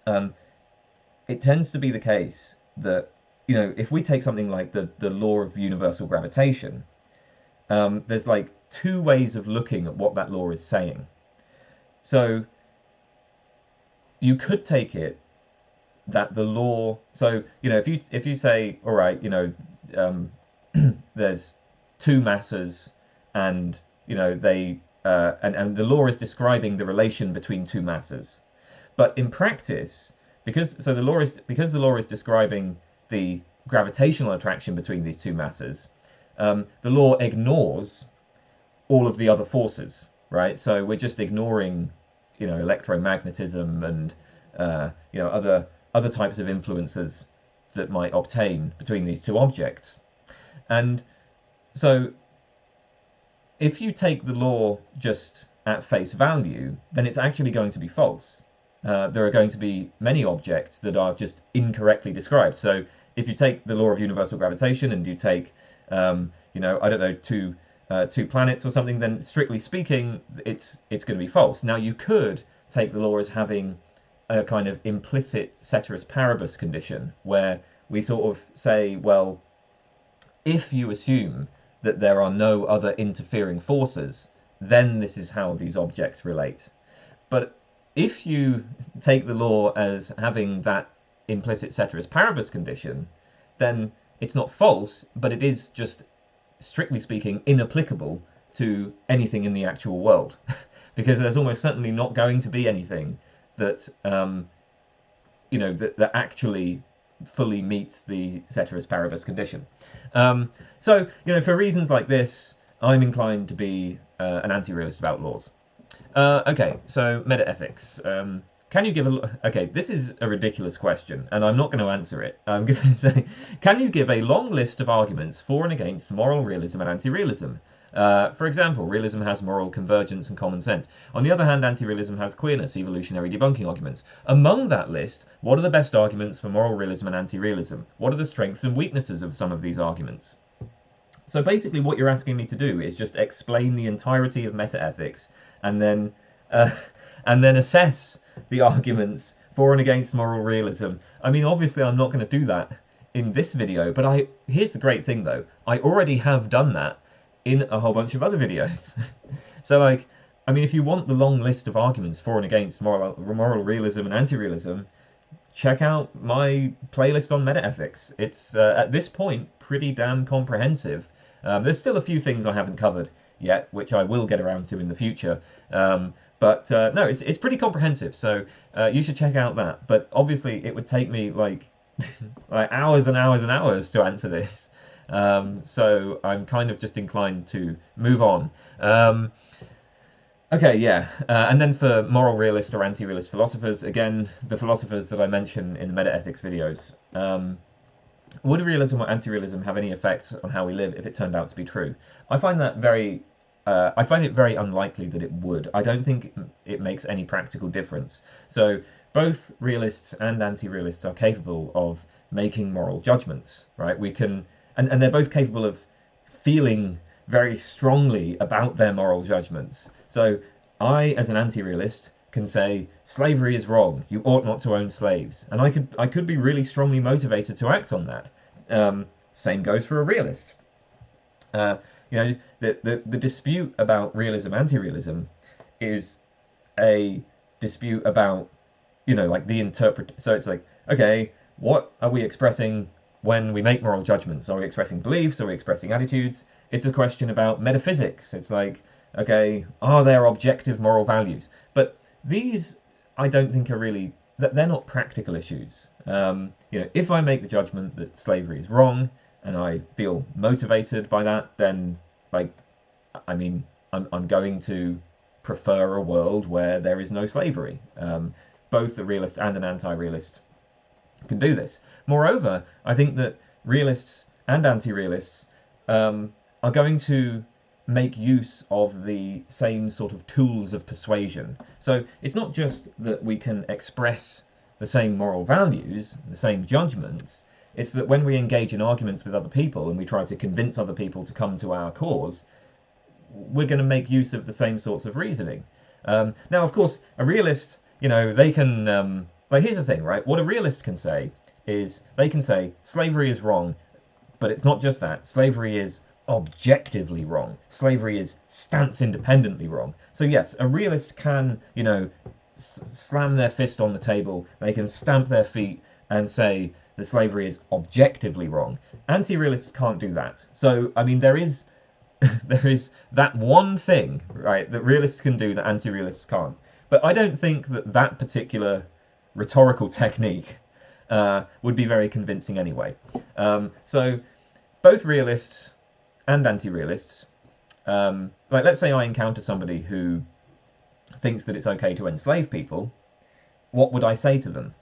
it tends to be the case that if we take something like the law of universal gravitation, there's like two ways of looking at what that law is saying. So you could take it that the law, so if you say, all right, there's two masses, and they and the law is describing the relation between two masses, but in practice, because the law is describing the gravitational attraction between these two masses, the law ignores all of the other forces, right? So we're just ignoring, electromagnetism and other types of influences that might obtain between these two objects. And so if you take the law just at face value, then it's actually going to be false. There are going to be many objects that are just incorrectly described. So if you take the law of universal gravitation and you take, two planets or something, then strictly speaking, it's going to be false. Now you could take the law as having a kind of implicit ceteris paribus condition, where we sort of say, well, if you assume that there are no other interfering forces, then this is how these objects relate. But if you take the law as having that implicit ceteris paribus condition, then it's not false, but it is just, strictly speaking, inapplicable to anything in the actual world. Because there's almost certainly not going to be anything that, that actually fully meets the ceteris paribus condition. So, for reasons like this, I'm inclined to be an anti-realist about laws. Okay, so meta-ethics. Can you give okay, this is a ridiculous question, and I'm not going to answer it. I'm going to say, can you give a long list of arguments for and against moral realism and anti-realism? For example, realism has moral convergence and common sense. On the other hand, anti-realism has queerness, evolutionary debunking arguments. Among that list, what are the best arguments for moral realism and anti-realism? What are the strengths and weaknesses of some of these arguments? So basically what you're asking me to do is just explain the entirety of meta-ethics and then assess the arguments for and against moral realism. I mean, obviously I'm not going to do that in this video, but here's the great thing though. I already have done that in a whole bunch of other videos. So like, I mean, if you want the long list of arguments for and against moral realism and anti-realism, check out my playlist on metaethics. It's, at this point, pretty damn comprehensive. There's still a few things I haven't covered yet, which I will get around to in the future. But no, it's pretty comprehensive, so you should check out that. But obviously, it would take me like, like hours and hours and hours to answer this. So I'm kind of just inclined to move on. Okay, yeah. And then for moral realist or anti-realist philosophers, again, the philosophers that I mention in the metaethics videos, would realism or anti-realism have any effect on how we live if it turned out to be true? I find that I find it very unlikely that it would. I don't think it makes any practical difference. So both realists and anti-realists are capable of making moral judgments, right? We can, and they're both capable of feeling very strongly about their moral judgments. So I, as an anti-realist, can say slavery is wrong. You ought not to own slaves, and I could be really strongly motivated to act on that. Same goes for a realist. You know, the dispute about realism, anti-realism, is a dispute about, you know, like the So it's like, okay, what are we expressing when we make moral judgments? Are we expressing beliefs? Are we expressing attitudes? It's a question about metaphysics. It's like, okay, are there objective moral values? But these, I don't think are really, they're not practical issues. You know, if I make the judgment that slavery is wrong and I feel motivated by that, then, like, I mean, I'm going to prefer a world where there is no slavery. Both a realist and an anti-realist can do this. Moreover, I think that realists and anti-realists are going to make use of the same sort of tools of persuasion. So it's not just that we can express the same moral values, the same judgments, it's that when we engage in arguments with other people and we try to convince other people to come to our cause, we're going to make use of the same sorts of reasoning. Now, of course, a realist, you know, they can... like, here's the thing, right? What a realist can say is they can say slavery is wrong, but it's not just that. Slavery is objectively wrong. Slavery is stance independently wrong. So yes, a realist can, you know, slam their fist on the table, they can stamp their feet and say that slavery is objectively wrong. Anti-realists can't do that. So, I mean, there is that one thing, right, that realists can do that anti-realists can't. But I don't think that that particular rhetorical technique would be very convincing anyway. So both realists and anti-realists, like, let's say I encounter somebody who thinks that it's okay to enslave people, what would I say to them?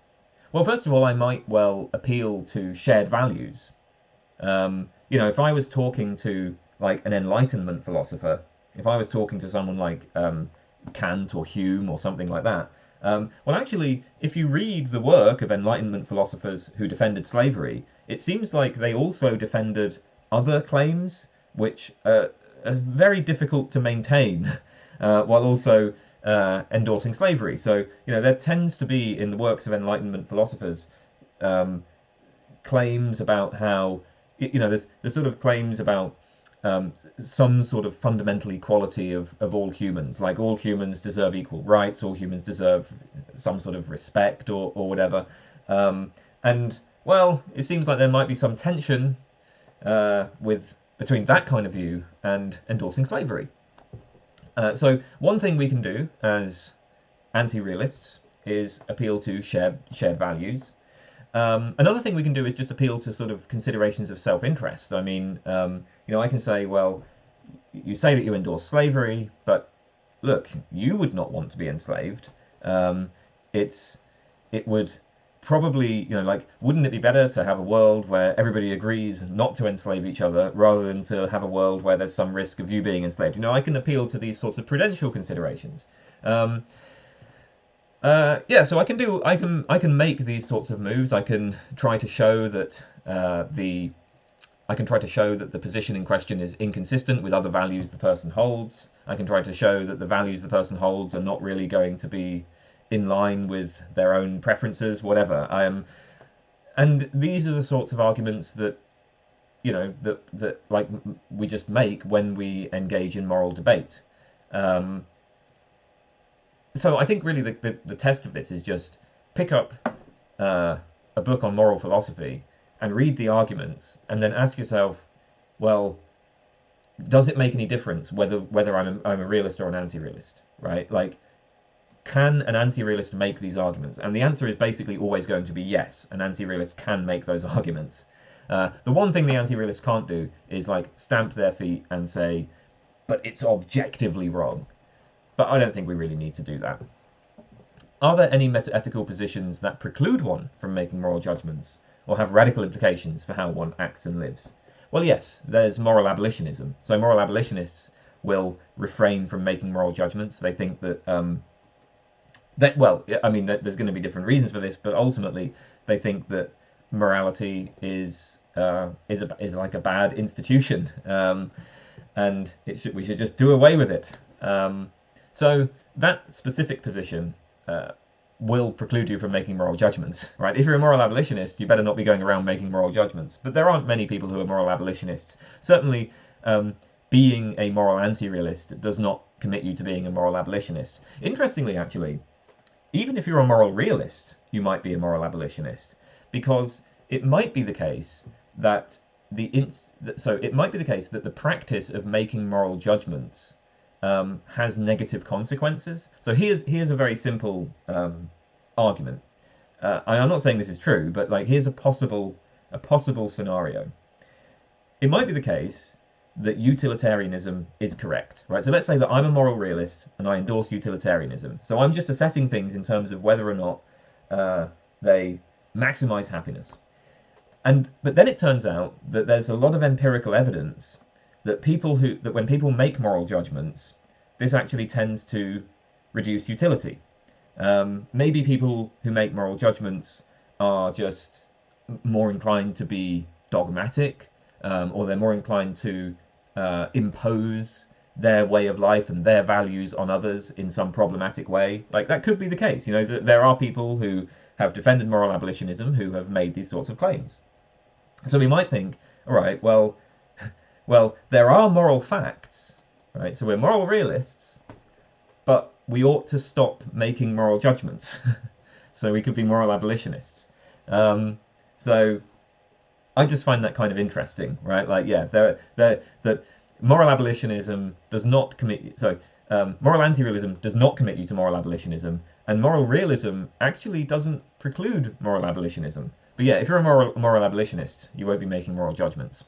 Well, first of all, I might well appeal to shared values. You know, if I was talking to, like, an Enlightenment philosopher, if I was talking to someone like Kant or Hume or something like that, well, actually, if you read the work of Enlightenment philosophers who defended slavery, it seems like they also defended other claims which are very difficult to maintain while also endorsing slavery. So, you know, there tends to be, in the works of Enlightenment philosophers, claims about how, you know, there's sort of claims about some sort of fundamental equality of all humans, like all humans deserve equal rights, all humans deserve some sort of respect or whatever. And, well, it seems like there might be some tension between that kind of view and endorsing slavery. So one thing we can do as anti-realists is appeal to shared values. Another thing we can do is just appeal to sort of considerations of self-interest. I mean, you know, I can say, well, you say that you endorse slavery, but look, you would not want to be enslaved. It would probably, you know, like, wouldn't it be better to have a world where everybody agrees not to enslave each other rather than to have a world where there's some risk of you being enslaved? You know, I can appeal to these sorts of prudential considerations. Yeah, so I can make these sorts of moves. I can try to show that the position in question is inconsistent with other values the person holds. I can try to show that the values the person holds are not really going to be in line with their own preferences, whatever. And these are the sorts of arguments that, you know, that like we just make when we engage in moral debate. So I think really the test of this is just pick up a book on moral philosophy and read the arguments, and then ask yourself, well, does it make any difference whether I'm a realist or an anti-realist, right? Like, can an anti-realist make these arguments? And the answer is basically always going to be yes, an anti-realist can make those arguments. The one thing the anti-realist can't do is like stamp their feet and say, but it's objectively wrong. But I don't think we really need to do that. Are there any meta-ethical positions that preclude one from making moral judgments, or have radical implications for how one acts and lives? Well, yes, there's moral abolitionism. So moral abolitionists will refrain from making moral judgments. They think that, well, I mean, there's going to be different reasons for this, but ultimately they think that morality is like a bad institution, and we should just do away with it. So that specific position will preclude you from making moral judgments, right? If you're a moral abolitionist, you better not be going around making moral judgments. But there aren't many people who are moral abolitionists. Certainly, being a moral anti-realist does not commit you to being a moral abolitionist. Interestingly, actually, even if you're a moral realist, you might be a moral abolitionist, because it might be the case that the practice of making moral judgments has negative consequences. So here's a very simple argument. I'm not saying this is true, but like here's a possible scenario. It might be the case that utilitarianism is correct, right? So let's say that I'm a moral realist and I endorse utilitarianism. So I'm just assessing things in terms of whether or not they maximize happiness. But then it turns out that there's a lot of empirical evidence that when people make moral judgments, this actually tends to reduce utility. Maybe people who make moral judgments are just more inclined to be dogmatic, or they're more inclined to impose their way of life and their values on others in some problematic way. Like, that could be the case. You know, there are people who have defended moral abolitionism who have made these sorts of claims. So we might think, all right, well, there are moral facts, right? So we're moral realists, but we ought to stop making moral judgments. So we could be moral abolitionists. So I just find that kind of interesting, right? Like, yeah, that moral abolitionism does not commit. So moral anti-realism does not commit you to moral abolitionism, and moral realism actually doesn't preclude moral abolitionism. But yeah, if you're a moral abolitionist, you won't be making moral judgments.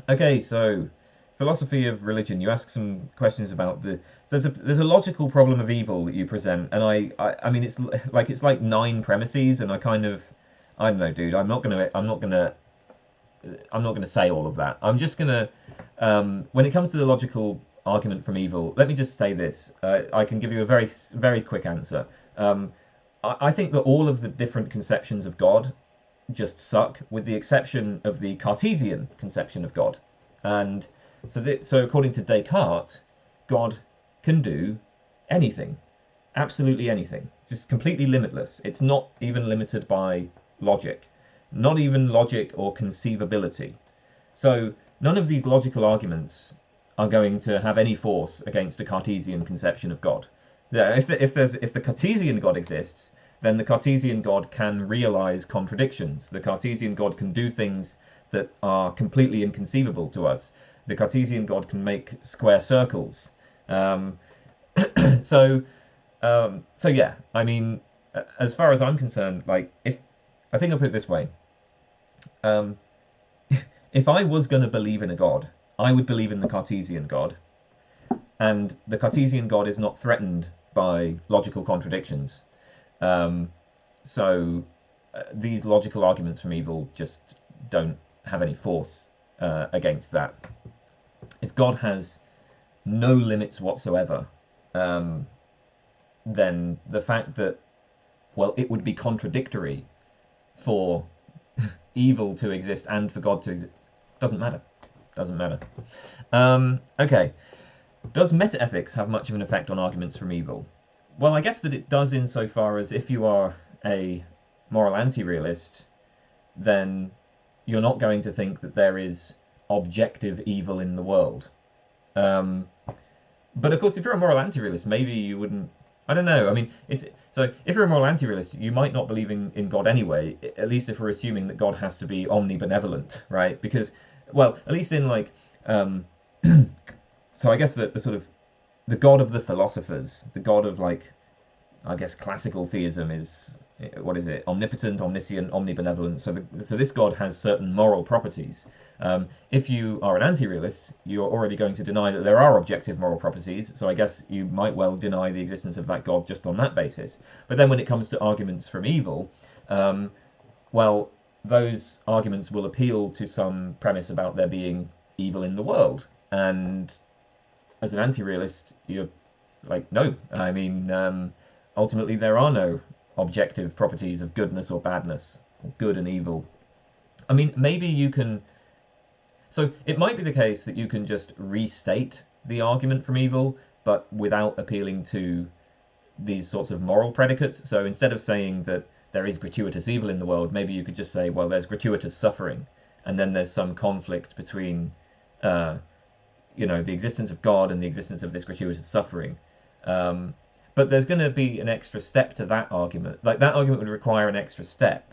Okay, so philosophy of religion. You ask some questions about there's a logical problem of evil that you present, and I mean it's like 9 premises, and I don't know, dude. I'm not gonna say all of that. I'm just gonna when it comes to the logical argument from evil, let me just say this. I can give you a very, very quick answer. I think that all of the different conceptions of God just suck, with the exception of the Cartesian conception of God. And so according to Descartes, God can do anything, absolutely anything, just completely limitless. It's not even limited by logic, not even logic or conceivability. So none of these logical arguments are going to have any force against a Cartesian conception of God. Yeah, if the Cartesian God exists, then the Cartesian God can realize contradictions. The Cartesian God can do things that are completely inconceivable to us. The Cartesian God can make square circles. So yeah, I mean, as far as I'm concerned, like, I think I'll put it this way. If I was going to believe in a God, I would believe in the Cartesian God. And the Cartesian God is not threatened by logical contradictions. So these logical arguments from evil just don't have any force against that. If God has no limits whatsoever, then the fact that, well, it would be contradictory for evil to exist and for God to exist doesn't matter. Doesn't matter. Okay. Does metaethics have much of an effect on arguments from evil? Well, I guess that it does insofar as if you are a moral anti-realist, then you're not going to think that there is objective evil in the world. But of course, if you're a moral anti-realist, maybe you wouldn't. I don't know. I mean, it's so if you're a moral anti-realist, you might not believe in God anyway. At least if we're assuming that God has to be omnibenevolent, right? Because, well, at least in like, so I guess the sort of the God of the philosophers, the God of like, I guess classical theism is what is it? Omnipotent, omniscient, omnibenevolent. So this God has certain moral properties. If you are an anti-realist, you're already going to deny that there are objective moral properties, so I guess you might well deny the existence of that God just on that basis. But then when it comes to arguments from evil, well, those arguments will appeal to some premise about there being evil in the world. And as an anti-realist, you're like, no. I mean, ultimately there are no objective properties of goodness or badness, or good and evil. I mean, maybe you can... So it might be the case that you can just restate the argument from evil, but without appealing to these sorts of moral predicates. So instead of saying that there is gratuitous evil in the world, maybe you could just say, well, there's gratuitous suffering, and then there's some conflict between, you know, the existence of God and the existence of this gratuitous suffering. But there's going to be an extra step to that argument. Like, that argument would require an extra step.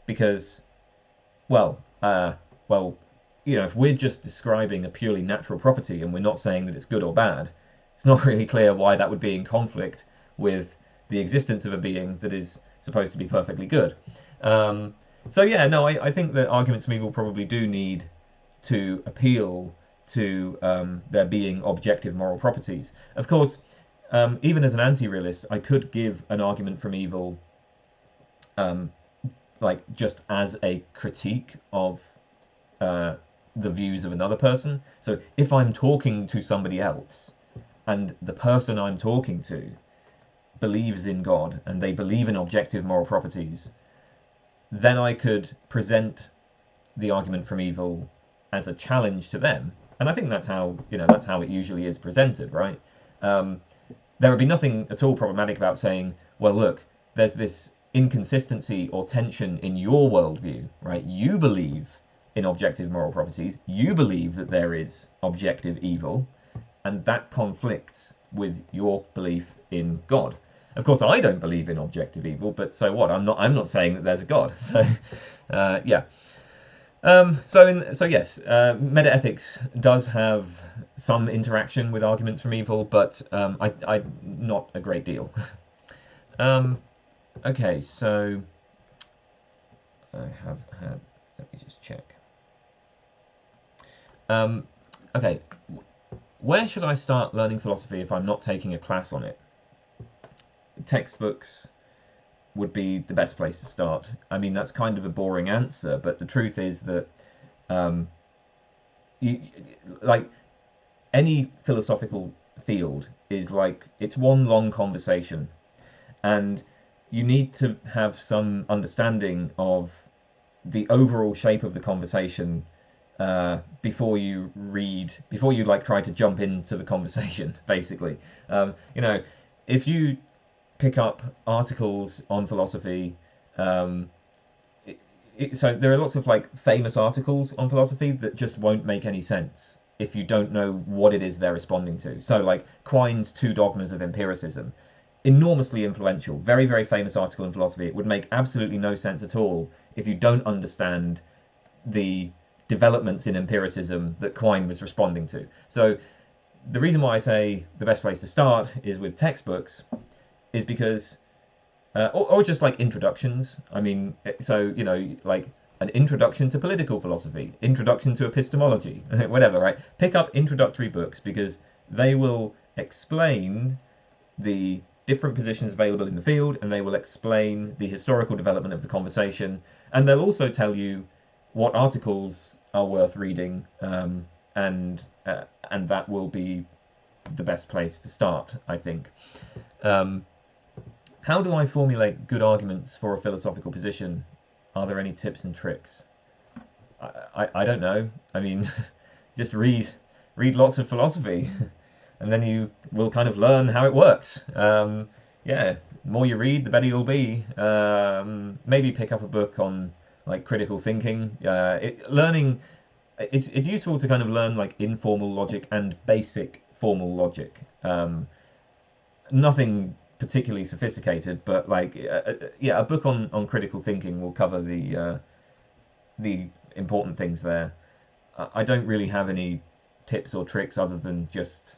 Because, well, you know, if we're just describing a purely natural property and we're not saying that it's good or bad, it's not really clear why that would be in conflict with the existence of a being that is supposed to be perfectly good. So yeah, no, I think that arguments from evil probably do need to appeal to there being objective moral properties. Of course, even as an anti-realist, I could give an argument from evil like just as a critique of the views of another person. So if I'm talking to somebody else and the person I'm talking to believes in God and they believe in objective moral properties, then I could present the argument from evil as a challenge to them. And I think that's how, you know, that's how it usually is presented, right? There would be nothing at all problematic about saying, well, look, there's this inconsistency or tension in your worldview, right? You believe in objective moral properties, you believe that there is objective evil, and that conflicts with your belief in God. Of course, I don't believe in objective evil, but so what? I'm not saying that there's a God. So, yeah. So yes, meta-ethics does have some interaction with arguments from evil, but I not a great deal. Okay, so I have had. Let me just check. Okay, where should I start learning philosophy if I'm not taking a class on it? Textbooks would be the best place to start. I mean, that's kind of a boring answer, but the truth is that like any philosophical field is like, it's one long conversation, and you need to have some understanding of the overall shape of the conversation before you like try to jump into the conversation, basically. You know, if you pick up articles on philosophy, so there are lots of like famous articles on philosophy that just won't make any sense if you don't know what it is they're responding to. So like Quine's Two Dogmas of Empiricism, enormously influential, very, very famous article in philosophy. It would make absolutely no sense at all if you don't understand the developments in empiricism that Quine was responding to. So the reason why I say the best place to start is with textbooks is because, or just like introductions. I mean, so, you know, like an introduction to political philosophy, introduction to epistemology, whatever, right? Pick up introductory books because they will explain the different positions available in the field, and they will explain the historical development of the conversation, and they'll also tell you what articles are worth reading, and that will be the best place to start, I think. How do I formulate good arguments for a philosophical position? Are there any tips and tricks? I don't know. I mean, just read lots of philosophy. and then you will kind of learn how it works. Yeah, the more you read, the better you'll be. Maybe pick up a book on like critical thinking. It's useful to kind of learn like informal logic and basic formal logic. Nothing particularly sophisticated, but like yeah, a book on critical thinking will cover the important things there. I don't really have any tips or tricks other than just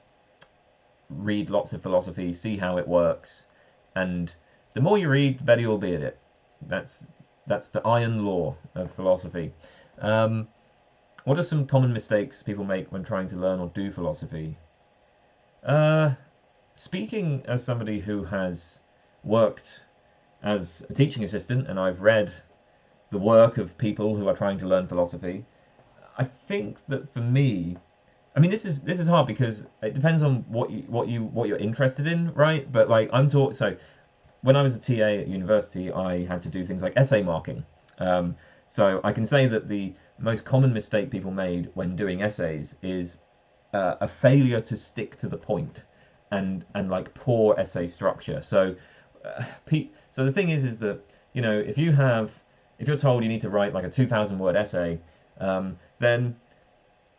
read lots of philosophy, see how it works, and the more you read, the better you'll be at it. That's the iron law of philosophy. What are some common mistakes people make when trying to learn or do philosophy? Speaking as somebody who has worked as a teaching assistant and I've read the work of people who are trying to learn philosophy, I think that for me, I mean, this is hard because it depends on what you're interested in, right? But like so when I was a TA at university, I had to do things like essay marking. So I can say that the most common mistake people made when doing essays is a failure to stick to the point and like poor essay structure. So so the thing is that, you know, if you're told you need to write like a 2,000 word essay, then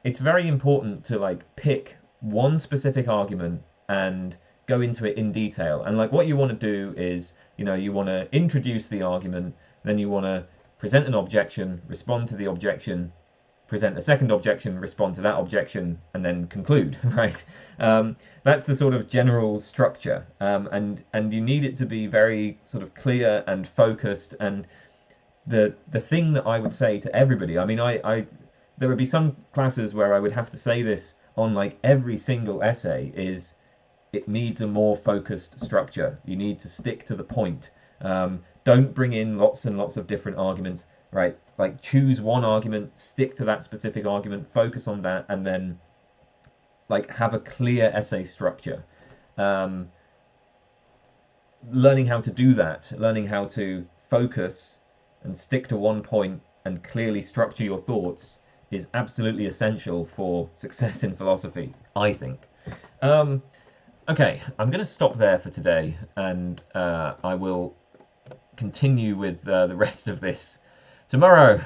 it's very important to like pick one specific argument and go into it in detail. And like what you want to do is, you know, you want to introduce the argument, then you want to present an objection, respond to the objection, present a second objection, respond to that objection, and then conclude, right? That's the sort of general structure. And you need it to be very sort of clear and focused. And the thing that I would say to everybody, I mean, there would be some classes where I would have to say this on like every single essay, is it needs a more focused structure. You need to stick to the point. Don't bring in lots and lots of different arguments, right? Like choose one argument, stick to that specific argument, focus on that, and then like have a clear essay structure. Learning how to do that, learning how to focus and stick to one point and clearly structure your thoughts is absolutely essential for success in philosophy, I think. Okay, I'm going to stop there for today, and I will continue with the rest of this tomorrow.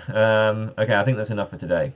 Okay, I think that's enough for today.